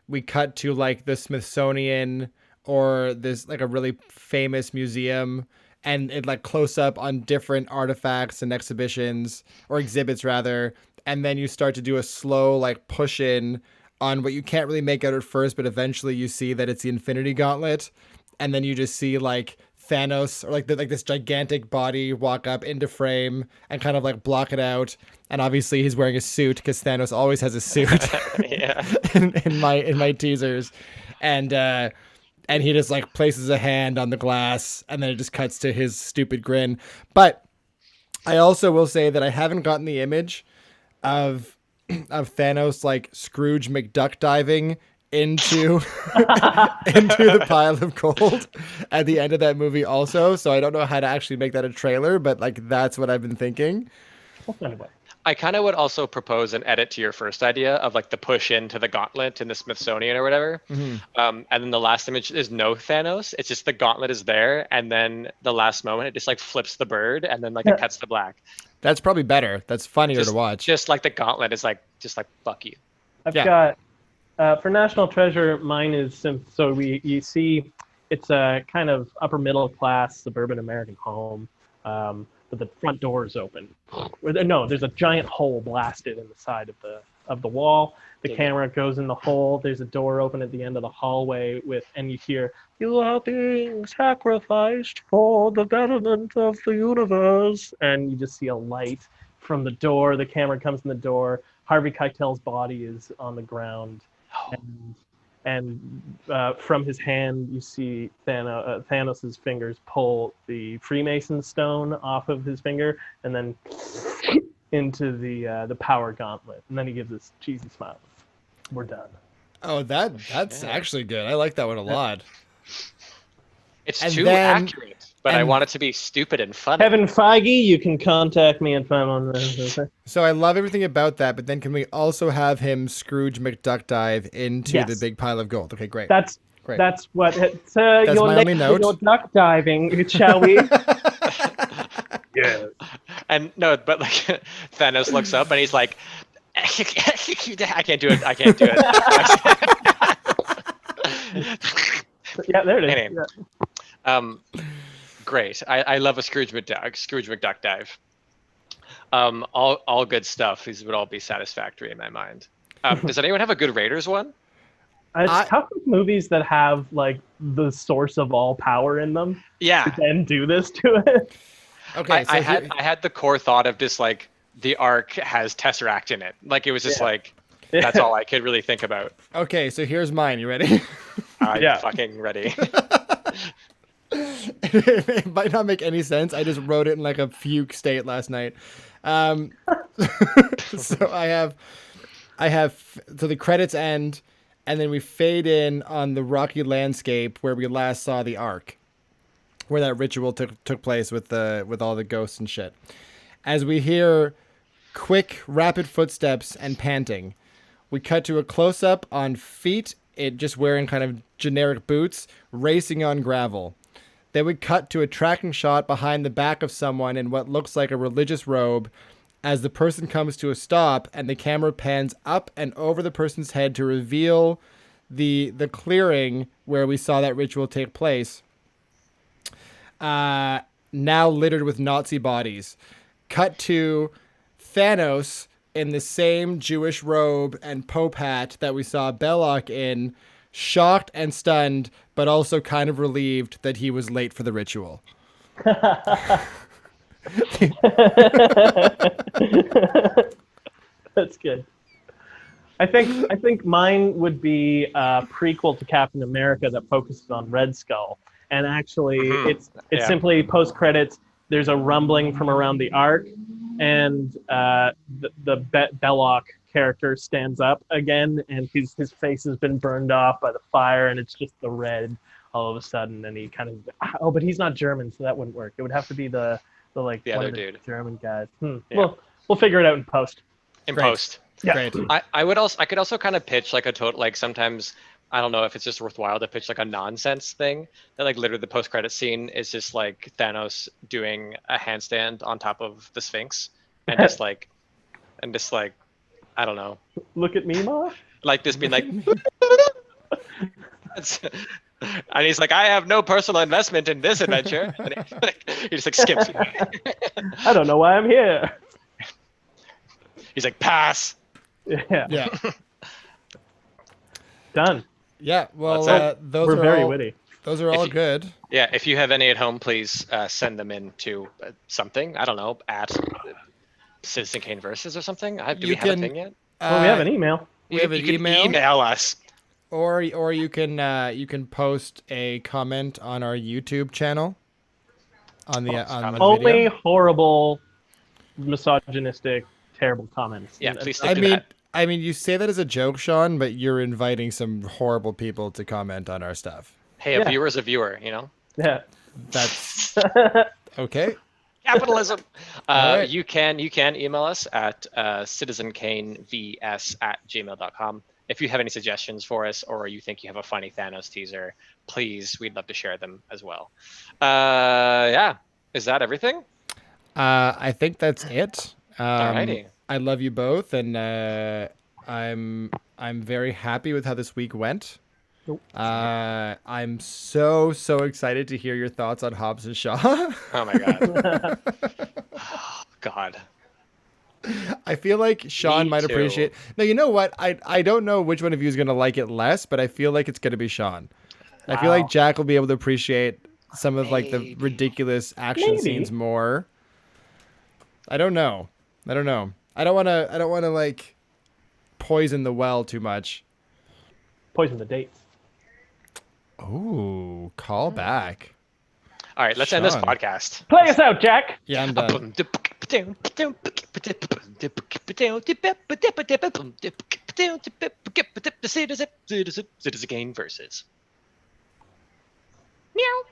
we cut to like the Smithsonian or this like a really famous museum, and it like close up on different artifacts and exhibitions or exhibits rather, and then you start to do a slow like push in on what you can't really make out at first, but eventually you see that it's the Infinity Gauntlet, and then you just see like Thanos or like this gigantic body walk up into frame and kind of like block it out. And obviously he's wearing a suit because Thanos always has a suit in my teasers, and he just like places a hand on the glass, and then it just cuts to his stupid grin. But I also will say that I haven't gotten the image of Thanos like Scrooge McDuck diving into the pile of gold at the end of that movie also. So I don't know how to actually make that a trailer, but like that's what I've been thinking. I kind of would also propose an edit to your first idea of like the push into the gauntlet in the Smithsonian or whatever. Mm-hmm. And then the last image is no Thanos. It's just the gauntlet is there. And then the last moment, it just like flips the bird and then like it cuts to black. That's probably better. That's funnier to watch. Just like the gauntlet is like, fuck you. I've got, for National Treasure, mine is, so you see it's a kind of upper middle class suburban American home. but the front door is open. No, there's a giant hole blasted in the side of the wall. The camera goes in the hole. There's a door open at the end of the hallway and you hear, "You are being sacrificed for the betterment of the universe." And you just see a light from the door. The camera comes in the door. Harvey Keitel's body is on the ground. And from his hand, you see Thanos' fingers pull the Freemason stone off of his finger and then into the power gauntlet. And then he gives this cheesy smile. We're done. Oh, that's actually good. I like that one a lot. It's And too then- accurate, but I want it to be stupid and funny. Kevin Feige, you can contact me at 5 So I love everything about that, but then can we also have him Scrooge McDuck dive into Yes. the big pile of gold? Okay, great. That's Great. That's what. That's your my only next note. little duck diving, shall we? Yeah. And no, but like Thanos looks up and he's like, I can't do it. I can't do it. Yeah, there it is. Anyway. Yeah. Great. I love a Scrooge McDuck dive. All good stuff. These would all be satisfactory in my mind. Does anyone have a good Raiders one? It's tough with movies that have like the source of all power in them Yeah. to then do this to it. Okay, I had the core thought of just like the Ark has Tesseract in it. Like it was just like that's all I could really think about. Okay, so here's mine. You ready? I'm fucking ready. It might not make any sense. I just wrote it in like a fugue state last night. So I have so the credits end, and then we fade in on the rocky landscape where we last saw the Ark, where that ritual took place with all the ghosts and shit. As we hear quick, rapid footsteps and panting, we cut to a close-up on feet, it just wearing kind of generic boots, racing on gravel. Then we cut to a tracking shot behind the back of someone in what looks like a religious robe as the person comes to a stop and the camera pans up and over the person's head to reveal the clearing where we saw that ritual take place. Now littered with Nazi bodies. Cut to Thanos in the same Jewish robe and Pope hat that we saw Belloc in, shocked and stunned, but also kind of relieved that he was late for the ritual. That's good. I think mine would be a prequel to Captain America that focuses on Red Skull, and actually it's simply post credits. There's a rumbling from around the Ark, and the Belloc character stands up again, and his face has been burned off by the fire, and it's just the red all of a sudden, and he kind of but he's not German, so that wouldn't work. It would have to be the other dude, German guys. Yeah. We'll figure it out in post. Post. Yeah. Great. I could also kind of pitch like a total, like sometimes I don't know if it's just worthwhile to pitch like a nonsense thing that like literally the post credit scene is just like Thanos doing a handstand on top of the Sphinx and just like I don't know, Look at me, Ma. like just being like and he's like, I have no personal investment in this adventure, and he just like skips. I don't know why I'm here. He's like, pass. Yeah. Yeah. Done. Yeah. Well, That's those We're are very all, witty. Those are all good. Yeah, if you have any at home, please send them in to something. I don't know, at Citizen Kane Versus or something. Do we have a thing yet? Well, we have an email. We have an You can email. email us. Or you can post a comment on our YouTube channel on the Only video. horrible, misogynistic, terrible comments. Yeah, please stick to that. I mean, you say that as a joke, Sean, but you're inviting some horrible people to comment on our stuff. Hey, a viewer's a viewer, you know? Yeah. That's okay. Capitalism. All right. You can email us at citizenkanevs@gmail.com. If you have any suggestions for us or you think you have a funny Thanos teaser, please, we'd love to share them as well. Yeah. Is that everything? I think that's it. Alrighty. I love you both, and I'm very happy with how this week went. I'm so excited to hear your thoughts on Hobbs and Shaw. Oh my God. God. I feel like Sean Me might too. appreciate. No, you know what? I don't know which one of you is gonna like it less, but I feel like it's gonna be Sean. I feel like Wow. Jack will be able to appreciate some of like the Maybe. ridiculous action Maybe. scenes more. I don't know. I don't know. I don't wanna like poison the well too much. Poison the dates. Oh, call back. All right, let's end this Sean. podcast. Play us out, Jack. Yeah, I'm done. Citizen Kane versus. Meow.